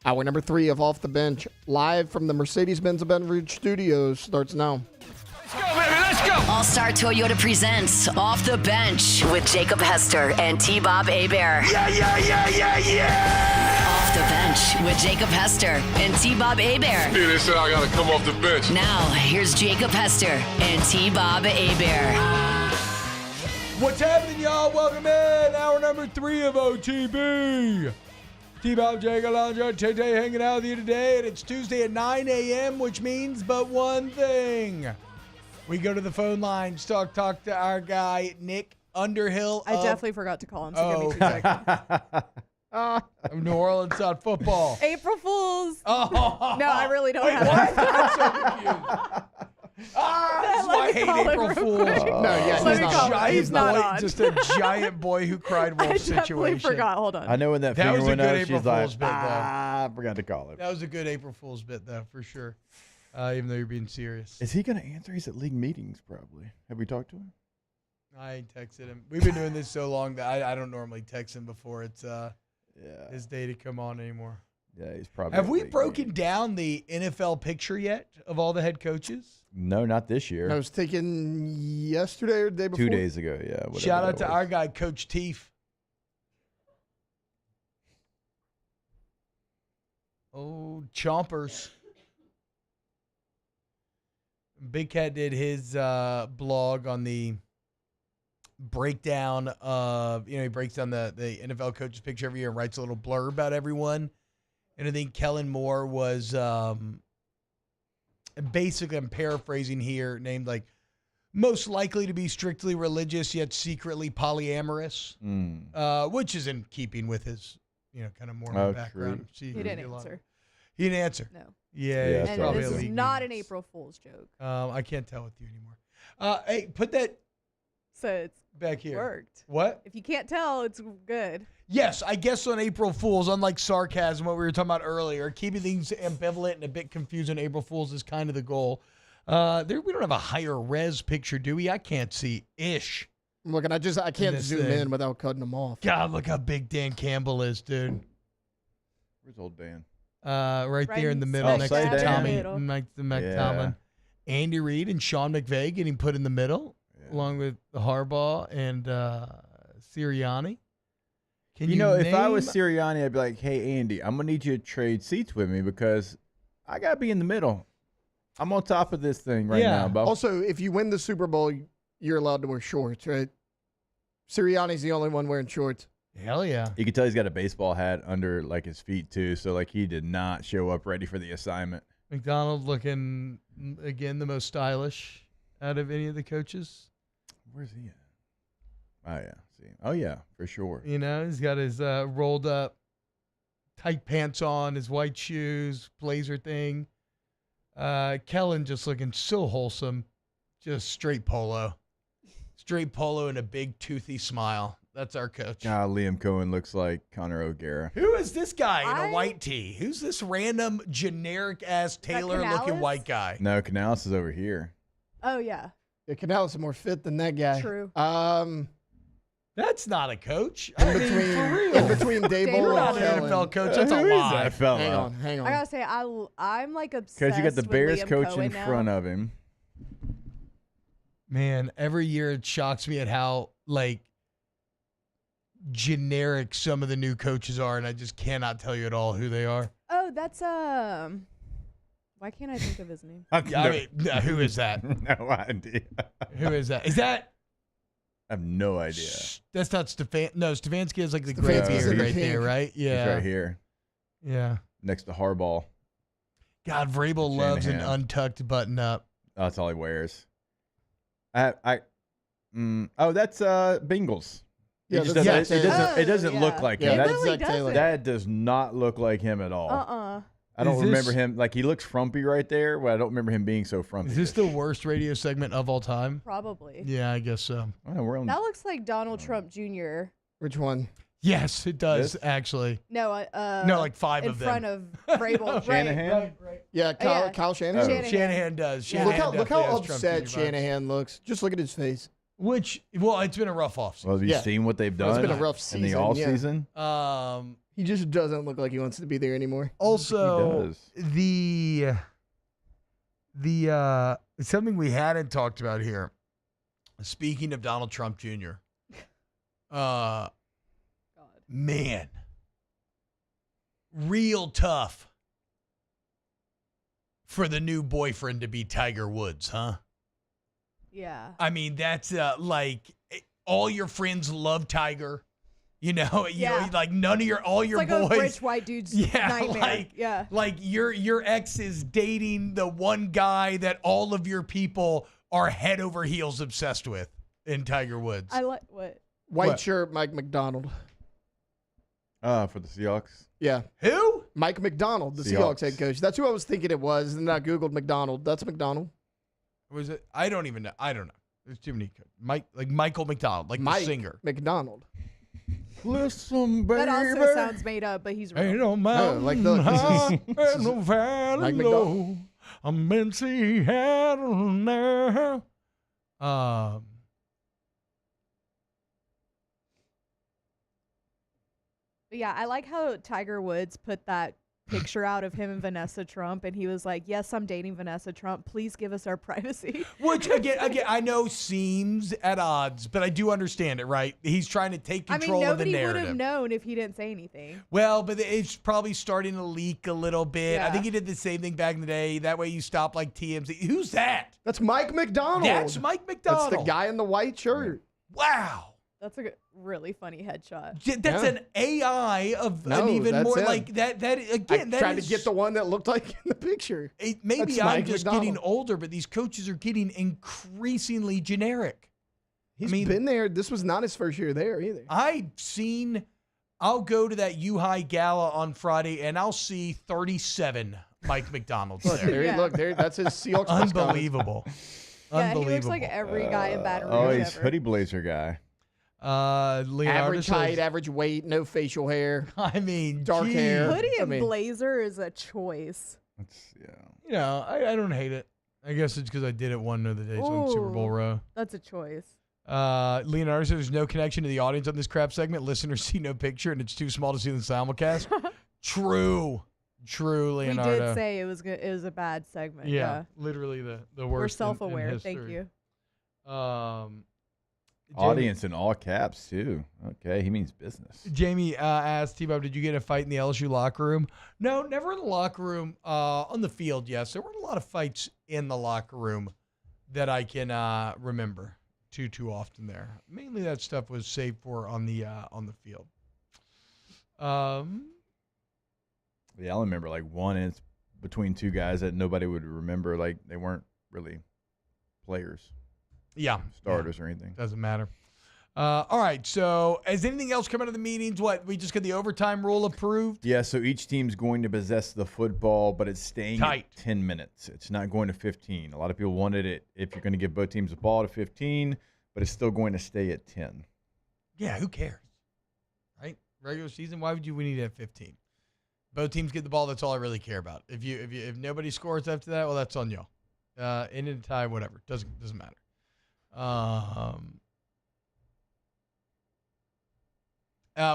Hour number 3 of Off the Bench, live from the Mercedes-Benz Baton Rouge studios, starts now. Let's go, baby, let's go! All-Star Toyota presents Off the Bench with Jacob Hester and T-Bob Hebert. Yeah, yeah, yeah, yeah, yeah! Off the Bench with Jacob Hester and T-Bob Hebert. Yeah, they said I gotta come off the bench. Now, here's Jacob Hester and T-Bob Hebert. What's happening, y'all? Welcome in. Hour number 3 of OTB. T-Bob, Jacob, Alonzo, Tay hanging out with you today, and it's Tuesday at 9 a.m., which means but one thing. We go to the phone lines, talk to our guy, Nick Underhill. I definitely forgot to call him, so give me 2 seconds. Of New Orleans football. April Fools. Oh. No, I really don't have what? I'm so confused. That's why I hate April Fools. He's not just a giant boy who cried wolf situation. I definitely forgot. Hold on. I know when that finger went up, she's like, bit, I forgot to call him. That was a good April Fool's bit, though, for sure. Even though you're being serious. Is he going to answer? He's at league meetings, probably. Have we talked to him? I ain't texted him. We've been doing this so long that I don't normally text him before it's his day to come on anymore. Yeah, he's probably. Have we broken down the NFL picture yet of all the head coaches? No, not this year. I was taken yesterday or the day before. 2 days ago, yeah. Shout out to our guy, Coach Teef. Oh, Chompers. Big Cat did his blog on the breakdown of, he breaks down the NFL coaches picture every year and writes a little blurb about everyone. And I think Kellen Moore was basically, I'm paraphrasing here, named like most likely to be strictly religious yet secretly polyamorous, which is in keeping with his, kind of Mormon background. He didn't answer. He didn't answer. No. Yeah, Yeah, he's And probably this a is league not meeting. an April Fool's joke. I can't tell with you anymore. Hey, put that So it's back here. worked. What? If you can't tell, it's good. Yes, I guess on April Fools, unlike sarcasm, what we were talking about earlier, keeping things ambivalent and a bit confusing. April Fools is kind of the goal. We don't have a higher res picture, do we? I can't see ish. I'm looking, I can't this zoom thing. in without cutting them off. God, look how big Dan Campbell is, dude. Where's old Dan? Right there in the middle, Oh, next say to Dan. Tommy, Middle. next to Mike Yeah. Tomlin. Andy Reid and Sean McVay getting put in the middle, along with Harbaugh and Sirianni. Can You know, if I was name- Sirianni, I'd be like, hey, Andy, I'm going to need you to trade seats with me because I got to be in the middle. I'm on top of this thing right now, Bo. Also, if you win the Super Bowl, you're allowed to wear shorts, right? Sirianni's the only one wearing shorts. Hell yeah. You can tell he's got a baseball hat under like his feet too, so like he did not show up ready for the assignment. McDonald looking, again, the most stylish out of any of the coaches. Where's he at? Oh yeah, see. Oh yeah, for sure. You know, he's got his rolled up tight pants on, his white shoes, blazer thing. Kellen just looking so wholesome. Just straight polo. Straight polo and a big toothy smile. That's our coach. God, Liam Cohen looks like Connor O'Gara. Who is this guy in a white tee? Who's this random generic-ass Taylor-looking Canales? white guy? No, Canales is over here. Oh, yeah. Yeah, Canales is more fit than that guy. True. That's not a coach. I mean, for real. In between Daboll You're and not an Kellen. NFL coach. That's a Who is lie. that fella? Hang I on. gotta say, I'm like obsessed. Because you got the with Bears Liam coach Cohen in now. front of him. Man, every year it shocks me at how, like, generic some of the new coaches are, and I just cannot tell you at all who they are. Oh, that's why can't I think of his name? I mean, who is that? No idea. Who is that? Is that? I have no idea. That's not Stefan. No, Stefanski is like the Stefanski's gray in beard the right there, pink. right? Yeah. He's right here, Yeah. next to Harbaugh. God, Vrabel loves an Shanahan. untucked button up. Oh, that's all he wears. Oh, that's Bengals. Yeah, It just that's doesn't, Zach it doesn't, it doesn't Taylor. look like Yeah, him. that's really Zach Taylor. doesn't. That does not look like him at all. I don't Is this- remember him. Like, he looks frumpy right there, but I don't remember him being so frumpy. Is this the worst radio segment of all time? Probably. Yeah, I guess so. I know, we're on. That looks like Donald Trump Jr. Which one? Yes, it does, This? actually. No, No, like five in of them. front of Vrabel. Shanahan? Right. Yeah, yeah. Kyle Shanahan. Shanahan. Shanahan does. Yeah. Shanahan Look how definitely has Trump upset Jr. vibes. Shanahan looks. Just look at his face. Which, well, it's been a rough offseason. Well, have you Yeah. seen what they've Well, done? it's been a rough in the season, all yeah. season. He just doesn't look like he wants to be there anymore. Also, He does. the something we hadn't talked about here. Speaking of Donald Trump Jr., man, real tough for the new boyfriend to be Tiger Woods, huh? Yeah. I mean, that's like all your friends love Tiger. You know, Yeah. like none of all your It's like boys. a rich white dude's Yeah, nightmare. like your ex is dating the one guy that all of your people are head over heels obsessed with in Tiger Woods. I like what? White What? shirt, Mike McDonald. For the Seahawks. Yeah. Who? Mike McDonald, the Seahawks head coach. That's who I was thinking it was, and then I Googled McDonald. That's McDonald. Was it? I don't even know. I don't know. There's too many. Michael McDonald, like Mike the singer. McDonald. Listen, baby. That also sounds made up, but he's real. Ain't no mountain like the- high, this is- ain't no valley Mike low. McDonald. I'm in Seattle now. But yeah, I like how Tiger Woods put that picture out of him and Vanessa Trump, and he was like, "Yes, I'm dating Vanessa Trump. Please give us our privacy." Which again, I know seems at odds, but I do understand it, right? He's trying to take I mean, control of the nobody would narrative. have known if he didn't say anything. Well, but it's probably starting to leak a little bit. I Yeah. think he did the same thing back in the day. That way you stop like TMZ. Who's that? That's Mike McDonald. That's Mike McDonald. That's the guy in the white shirt. Wow. That's a really funny headshot. That's Yeah. an AI of No, an even that's more him. like that. That again, I that tried is, to get the one that looked like in the picture. maybe That's I'm Mike just McDonald. getting older, but these coaches are getting increasingly generic. He's been there. This was not his first year there either. I've seen I'll go to that U-High Gala on Friday, and I'll see 37 Mike McDonald's there. Look, that's his Seahawks. Unbelievable. Yeah, he looks like every guy in Baton Rouge Oh, he's ever. hoodie blazer guy. Leonardo Average says, height, average weight, no facial hair. I mean, dark geez. hair. Hoodie and blazer is a choice. You know, I don't hate it. I guess it's because I did it one of the days on Super Bowl Ooh, row. That's a choice. Leonardo says there's no connection to the audience on this crap segment. Listeners see no picture, and it's too small to see the simulcast. True, Leonardo. We did say it was good. It was a bad segment. Yeah, literally the worst. We're in self-aware. Thank history. you. Audience in all caps, too. Okay, he means business. Jamie asked T-Bob, did you get in a fight in the LSU locker room? No, never in the locker room. On the field, yes. There weren't a lot of fights in the locker room that I can remember too often there. Mainly that stuff was saved for on the field. Yeah, I remember like one is between two guys that nobody would remember. Like they weren't really players. Yeah. Starters or anything. Doesn't matter. All right. So has anything else come out of the meetings? What, we just got the overtime rule approved? Yeah, so each team's going to possess the football, but it's staying Tight. at 10 minutes. It's not going to 15. A lot of people wanted it if you're going to give both teams the ball to 15, but it's still going to stay at 10. Yeah, who cares? Right? Regular season, why would we need to have 15? Both teams get the ball, that's all I really care about. If nobody scores after that, well, that's on y'all. In a tie, whatever. Doesn't matter.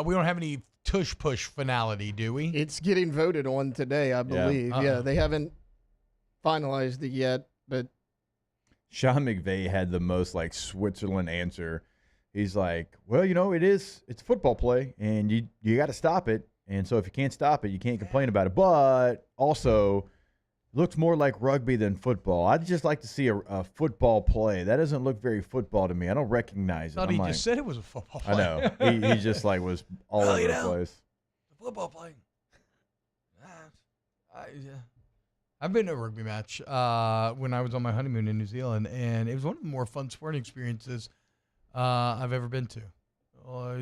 We don't have any tush-push finality, do we? It's getting voted on today, I believe. Yeah, they haven't finalized it yet, but Sean McVay had the most like Switzerland answer. He's like, well, it's a football play, and you got to stop it. And so if you can't stop it, you can't complain about it. But also, looks more like rugby than football. I'd just like to see a football play. That doesn't look very football to me. I don't recognize it. I thought he just said it was a football play. I know. He just like was all over the place. The football play. I've been to a rugby match when I was on my honeymoon in New Zealand, and it was one of the more fun sporting experiences I've ever been to.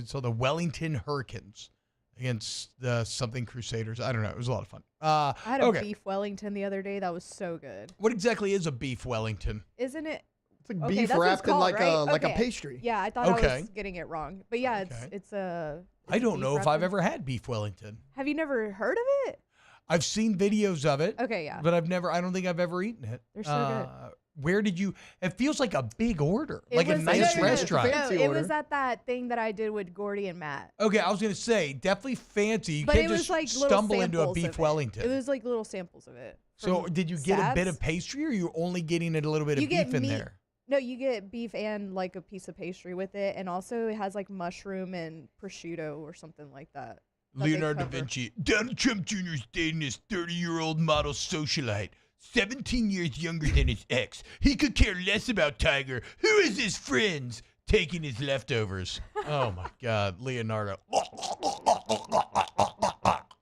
So the Wellington Hurricanes against the something Crusaders. I don't know. It was a lot of fun. I had a beef Wellington the other day. That was so good. What exactly is a beef Wellington? Isn't it? It's like beef wrapped in like a pastry. Yeah, I thought I was getting it wrong. But yeah, it's a. I don't know if I've ever had beef Wellington. Have you never heard of it? I've seen videos of it. Okay, yeah. But I don't think I've ever eaten it. They're so good. Where did you? It feels like a big order, It like a was nice restaurant. No, it was at that thing that I did with Gordy and Matt. Okay, I was gonna say definitely fancy. You But can't it was just like little stumble into a samples beef of Wellington. It was like little samples of it. So from did you get a bit Sabs. of pastry, or you only getting a little bit of You get beef in meat. there? No, you get beef and like a piece of pastry with it, and also it has like mushroom and prosciutto or something like that. Leonardo da Vinci. Donald Trump Jr. is dating his 30-year-old model socialite, 17 years younger than his ex. He could care less about Tiger. Who is his friends? Taking his leftovers. Oh my God, Leonardo.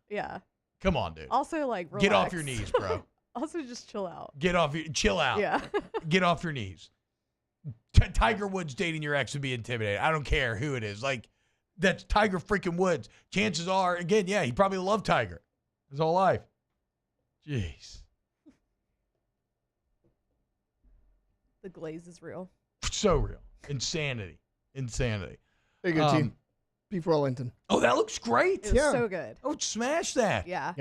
Yeah. Come on, dude. Also, like, relax. Get off your knees, bro. Also, just chill out. Chill out. Yeah. Get off your knees. Tiger Woods dating your ex would be intimidating. I don't care who it is. Like, that's Tiger freaking Woods. Chances are, again, yeah, he probably loved Tiger his whole life. Jeez. The glaze is real. So real. Insanity. There you go, team. Beef Wellington. Oh, that looks great. It was so good. Oh, smash that. Yeah.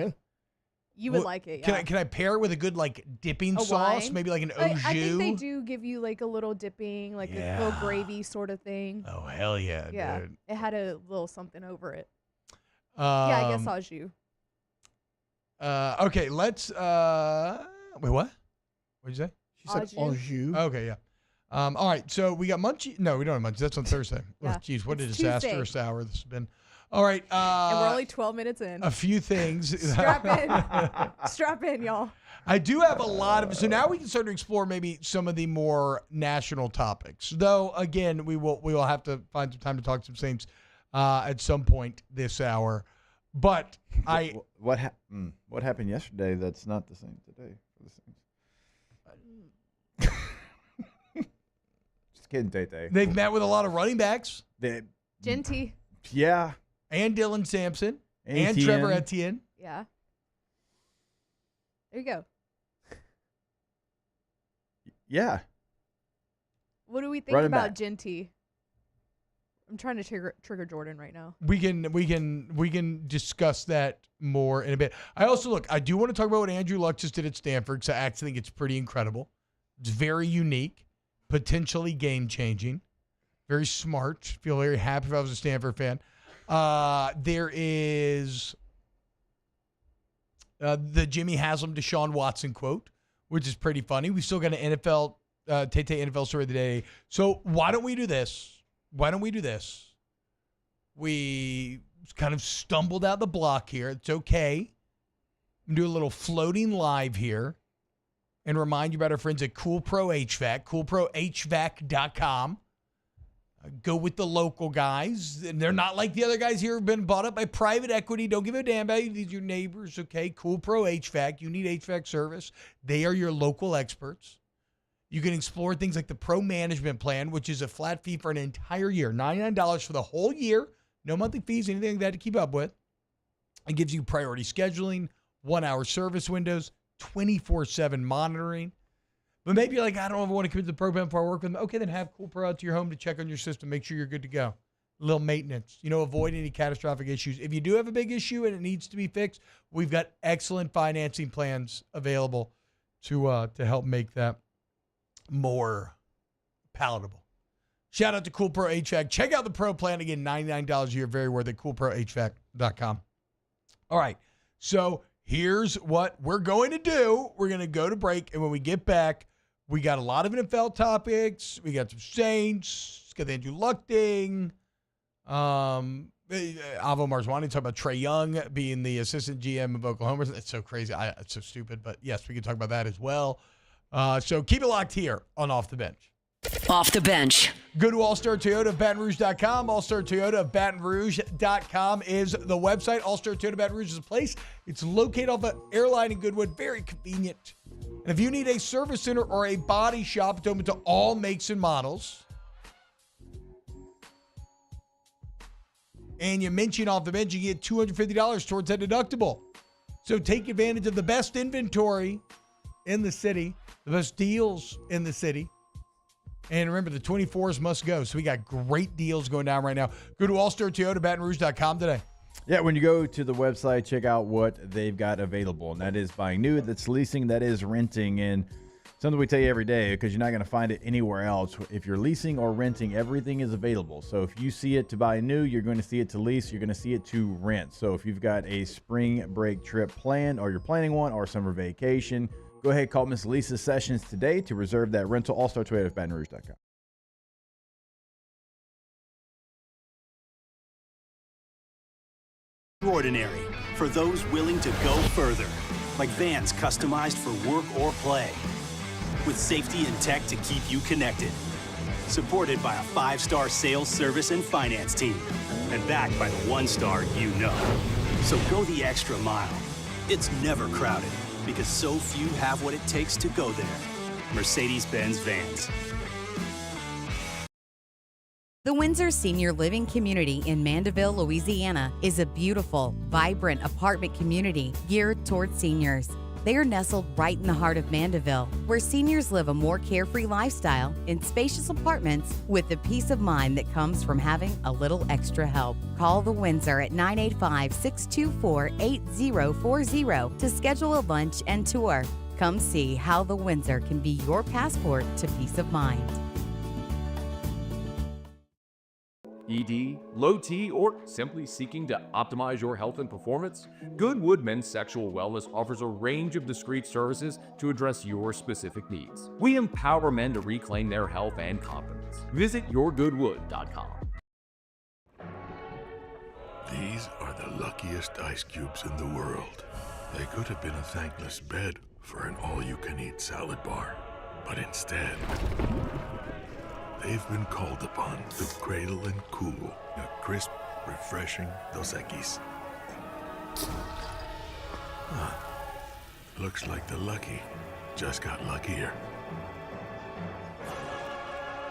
You would like it. Yeah. Can I pair it with a good like dipping A sauce? wine? Maybe like an au jus? I think they do give you like a little dipping, like a little gravy sort of thing. Oh, hell yeah, Yeah. dude. It had a little something over it. Yeah, I guess au jus. Okay, let's wait, what? What'd you say? She said au jus. Okay, yeah. All right, so we got Munchie. No, we don't have Munchie. That's on Thursday. Yeah. Oh, geez, what a It's disastrous Tuesday. hour this has been. All right. And we're only 12 minutes in. A few things. Strap in. Strap in, y'all. I do have a lot of. So now we can start to explore maybe some of the more national topics. Though again, we will have to find some time to talk some Saints at some point this hour. But what happened yesterday that's not the same today for the Saints? Just kidding, Tay. They've met with a lot of running backs. Genty. Yeah. and Dylan Sampson and Etienne. Trevor Etienne. Yeah. There you go. Yeah. What do we think Running about back. Genty? I'm trying to trigger Jordan right now. We can discuss that more in a bit. I do want to talk about what Andrew Luck just did at Stanford, because I actually think it's pretty incredible. It's very unique, potentially game-changing, very smart. Feel very happy if I was a Stanford fan. There is the Jimmy Haslam Deshaun Watson quote, which is pretty funny. We still got an NFL NFL story of the day. So why don't we do this? We kind of stumbled out the block here. It's okay. I'm going to do a little floating live here and remind you about our friends at Cool Pro HVAC, coolprohvac.com. Go with the local guys. And they're not like the other guys here who've been bought up by private equity. Don't give a damn about you. These are your neighbors, okay? Cool Pro HVAC. You need HVAC service. They are your local experts. You can explore things like the Pro Management Plan, which is a flat fee for an entire year, $99 for the whole year. No monthly fees, anything like that to keep up with. It gives you priority scheduling, 1-hour service windows, 24/7 monitoring. But maybe you're like, I don't ever want to commit to the program before I work with them. Okay, then have Cool Pro out to your home to check on your system, make sure you're good to go. A little maintenance, avoid any catastrophic issues. If you do have a big issue and it needs to be fixed, we've got excellent financing plans available to help make that more palatable. Shout out to Cool Pro HVAC. Check out the Pro Plan. Again, $99 a year. Very worth it. CoolProHVAC.com. All right. So here's what we're going to do. We're going to go to break. And when we get back, we got a lot of NFL topics. We got some Saints. Got the Andrew Luck thing. Avo Marzwani talking about Trae Young being the assistant GM of Oklahoma. It's so crazy. It's so stupid. But yes, we can talk about that as well. So keep it locked here on Off the Bench. Off the Bench. Go to All-Star Toyota of Baton Rouge.com. All-Star Toyota of Baton Rouge.com is the website. All-Star Toyota Baton Rouge is a place. It's located off the airline in Goodwood. Very convenient. And if you need a service center or a body shop, it's open to all makes and models. And you mention Off the Bench, you get $250 towards that deductible. So take advantage of the best inventory in the city, the best deals in the city. And remember, the 24s must go. So we got great deals going down right now. Go to allstartoyotabatonrouge.com today. Yeah, when you go to the website, check out what they've got available. And that is buying new, that's leasing, that is renting. And something we tell you every day, because you're not going to find it anywhere else. If you're leasing or renting, everything is available. So if you see it to buy new, you're going to see it to lease, you're going to see it to rent. So if you've got a spring break trip planned, or you're planning one, or summer vacation, go ahead, call Miss Lisa Sessions today to reserve that rental. All-Star Toyota of BatonRouge.com. Extraordinary for those willing to go further, like vans customized for work or play, with safety and tech to keep you connected. Supported by a 5-star sales, service, and finance team, and backed by the 1-star you know. So go the extra mile. It's never crowded, because so few have what it takes to go there. Mercedes-Benz Vans. The Windsor Senior Living Community in Mandeville, Louisiana is a beautiful, vibrant apartment community geared towards seniors. They are nestled right in the heart of Mandeville, where seniors live a more carefree lifestyle in spacious apartments with the peace of mind that comes from having a little extra help. Call the Windsor at 985-624-8040 to schedule a lunch and tour. Come see how the Windsor can be your passport to peace of mind. ED, low T, or simply seeking to optimize your health and performance? Goodwood Men's Sexual Wellness offers a range of discreet services to address your specific needs. We empower men to reclaim their health and confidence. Visit yourgoodwood.com. These are the luckiest ice cubes in the world. They could have been a thankless bed for an all-you-can-eat salad bar. But instead, they've been called upon to cradle and cool a crisp, refreshing Dos Equis. Looks like the lucky just got luckier.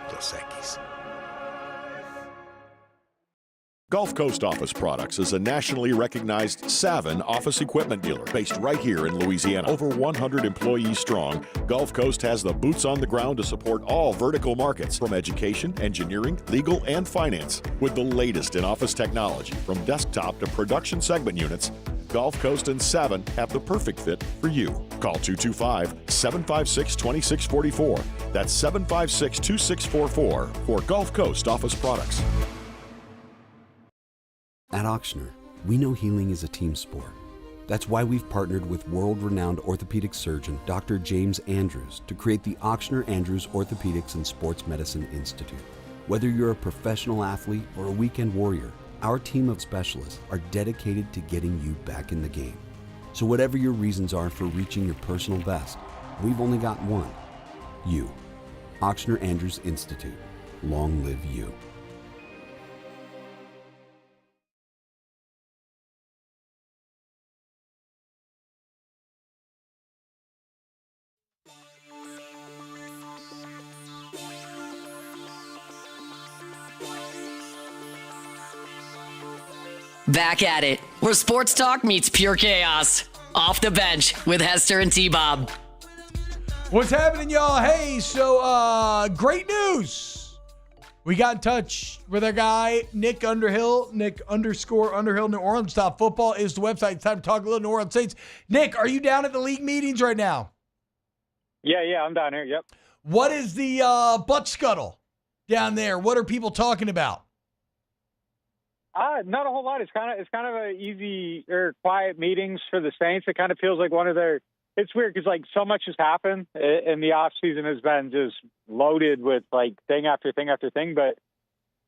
Dos Equis. Gulf Coast Office Products is a nationally recognized Savin office equipment dealer based right here in Louisiana. Over 100 employees strong, Gulf Coast has the boots on the ground to support all vertical markets from education, engineering, legal, and finance. With the latest in office technology from desktop to production segment units, Gulf Coast and Savin have the perfect fit for you. Call 225-756-2644. That's 756-2644 for Gulf Coast Office Products. At Auctioner, we know healing is a team sport. That's why we've partnered with world-renowned orthopedic surgeon Dr. James Andrews to create the Auctioner Andrews Orthopedics and Sports Medicine Institute. Whether you're a professional athlete or a weekend warrior, our team of specialists are dedicated to getting you back in the game. So whatever your reasons are for reaching your personal best, we've only got one: you. Auctioner Andrews Institute. Long live you. Back at it, where sports talk meets pure chaos. Off the bench with Hester and T-Bob. What's happening, y'all? Hey, so great news. We got in touch with our guy, Nick Underhill. Nick_Underhill. New Orleans Top Football is the website. It's time to talk a little New Orleans Saints. Nick, are you down at the league meetings right now? Yeah, I'm down here. Yep. What is the butt scuttle down there? What are people talking about? Not a whole lot. It's kind of a easy or quiet meetings for the Saints. It kind of feels like one of their. It's weird because like so much has happened, and the off season has been just loaded with like thing after thing after thing. But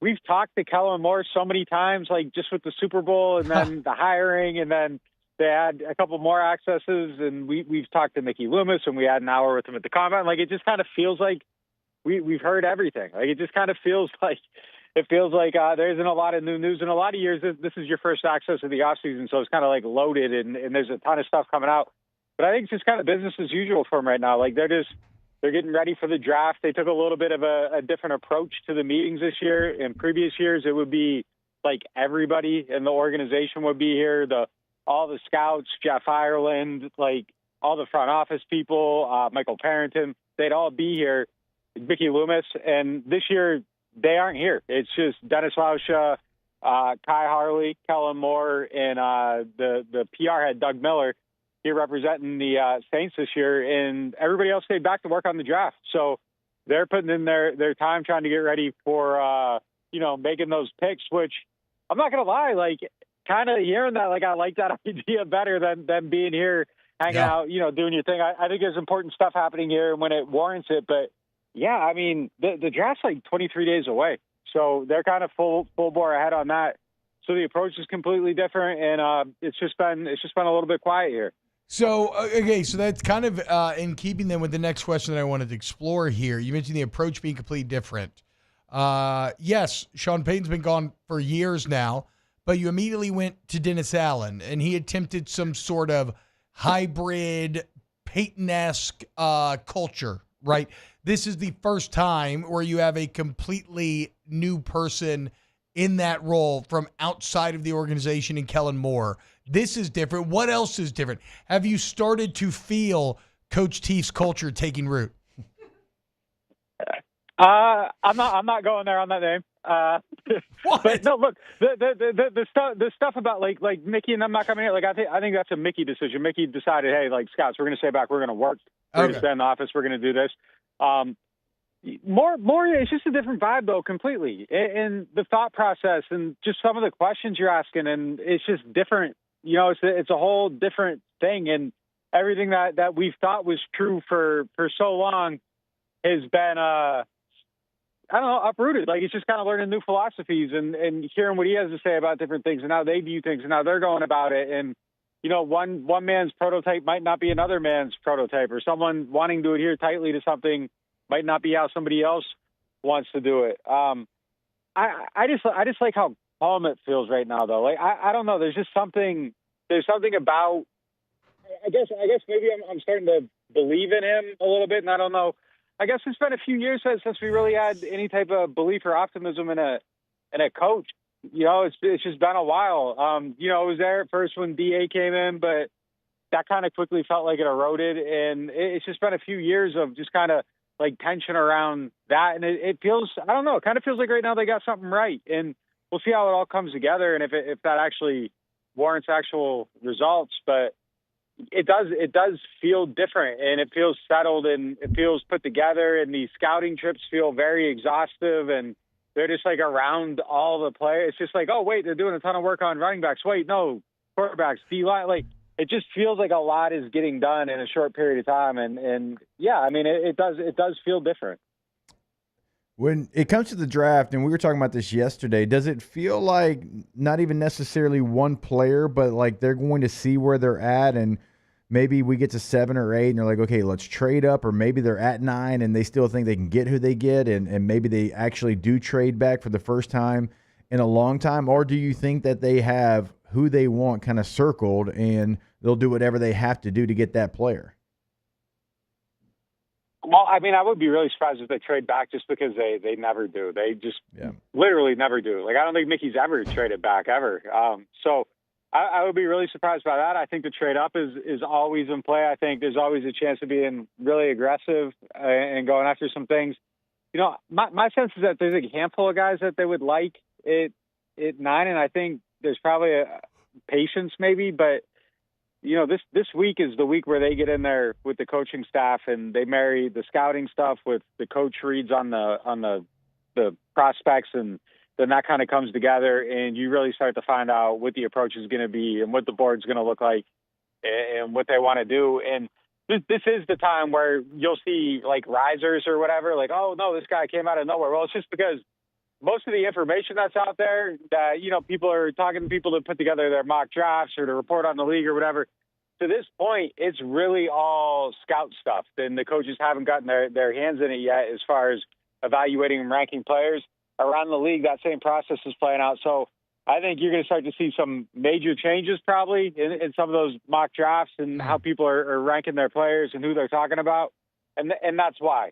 we've talked to Kellen Moore so many times, like just with the Super Bowl and then the hiring, and then they had a couple more accesses, and we've talked to Mickey Loomis, and we had an hour with him at the Combine. Like it just kind of feels like we've heard everything. Like it just kind of feels like. It feels like there isn't a lot of new news in a lot of years. This is your first access to the offseason, so it's kind of like loaded, and there's a ton of stuff coming out. But I think it's just kind of business as usual for them right now. Like they're getting ready for the draft. They took a little bit of a different approach to the meetings this year. In previous years, it would be like everybody in the organization would be here. All the scouts, Jeff Ireland, like all the front office people, Michael Parrington, they'd all be here. Mickey Loomis, and this year. They aren't here. It's just Dennis Lauscha, Kai Harley, Kellen Moore, and the PR head, Doug Miller, here representing the Saints this year. And everybody else stayed back to work on the draft. So they're putting in their time trying to get ready for, making those picks, which I'm not going to lie, like kind of hearing that, like I like that idea better than being here, hanging out, doing your thing. I think there's important stuff happening here when it warrants it, but yeah, I mean, the draft's like 23 days away, so they're kind of full bore ahead on that. So the approach is completely different, and it's just been a little bit quiet here. So okay, so that's kind of in keeping then with the next question that I wanted to explore here. You mentioned the approach being completely different. Yes, Sean Payton's been gone for years now, but you immediately went to Dennis Allen, and he attempted some sort of hybrid Payton-esque culture, right? This is the first time where you have a completely new person in that role from outside of the organization in Kellen Moore. This is different. What else is different? Have you started to feel Coach Teef's culture taking root? I'm not going there on that name. But no, look, the stuff about like Mickey and them not coming here. Like I think that's a Mickey decision. Mickey decided, hey, like Scouts, we're going to stay back. We're going to work. We're going to stay in the office. We're going to do this. More. It's just a different vibe though, completely. And the thought process and just some of the questions you're asking, and it's just different. It's a whole different thing, and everything that we've thought was true for so long has been uprooted. Like it's just kind of learning new philosophies and hearing what he has to say about different things and how they view things and how they're going about it. And one man's prototype might not be another man's prototype, or someone wanting to adhere tightly to something might not be how somebody else wants to do it. I just like how calm it feels right now, though. Like I don't know. There's something about. I guess maybe I'm starting to believe in him a little bit, and I don't know. I guess it's been a few years since we really had any type of belief or optimism in a coach. it's just been a while. It was there at first when DA came in, but that kind of quickly felt like it eroded, and it's just been a few years of just kind of like tension around that, and it feels, I don't know, it kind of feels like right now they got something right, and we'll see how it all comes together, and if that actually warrants actual results, but it does feel different, and it feels settled, and it feels put together, and these scouting trips feel very exhaustive, and they're just like around all the players. It's just like, oh wait, they're doing a ton of work on running backs. Wait, no, quarterbacks, D-line, like it just feels like a lot is getting done in a short period of time, and yeah, I mean it does feel different. When it comes to the draft, and we were talking about this yesterday, does it feel like not even necessarily one player, but like they're going to see where they're at, and maybe we get to 7 or 8 and they're like, okay, let's trade up, or maybe they're at 9 and they still think they can get who they get, and maybe they actually do trade back for the first time in a long time? Or do you think that they have who they want kind of circled and they'll do whatever they have to do to get that player? Well, I mean, I would be really surprised if they trade back, just because they never do. They just literally never do. Like, I don't think Mickey's ever traded back, ever. So I would be really surprised by that. I think the trade up is always in play. I think there's always a chance of being really aggressive and going after some things. My sense is that there's a handful of guys that they would like at 9, and I think there's probably a patience maybe, but this week is the week where they get in there with the coaching staff and they marry the scouting stuff with the coach reads on the prospects, and then that kind of comes together, and you really start to find out what the approach is going to be and what the board's going to look like and what they want to do. And this is the time where you'll see like risers or whatever, like, oh no, this guy came out of nowhere. Well, it's just because most of the information that's out there that, people are talking to people to put together their mock drafts or to report on the league or whatever. To this point, it's really all scout stuff. And the coaches haven't gotten their hands in it yet as far as evaluating and ranking players. Around the league, that same process is playing out. So I think you're going to start to see some major changes probably in some of those mock drafts and how people are ranking their players and who they're talking about. And that's why.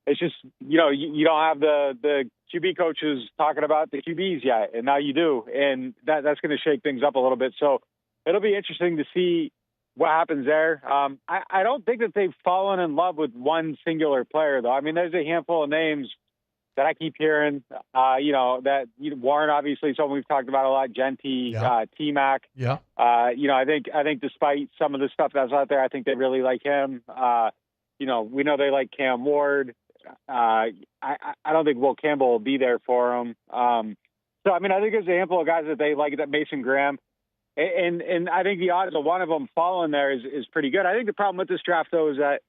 It's just, you don't have the QB coaches talking about the QBs yet, and now you do. And that's going to shake things up a little bit. So it'll be interesting to see what happens there. I don't think that they've fallen in love with one singular player, though. I mean, there's a handful of names that I keep hearing, that Warren, obviously, someone we've talked about a lot, Genty, T-Mac. Yeah. I think despite some of the stuff that's out there, I think they really like him. We know they like Cam Ward. I don't think Will Campbell will be there for him. So, I mean, I think there's a handful of guys that they like, that Mason Graham. And I think the odds of one of them falling there is pretty good. I think the problem with this draft, though, is that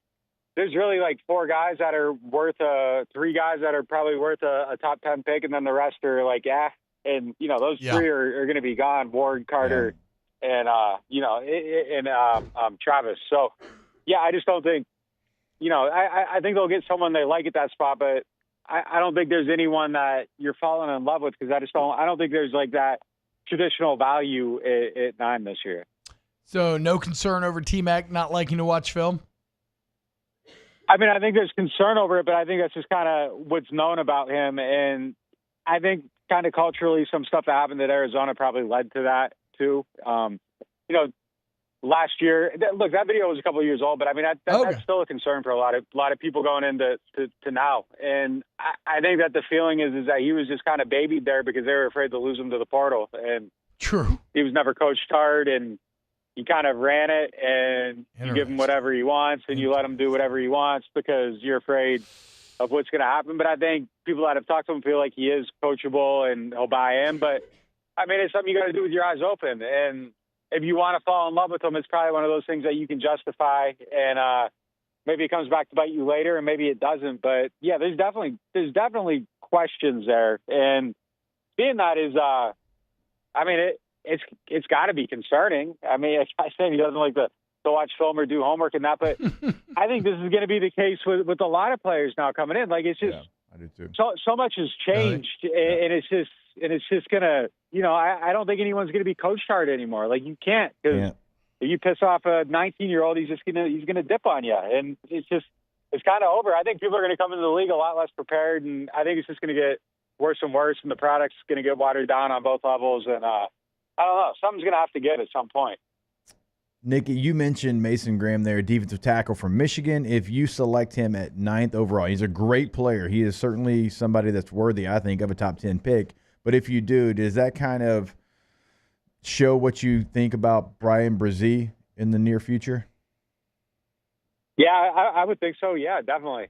there's really like 4 guys that are worth 3 guys that are probably worth a top 10 pick, and then the rest are like, and those 3 are going to be gone: Ward, Carter, and Travis. So yeah, I just don't think, I think they'll get someone they like at that spot, but I don't think there's anyone that you're falling in love with, because I don't think there's like that traditional value at 9 this year. So no concern over T-Mac not liking to watch film? I mean, I think there's concern over it, but I think that's just kind of what's known about him. And I think kind of culturally, some stuff that happened at Arizona probably led to that too. Last year, look, that video was a couple of years old, but I mean, that's still a concern for a lot of people going into to now. And I think that the feeling is that he was just kind of babied there because they were afraid to lose him to the portal. And true, he was never coached hard, and you kind of ran it, and you give him whatever he wants, and you let him do whatever he wants because you're afraid of what's going to happen. But I think people that have talked to him feel like he is coachable and he'll buy in. But I mean, it's something you got to do with your eyes open. And if you want to fall in love with him, it's probably one of those things that you can justify. And maybe it comes back to bite you later, and maybe it doesn't. But yeah, there's definitely questions there. And being that is, it's got to be concerning. I mean, I say he doesn't like to watch film or do homework and that, but I think this is going to be the case with a lot of players now coming in. Like, it's just I do too. So much has changed, and it's just gonna, I don't think anyone's gonna be coached hard anymore. Like, you can't, because if you piss off a 19-year-old, he's gonna dip on you, and it's kind of over. I think people are gonna come into the league a lot less prepared, and I think it's just gonna get worse and worse, and the product's going to get watered down on both levels. And I don't know, something's going to have to give at some point. Nikki, you mentioned Mason Graham there, defensive tackle from Michigan. If you select him at 9th overall, he's a great player. He is certainly somebody that's worthy, I think, of a top 10 pick. But if you do, does that kind of show what you think about Brian Brzee in the near future? Yeah, I would think so. Yeah, definitely.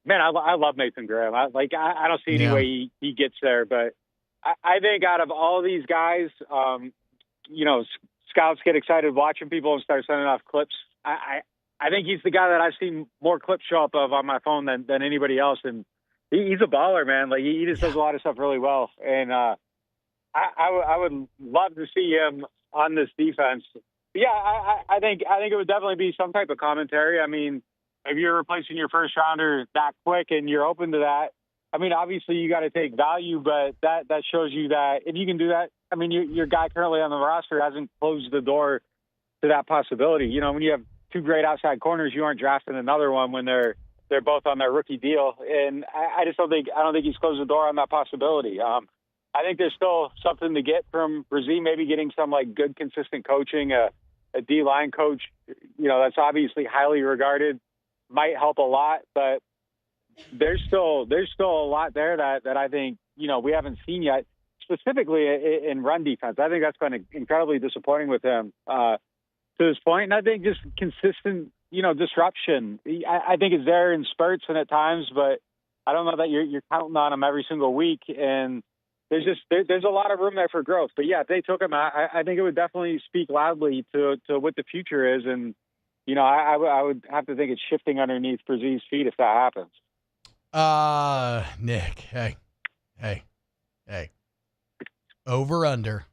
Man, I love Mason Graham. I don't see any way he gets there. But I think out of all these guys, scouts get excited watching people and start sending off clips. I think he's the guy that I've seen more clips show up of on my phone than anybody else. And he's a baller, man. Like he just does a lot of stuff really well. And I would love to see him on this defense. But yeah, I think it would definitely be some type of commentary. I mean, if you're replacing your first rounder that quick and you're open to that, I mean, obviously you got to take value, but that shows you that if you can do that, I mean, your guy currently on the roster hasn't closed the door to that possibility. You know, when you have two great outside corners, you aren't drafting another one when they're both on their rookie deal. And I don't think he's closed the door on that possibility. I think there's still something to get from Brzee, maybe getting some like good, consistent coaching, a D-line coach, that's obviously highly regarded, might help a lot, but there's still a lot there that I think, we haven't seen yet, specifically in run defense. I think that's been incredibly disappointing with him to this point. And I think just consistent, disruption, I think it's there in spurts and at times, but I don't know that you're counting on him every single week. And there's a lot of room there for growth. But yeah, if they took him out, I think it would definitely speak loudly to what the future is. And, I would have to think it's shifting underneath Brzee's feet if that happens. Nick, hey. Over under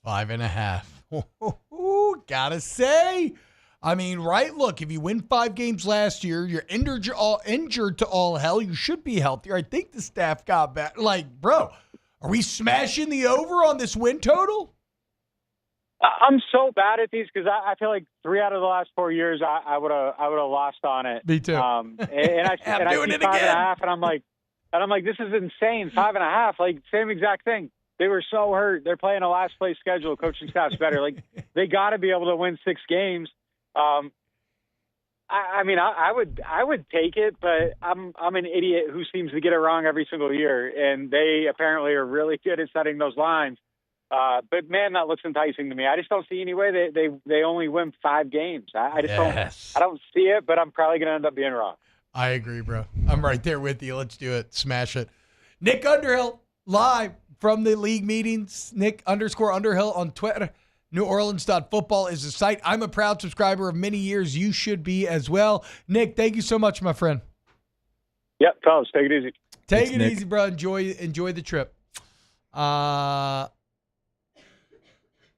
5.5. Gotta say. I mean, right? Look, if you win 5 games last year, you're injured to all hell. You should be healthier. I think the staff got back. Like, bro, are we smashing the over on this win total? I'm so bad at these because I feel like 3 out of the last 4 years I would have lost on it. Me too. And I see 5.5, and I'm like, this is insane. 5.5, like same exact thing. They were so hurt. They're playing a last place schedule. Coaching staff's better. Like they got to be able to win 6 games. I would take it, but I'm an idiot who seems to get it wrong every single year, and they apparently are really good at setting those lines. But man, that looks enticing to me. I just don't see any way they only win 5 games. I don't see it, but I'm probably going to end up being wrong. I agree, bro. I'm right there with you. Let's do it. Smash it. Nick Underhill live from the league meetings. Nick_Underhill on Twitter. NewOrleans.football is the site. I'm a proud subscriber of many years. You should be as well. Nick, thank you so much, my friend. Yep, fellas, take it easy. Take it easy, bro. Enjoy the trip.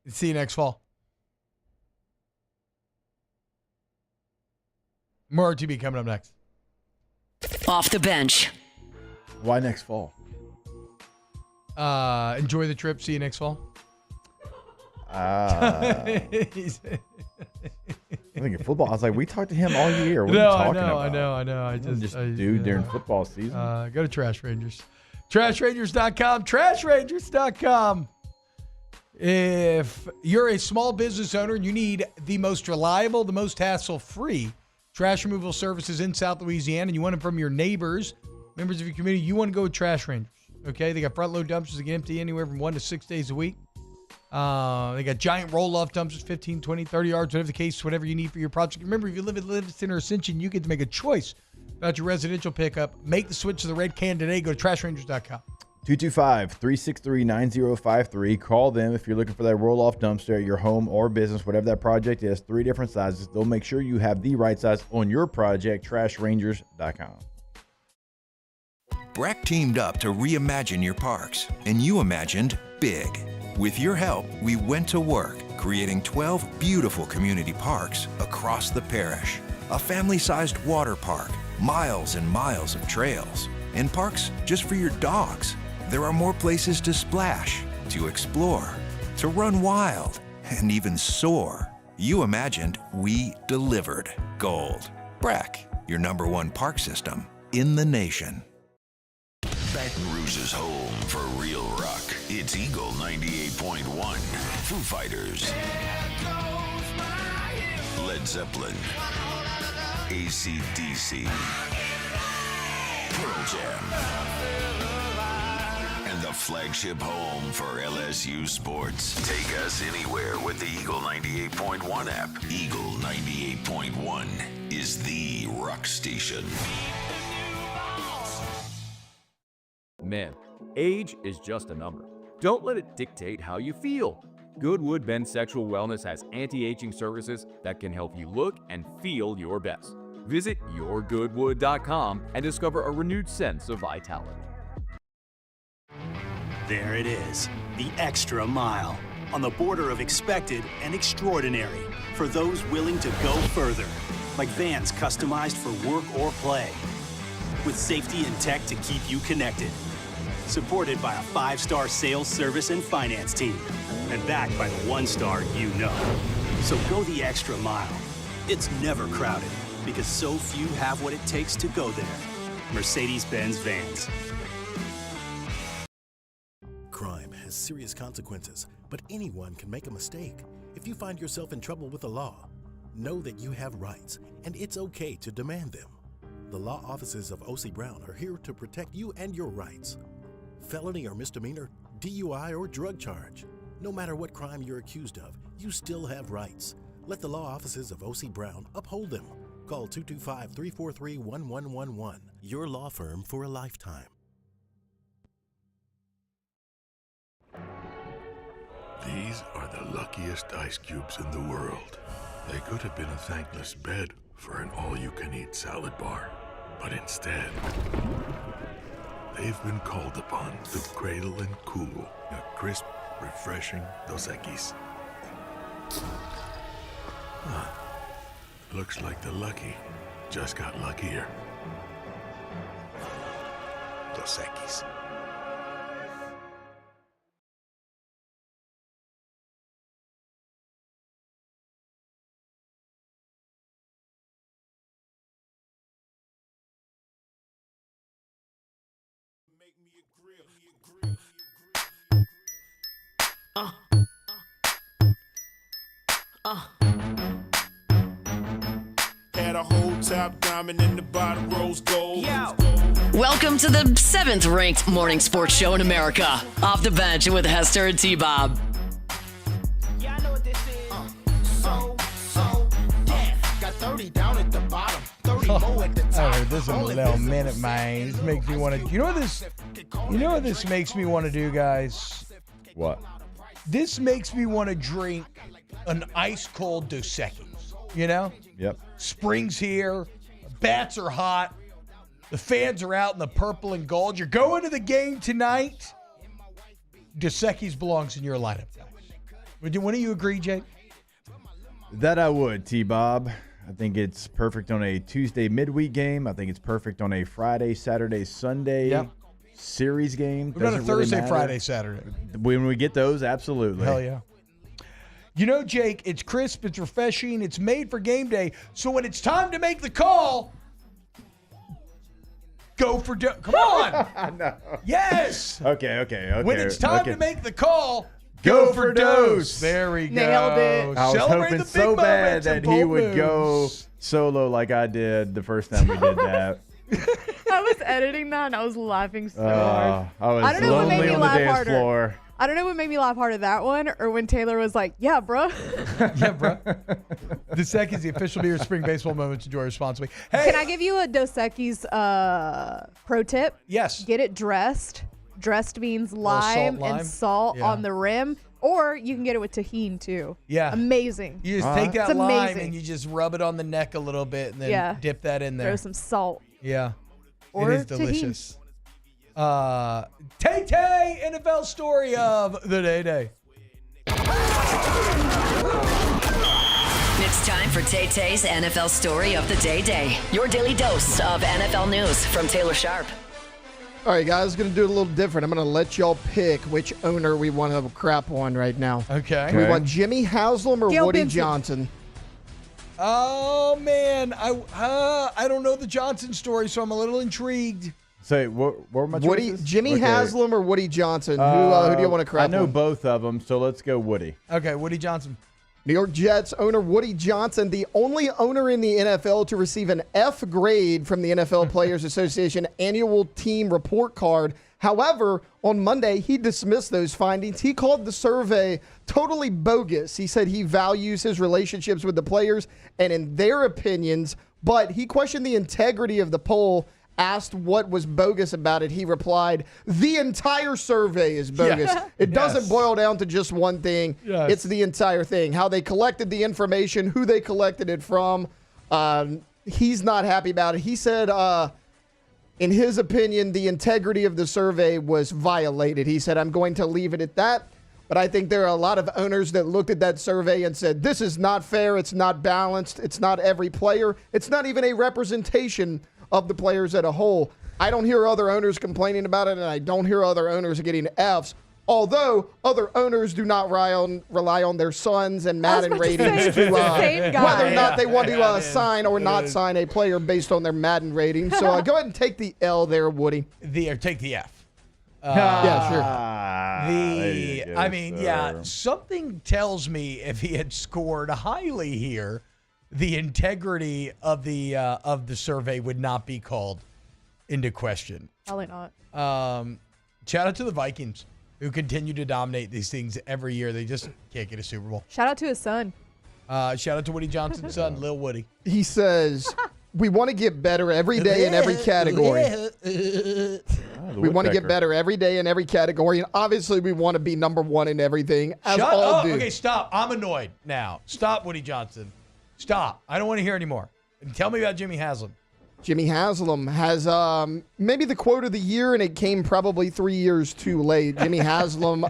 See you next fall. More OTB coming up next. Off the bench. Why next fall? Enjoy the trip. See you next fall. I think of football. I was like, we talked to him all year. What are you talking about? I know. I just during football season. Go to Trash Rangers. TrashRangers.com. TrashRangers.com. If you're a small business owner and you need the most reliable, the most hassle-free trash removal services in South Louisiana, and you want them from your neighbors, members of your community, you want to go with Trash Rangers. Okay? They got front-load dumpsters that can empty anywhere from 1 to 6 days a week. They got giant roll-off dumpsters, 15, 20, 30 yards, whatever the case, whatever you need for your project. Remember, if you live in Livingston or Ascension, you get to make a choice about your residential pickup. Make the switch to the red can today. Go to TrashRangers.com. 225-363-9053. Call them if you're looking for that roll-off dumpster at your home or business, whatever that project is. 3 different sizes. They'll make sure you have the right size on your project. TrashRangers.com. Breck teamed up to reimagine your parks, and you imagined big. With your help, we went to work, creating 12 beautiful community parks across the parish. A family-sized water park, miles and miles of trails, and parks just for your dogs. There are more places to splash, to explore, to run wild, and even soar. You imagined, we delivered. Gold. Breck, your #1 park system in the nation. Rouge's home for real rock. It's Eagle 98.1. Foo Fighters. Led Zeppelin. AC/DC. Pearl Jam. And the flagship home for LSU sports. Take us anywhere with the Eagle 98.1 app. Eagle 98.1 is the rock station. Men, age is just a number. Don't let it dictate how you feel. Goodwood Men's Sexual Wellness has anti-aging services that can help you look and feel your best. Visit yourgoodwood.com and discover a renewed sense of vitality. There it is, the extra mile, on the border of expected and extraordinary, for those willing to go further, like vans customized for work or play, with safety and tech to keep you connected, supported by a 5-star sales, service, and finance team, and backed by the 1-star you know. So go the extra mile. It's never crowded, because so few have what it takes to go there. Mercedes-Benz Vans. Crime has serious consequences, but anyone can make a mistake. If you find yourself in trouble with the law, know that you have rights, and it's okay to demand them. The law offices of O.C. Brown are here to protect you and your rights. Felony or misdemeanor, DUI or drug charge. No matter what crime you're accused of, you still have rights. Let the law offices of O.C. Brown uphold them. Call 225-343-1111. Your law firm for a lifetime. These are the luckiest ice cubes in the world. They could have been a thankless bed for an all-you-can-eat salad bar. But instead, they've been called upon to cradle and cool a crisp, refreshing Dos Equis. Looks like the lucky just got luckier. Dos Equis. Had a whole top diamond in the bottom rose gold. Welcome to the 7th ranked morning sports show in America. Off the bench with Hester and T-Bob. Got 30 down at the bottom, 30 more at the top. I heard this in a little minute, man. This makes me want to. You know what this makes me want to do, guys? What? This makes me want to drink an ice cold Dos Equis. You know? Yep. Spring's here. Bats are hot. The fans are out in the purple and gold. You're going to the game tonight. Dos Equis belongs in your lineup, guys. Wouldn't you agree, Jake? That I would, T-Bob. I think it's perfect on a Tuesday midweek game. I think it's perfect on a Friday, Saturday, Sunday series game. We're going to Thursday, really Friday, Saturday. When we get those, absolutely. Hell yeah. You know, Jake, it's crisp, it's refreshing, it's made for game day. So when it's time to make the call, go for Come on. No. Yes. Okay. When it's time to make the call, go for Dos. There we go. Nailed it. I was Celebrate hoping the big so bad moments that and he bold would go moves. solo like I did the first time we did that. I was editing that and I was laughing so hard. I was I don't know what made lonely me on the laugh dance harder. floor. I don't know what made me laugh harder, that one or when Taylor was like, yeah, bro. Yeah, bro. Dos Equis, the official beer of spring baseball moments. Enjoy responsibly. Hey, Can I give you a Dos Equis pro tip? Yes. Get it dressed. Dressed means lime, lime. and salt Yeah. on the rim. Or you can get it with tahini too. Yeah. Amazing. You just take that It's lime amazing. and you just rub it on the neck a little bit and then dip that in there. Throw some salt. Yeah. Or it is delicious. Tay-Tay NFL story of the day. It's time for Tay-Tay's NFL story of the day. Your daily dose of NFL news from Taylor Sharp. All right, guys, going to do it a little different. I'm going to let y'all pick which owner we want to crap on right now. Okay. Do we want Jimmy Haslam or Gail Woody Benson. Johnson? Oh, man. I don't know the Johnson story, so I'm a little intrigued. Say, what were my Woody, choices? Jimmy Okay. Haslam or Woody Johnson? Who do you want to crap I know on? both of them, so let's go Woody. Okay, Woody Johnson. New York Jets owner Woody Johnson, the only owner in the NFL to receive an F grade from the NFL Players Association annual team report card. However, on Monday, he dismissed those findings. He called the survey totally bogus. He said he values his relationships with the players and in their opinions, but he questioned the integrity of the poll. Asked what was bogus about it, he replied, the entire survey is bogus. Yeah. It doesn't boil down to just one thing. Yes. It's the entire thing. How they collected the information, who they collected it from. He's not happy about it. He said, in his opinion, the integrity of the survey was violated. He said, I'm going to leave it at that. But I think there are a lot of owners that looked at that survey and said, this is not fair. It's not balanced. It's not every player. It's not even a representation of the players as a whole. I don't hear other owners complaining about it, and I don't hear other owners getting Fs. Although other owners do not rely on their sons and Madden ratings to whether or not they want to sign or not sign a player based on their Madden rating. So go ahead and take the L there, Woody. Take the F. Yeah, sure. Something tells me if he had scored highly here, the integrity of the survey would not be called into question. Probably not. Shout out to the Vikings, who continue to dominate these things every year. They just can't get a Super Bowl. Shout out to his son. Shout out to Woody Johnson's son, Lil Woody. He says, we want to get better every day in every category. We want to get better every day in every category. And obviously, we want to be number one in everything, as Shut all up. do. Okay, stop. I'm annoyed now. Stop, Woody Johnson. Stop. I don't want to hear anymore. And tell me about Jimmy Haslam. Jimmy Haslam has maybe the quote of the year, and it came probably 3 years too late. Jimmy Haslam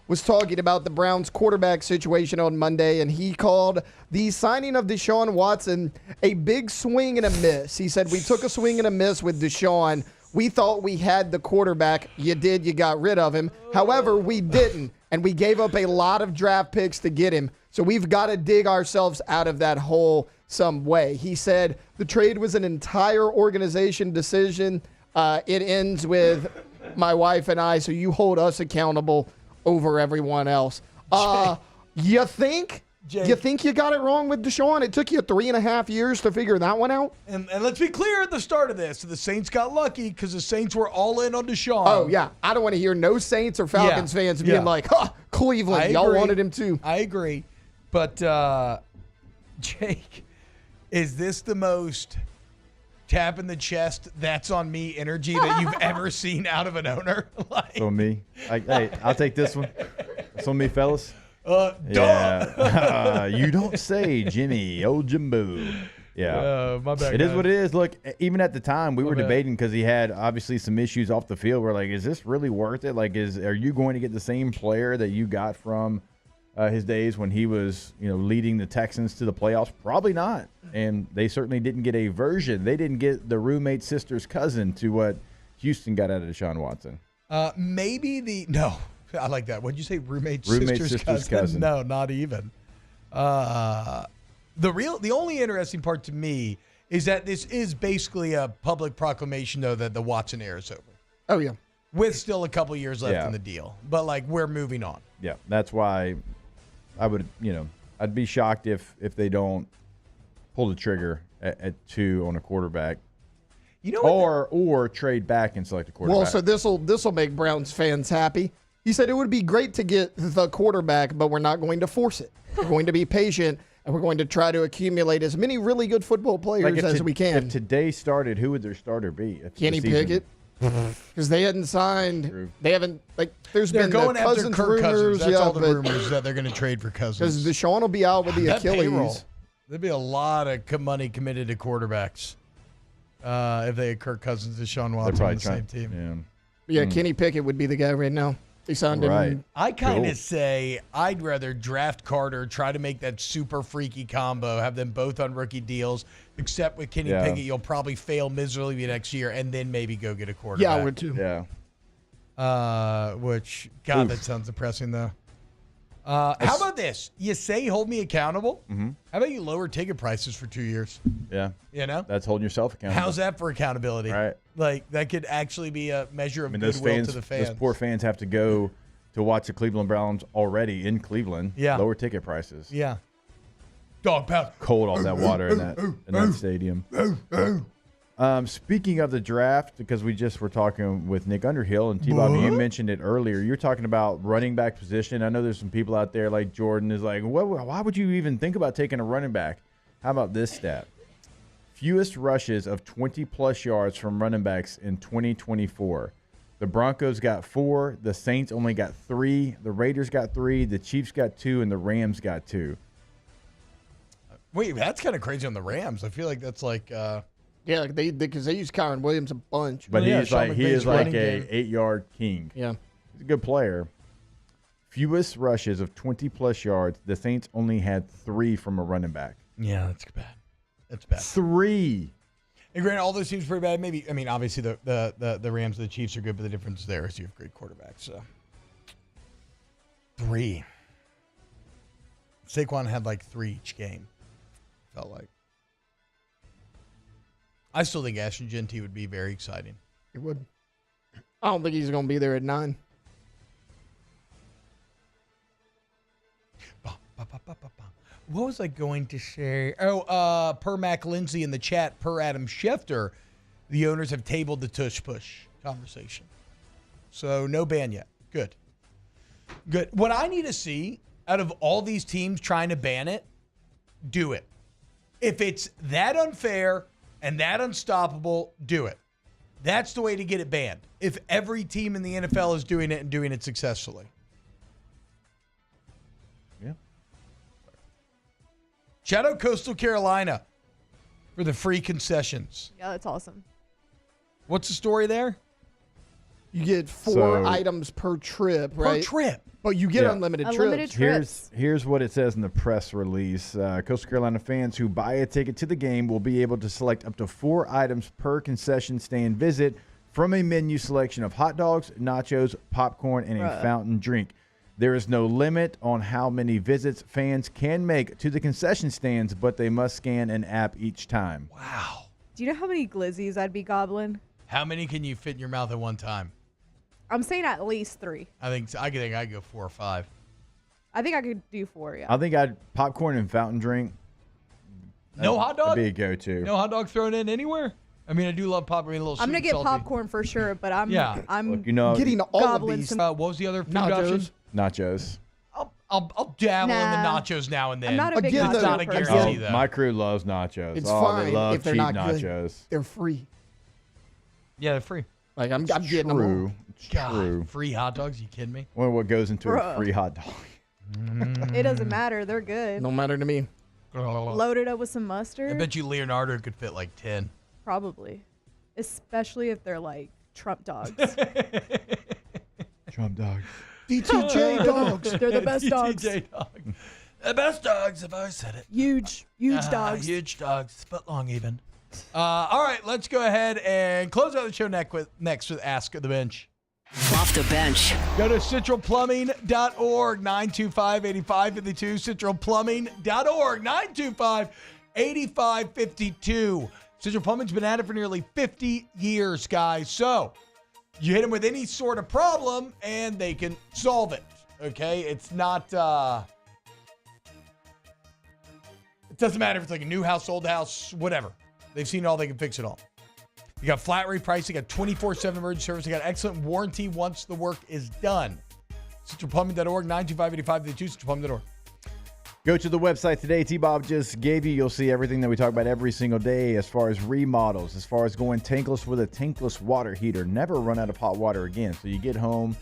was talking about the Browns quarterback situation on Monday, and he called the signing of Deshaun Watson a big swing and a miss. He said, we took a swing and a miss with Deshaun. We thought we had the quarterback. You did. You got rid of him. However, we didn't, and we gave up a lot of draft picks to get him. So we've got to dig ourselves out of that hole some way. He said the trade was an entire organization decision. It ends with my wife and I, so you hold us accountable over everyone else. You think you got it wrong with Deshaun? It took you 3.5 years to figure that one out? And let's be clear at the start of this. The Saints got lucky because the Saints were all in on Deshaun. Oh, yeah. I don't want to hear no Saints or Falcons fans being like, Cleveland, y'all wanted him too. I agree. But, Jake, is this the most tap in the chest, that's on me energy that you've ever seen out of an owner? It's on me. Hey, I'll take this one. It's on me, fellas. Yeah. You don't say, Jimmy. Old Jimbo. Yeah. My bad. It is what it is. Look, even at the time, we were debating because he had obviously some issues off the field. We're like, is this really worth it? Like, are you going to get the same player that you got from his days when he was, leading the Texans to the playoffs? Probably not. And they certainly didn't get a version. They didn't get the roommate sister's cousin to what Houston got out of Deshaun Watson. No. I like that. What'd you say? Roommate sister's cousin? No, not even. The only interesting part to me is that this is basically a public proclamation, though, that the Watson era is over. Oh, yeah. With still a couple years left in the deal. But, we're moving on. Yeah, that's why I would, I'd be shocked if they don't pull the trigger at 2 on a quarterback. Or trade back and select a quarterback. Well, so this'll make Browns fans happy. He said it would be great to get the quarterback, but we're not going to force it. We're going to be patient, and we're going to try to accumulate as many really good football players as we can. If today started, who would their starter be? Kenny Pickett. Because they hadn't signed. They haven't, there's They're been going the after Cousins Kirk rumors. Cousins. That's all the rumors that they're going to trade for Cousins. Because Deshaun will be out with the That Achilles. payroll, there'd be a lot of money committed to quarterbacks if they had Kirk Cousins and Deshaun Watson on the same team. Yeah, Kenny Pickett would be the guy right now. They signed him. I kind of say I'd rather draft Carter, try to make that super freaky combo, have them both on rookie deals, except with Kenny Pickett, you'll probably fail miserably next year, and then maybe go get a quarterback. Yeah, I would too. Yeah. That sounds depressing, though. How about this? You say hold me accountable. Mm-hmm. How about you lower ticket prices for 2 years? Yeah. You know? That's holding yourself accountable. How's that for accountability? Right. Like, that could actually be a measure of those goodwill fans, to the fans. those poor fans have to go to watch the Cleveland Browns already in Cleveland. Yeah. Lower ticket prices. Yeah. Dog pound. Cold off that water in that stadium. Speaking of the draft, because we just were talking with Nick Underhill, and T-Bob, you mentioned it earlier. You're talking about running back position. I know there's some people out there like Jordan is like, why would you even think about taking a running back? How about this stat? Fewest rushes of 20-plus yards from running backs in 2024. The Broncos got 4. The Saints only got 3. The Raiders got 3. The Chiefs got 2. And the Rams got 2. Wait, that's kind of crazy on the Rams. I feel like that's like yeah, because they use Kyron Williams a bunch. But he is like running a game. 8-yard king. Yeah. He's a good player. Fewest rushes of 20-plus yards. The Saints only had 3 from a running back. Yeah, that's bad. That's bad. 3. And granted, all those teams are pretty bad. Maybe, I mean, obviously the Rams and the Chiefs are good, but the difference there is you have great quarterbacks. So 3. Saquon had like 3 each game. Felt like. I still think Ashton Genty would be very exciting. He would. I don't think he's going to be there at 9. What was I going to say? Oh, per Mac Lindsay in the chat, per Adam Schefter, the owners have tabled the tush push conversation. So no ban yet. Good. Good. What I need to see out of all these teams trying to ban it, do it. If it's that unfair and that unstoppable, do it. That's the way to get it banned. If every team in the NFL is doing it and doing it successfully. Yeah. Shout out Coastal Carolina for the free concessions. Yeah, that's awesome. What's the story there? You get 4 items per trip, right? Per trip. But you get unlimited trips. Here's what it says in the press release. Coastal Carolina fans who buy a ticket to the game will be able to select up to 4 items per concession stand visit from a menu selection of hot dogs, nachos, popcorn, and a fountain drink. There is no limit on how many visits fans can make to the concession stands, but they must scan an app each time. Wow. Do you know how many glizzies I'd be gobbling? How many can you fit in your mouth at one time? I'm saying at least 3. I think I'd go 4 or 5. I think I could do 4, yeah. I think I'd popcorn and fountain drink. No hot dog? That'd be a go-to. No hot dog thrown in anywhere? I mean, I do love popcorn. A little sweet I'm going to and get salty. popcorn for sure, but I'm Look, getting all of these. What was the other food option? Nachos. I'll dabble in the nachos now and then. I'm not a big It's nacho not a person. guarantee, though. My crew loves nachos. It's They fine love if they're cheap not nachos. good. They're free. Yeah, they're free. Like I'm getting them True. all. It's God, true. free hot dogs? You kidding me? Well, what goes into a Bruh. free hot dog? It doesn't matter. They're good. No matter to me. Loaded up with some mustard? I bet you Leonardo could fit like 10. Probably. Especially if they're like Trump dogs. Trump dogs. DTJ dogs. They're the best dogs. DTJ dogs. The best dogs, I've always said it. Huge dogs. Huge dogs. Foot long even. All right, let's go ahead and close out the show next with Ask the Bench. Off the bench. Go to centralplumbing.org, 925-8552, centralplumbing.org, 925-8552. Central Plumbing's been at it for nearly 50 years, guys. So you hit them with any sort of problem, and they can solve it, okay? It's not, it doesn't matter if it's like a new house, old house, whatever. They've seen it all. They can fix it all. You got flat rate pricing, you got 24/7 emergency service, you got excellent warranty once the work is done. CentralPlumbing.org, 925-8552, CentralPlumbing.org. Go to the website today. T-Bob just gave you. You'll see everything that we talk about every single day as far as remodels, as far as going tankless with a tankless water heater. Never run out of hot water again. So you get home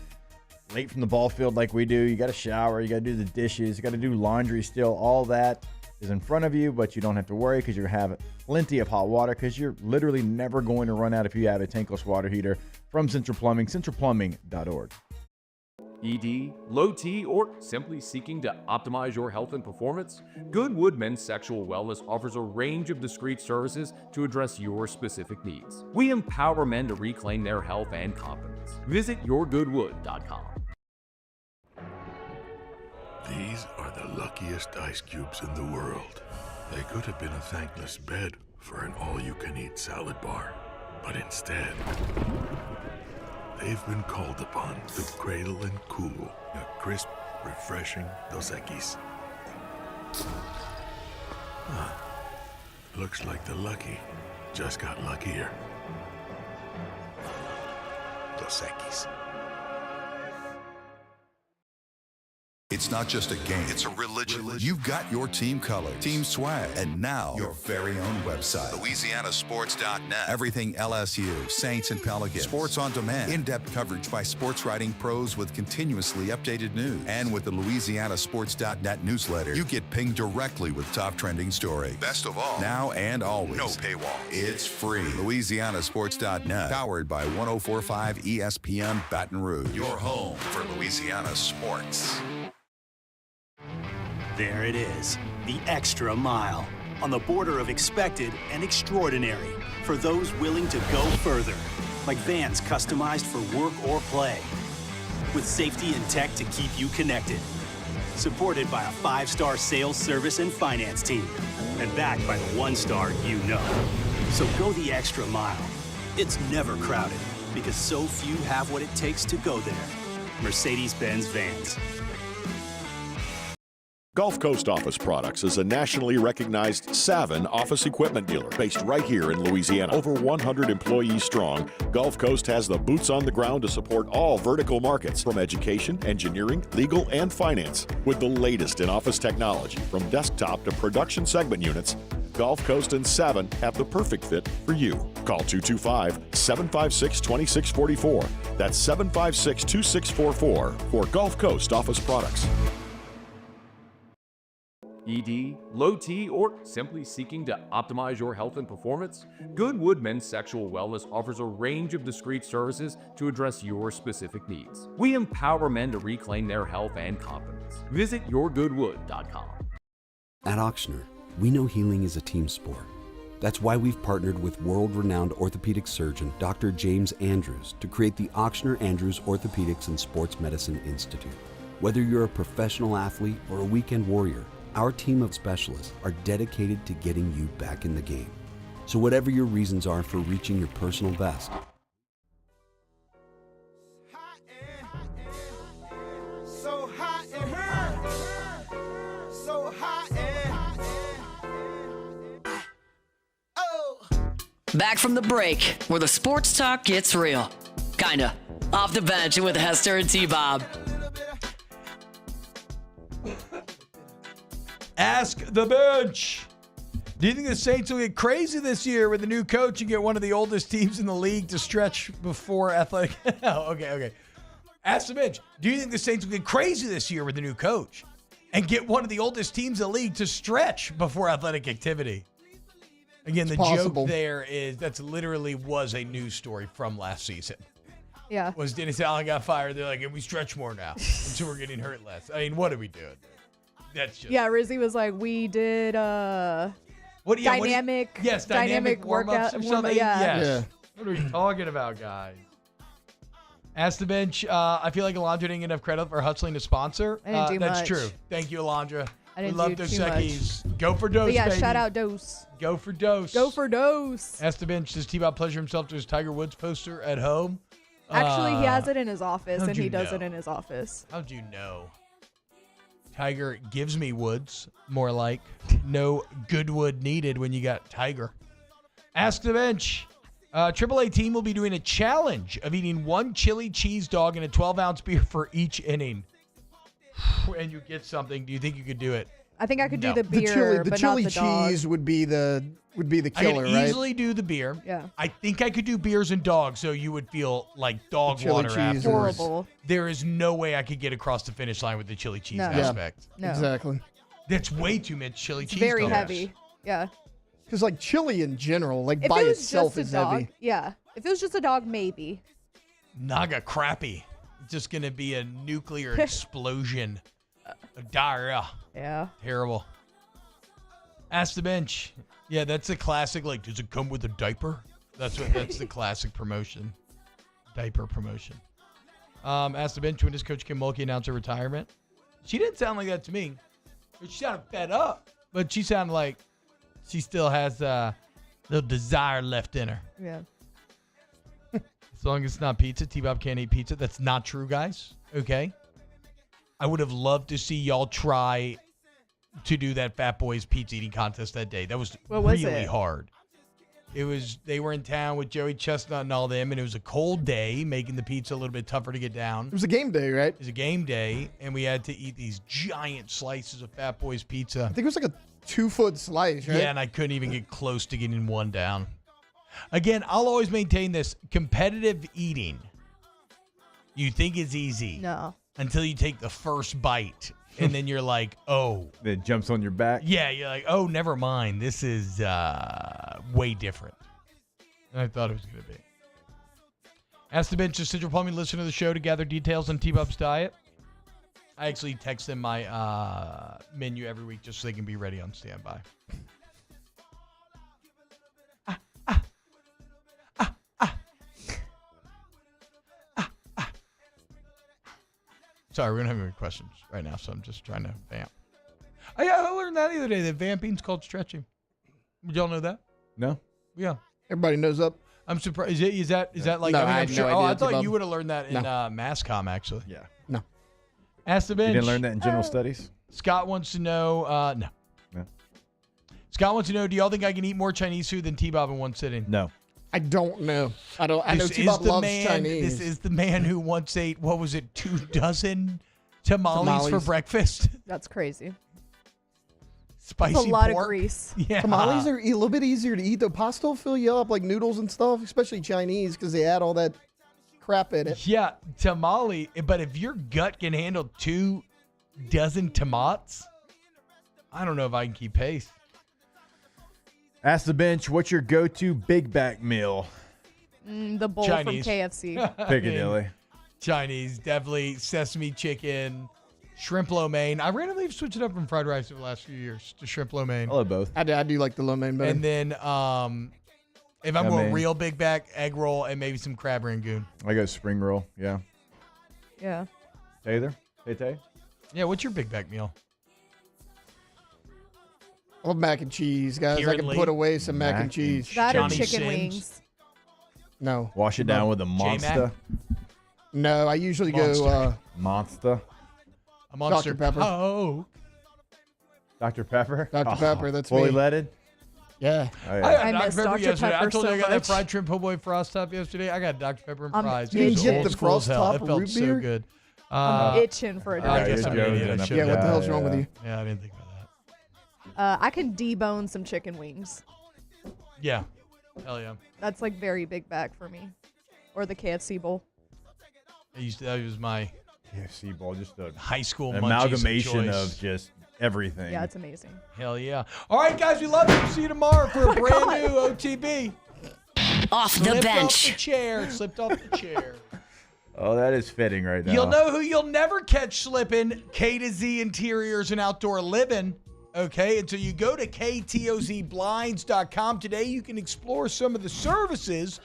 late from the ball field like we do. You got to shower. You got to do the dishes. You got to do laundry still. All that is in front of you, but you don't have to worry because you have plenty of hot water because you're literally never going to run out if you have a tankless water heater from Central Plumbing, centralplumbing.org. ED, low T, or simply seeking to optimize your health and performance? Goodwood Men's Sexual Wellness offers a range of discreet services to address your specific needs. We empower men to reclaim their health and confidence. Visit yourgoodwood.com. the luckiest ice cubes in the world. They could have been a thankless bed for an all-you-can-eat salad bar. But instead, they've been called upon to cradle and cool a crisp, refreshing Dos Equis. Huh. Looks like the lucky just got luckier. Dos Equis. It's not just a game, it's a religion. You've got your team colors, team swag, and now your very own website. LouisianaSports.net. Everything LSU, Saints, and Pelicans. Sports on demand. In-depth coverage by sports writing pros with continuously updated news. And with the LouisianaSports.net newsletter, you get pinged directly with top trending stories. Best of all, now and always, no paywall. It's free. LouisianaSports.net. Powered by 104.5 ESPN Baton Rouge. Your home for Louisiana sports. There it is, the extra mile, on the border of expected and extraordinary for those willing to go further, like vans customized for work or play, with safety and tech to keep you connected, supported by a 5-star sales, service, and finance team, and backed by the 1-star you know. So go the extra mile. It's never crowded, because so few have what it takes to go there. Mercedes-Benz Vans. Gulf Coast Office Products is a nationally recognized Savin office equipment dealer based right here in Louisiana. Over 100 employees strong, Gulf Coast has the boots on the ground to support all vertical markets, from education, engineering, legal, and finance. With the latest in office technology, from desktop to production segment units, Gulf Coast and Savin have the perfect fit for you. Call 225-756-2644. That's 756-2644 for Gulf Coast Office Products. ED, low T, or simply seeking to optimize your health and performance? Goodwood Men's Sexual Wellness offers a range of discreet services to address your specific needs. We empower men to reclaim their health and confidence. Visit yourgoodwood.com. At Auctioner, we know healing is a team sport. That's why we've partnered with world-renowned orthopedic surgeon Dr. James Andrews to create the Auctioner Andrews Orthopedics and Sports Medicine Institute. Whether you're a professional athlete or a weekend warrior, our team of specialists are dedicated to getting you back in the game. So whatever your reasons are for reaching your personal best, So hot in here. So hot in. Oh. Back from the break, where the sports talk gets real. Kinda. Off the bench with Hester and T-Bob. Ask the bench. Do you think the Saints will get crazy this year with the new coach and get one of the oldest teams in the league to stretch before athletic? Okay. Ask the bench. Do you think the Saints will get crazy this year with the new coach and get one of the oldest teams in the league to stretch before athletic activity? Again, the joke there is that's literally was a news story from last season. Yeah. Was Dennis Allen got fired? They're like, and we stretch more now, and so we're getting hurt less. I mean, what are we doing? That's just Rizzy was like, we did dynamic warm-ups or something. Yeah. What are we talking about, guys? Ask the bench. I feel like Alondra didn't get enough credit for hustling to sponsor. I didn't do That's much. true. Thank you, Alondra. I didn't we love do Dos too Equis. Go for Dos, But yeah, baby. shout out Dos. Go for Dos. Go for Dos. Ask the bench. Does T-Bob pleasure himself to his Tiger Woods poster at home? Actually, he has it in his office, how'd and you he does know? it in his office. How'd you know? Tiger gives me woods, more like. No Goodwood needed when you got Tiger. Ask the bench. AAA team will be doing a challenge of eating one chili cheese dog and a 12-ounce beer for each inning. And you get something. Do you think you could do it? I think I could No. do the beer, The but chili not the dog. cheese would be the killer, I could right? easily do the beer. Yeah. I think I could do beers and dogs, so you would feel like dog chili water cheese afterwards. is- Horrible. There is no way I could get across the finish line with the chili cheese No. aspect. No. Exactly. That's way too much chili It's cheese. very dogs. heavy. Yeah. Because like chili in general, like If by it was itself just a is dog, heavy. yeah. If it was just a dog, maybe. Naga crappy. It's just going to be a nuclear explosion of diarrhea. Yeah. Terrible. Ask the bench. Yeah, that's a classic. Like, does it come with a diaper? That's the classic promotion. Diaper promotion. Ask the bench, when does Coach Kim Mulkey announce her retirement? She didn't sound like that to me. She sounded fed up, but she sounded like she still has a little desire left in her. Yeah. As long as it's not pizza, T-Bob can't eat pizza. That's not true, guys. Okay? I would have loved to see y'all try to do that Fat Boys pizza eating contest that day. That was really hard. They were in town with Joey Chestnut and all them, and it was a cold day, making the pizza a little bit tougher to get down. It was a game day, right? It was a game day, and we had to eat these giant slices of Fat Boys pizza. I think it was like a 2-foot slice, right? Yeah, and I couldn't even get close to getting one down. Again, I'll always maintain this. Competitive eating, you think is easy. No. Until you take the first bite, and then you're like, oh. It jumps on your back. Yeah, you're like, oh, never mind. This is way different than I thought it was going to be. Ask the Bench, Central Plumbing, listen to the show to gather details on T-Bob's diet. I actually text them my menu every week just so they can be ready on standby. Sorry, we don't have any questions right now, so I'm just trying to vamp. I learned that the other day, that vamping's called stretching. Did y'all know that? No. Yeah. Everybody knows up. I'm surprised. Is that like? No, I mean, I I'm had sure. no idea. I thought Bob. you would have learned that in No. MassCom, actually. Yeah. No. Ask the Bench. You didn't learn that in general studies? Scott wants to know. No. No. Scott wants to know, do y'all think I can eat more Chinese food than T-Bob in one sitting? No. I don't know. I know This T-Bob is the loves man, Chinese. This is the man who once ate, 2 dozen tamales for Tamales. breakfast. That's crazy. Spicy That's a lot pork. of grease. Yeah. Tamales are a little bit easier to eat, though. Pasta will fill you up like noodles and stuff, especially Chinese, because they add all that crap in it. Yeah, tamale. But if your gut can handle 2 dozen tomatoes, I don't know if I can keep pace. Ask the Bench, what's your go-to Big Back meal? The bowl Chinese. from KFC. Piccadilly. Chinese, definitely sesame chicken, shrimp lo mein. I randomly switched it up from fried rice over the last few years to shrimp lo mein. I love both. I do like the lo mein better. And then if I'm Lo going mein. real Big Back, egg roll, and maybe some crab rangoon. I go spring roll. Yeah. Yeah. Taylor? Tay? Yeah, what's your Big Back meal? I love mac and cheese, guys. Kieran I can Lee. put away some mac and Mac cheese. That or Johnny chicken Sins. wings. No. Wash it down with a monster. No, I usually Monster. go Monster. A Monster Dr. Pepper. Coke. Dr. Pepper? Dr. Pepper, that's fully me. leaded? yeah. Oh, yeah. I I got miss Dr. Pepper Dr. yesterday. I Pepper told you so I got that much. fried shrimp po' boy frost top yesterday. I got Dr. Pepper and I'm fries. You It was get old the school as frost hell. top It felt root so beer? good. I'm itching for a I Dr. guess I'm Pepper. an idiot. I Yeah, should Yeah, what the hell's wrong with yeah. you? Yeah, I didn't think about that. I can debone some chicken wings. Yeah. Hell yeah. That's like very big back for me. Or the KFC bowl. That was my KFC bowl, just a high school an munchies amalgamation choice. of just everything. Yeah, it's amazing. Hell yeah. All right, guys, we love you. See you tomorrow for a brand new OTB. Off the Slipped bench. off the chair. Slipped off the chair. Oh, that is fitting right now. You'll know who you'll never catch slipping. K to Z Interiors and Outdoor Living. Okay, and so you go to ktozblinds.com today. You can explore some of the services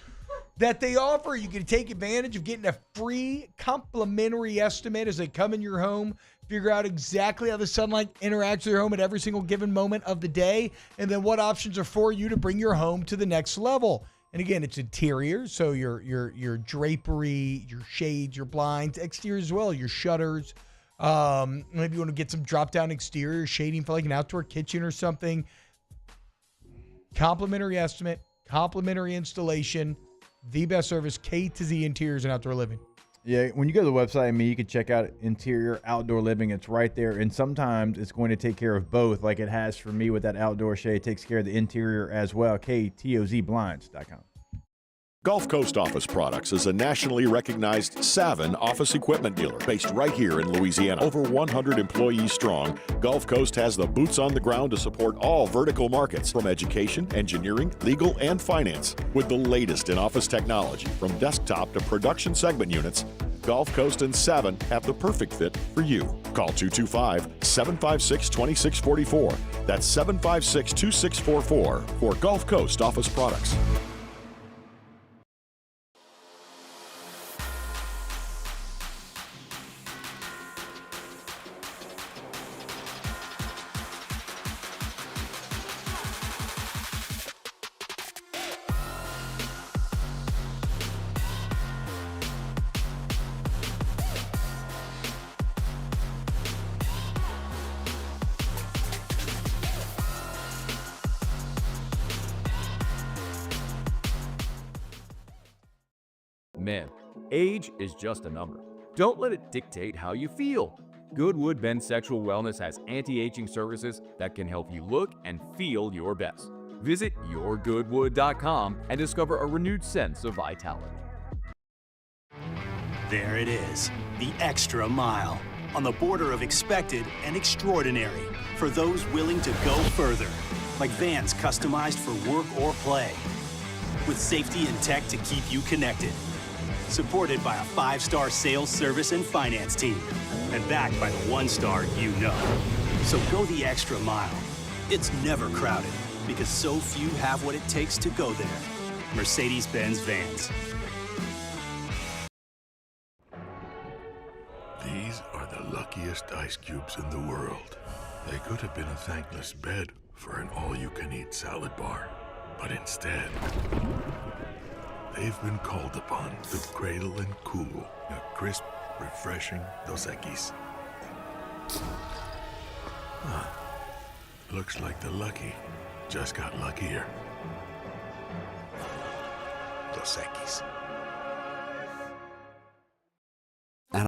that they offer. You can take advantage of getting a free complimentary estimate as they come in your home, figure out exactly how the sunlight interacts with your home at every single given moment of the day, and then what options are for you to bring your home to the next level. And again, it's interior, so your drapery, your shades, your blinds, exterior as well, your shutters. Maybe you want to get some drop-down exterior shading for like an outdoor kitchen or something. Complimentary estimate, complimentary installation, the best service, K to Z Interiors and Outdoor Living. Yeah, when you go to the website, you can check out interior, outdoor living. It's right there. And sometimes it's going to take care of both, like it has for me with that outdoor shade. It takes care of the interior as well. ktozblinds.com. Gulf Coast Office Products is a nationally recognized Savin office equipment dealer based right here in Louisiana. Over 100 employees strong, Gulf Coast has the boots on the ground to support all vertical markets, from education, engineering, legal, and finance. With the latest in office technology, from desktop to production segment units, Gulf Coast and Savin have the perfect fit for you. Call 225-756-2644. That's 756-2644 for Gulf Coast Office Products. Man, age is just a number. Don't let it dictate how you feel. Goodwood Men's Sexual Wellness has anti-aging services that can help you look and feel your best. Visit yourgoodwood.com and discover a renewed sense of vitality. There it is, the extra mile, on the border of expected and extraordinary for those willing to go further, like vans customized for work or play, with safety and tech to keep you connected. Supported by a 5-star sales, service, and finance team, and backed by the 1-star you know. So go the extra mile. It's never crowded, because so few have what it takes to go there. Mercedes-Benz Vans. These are the luckiest ice cubes in the world. They could have been a thankless bed for an all-you-can-eat salad bar. But instead, they've been called upon to cradle and cool a crisp, refreshing Dos Equis. Huh. Looks like the lucky just got luckier. Dos Equis.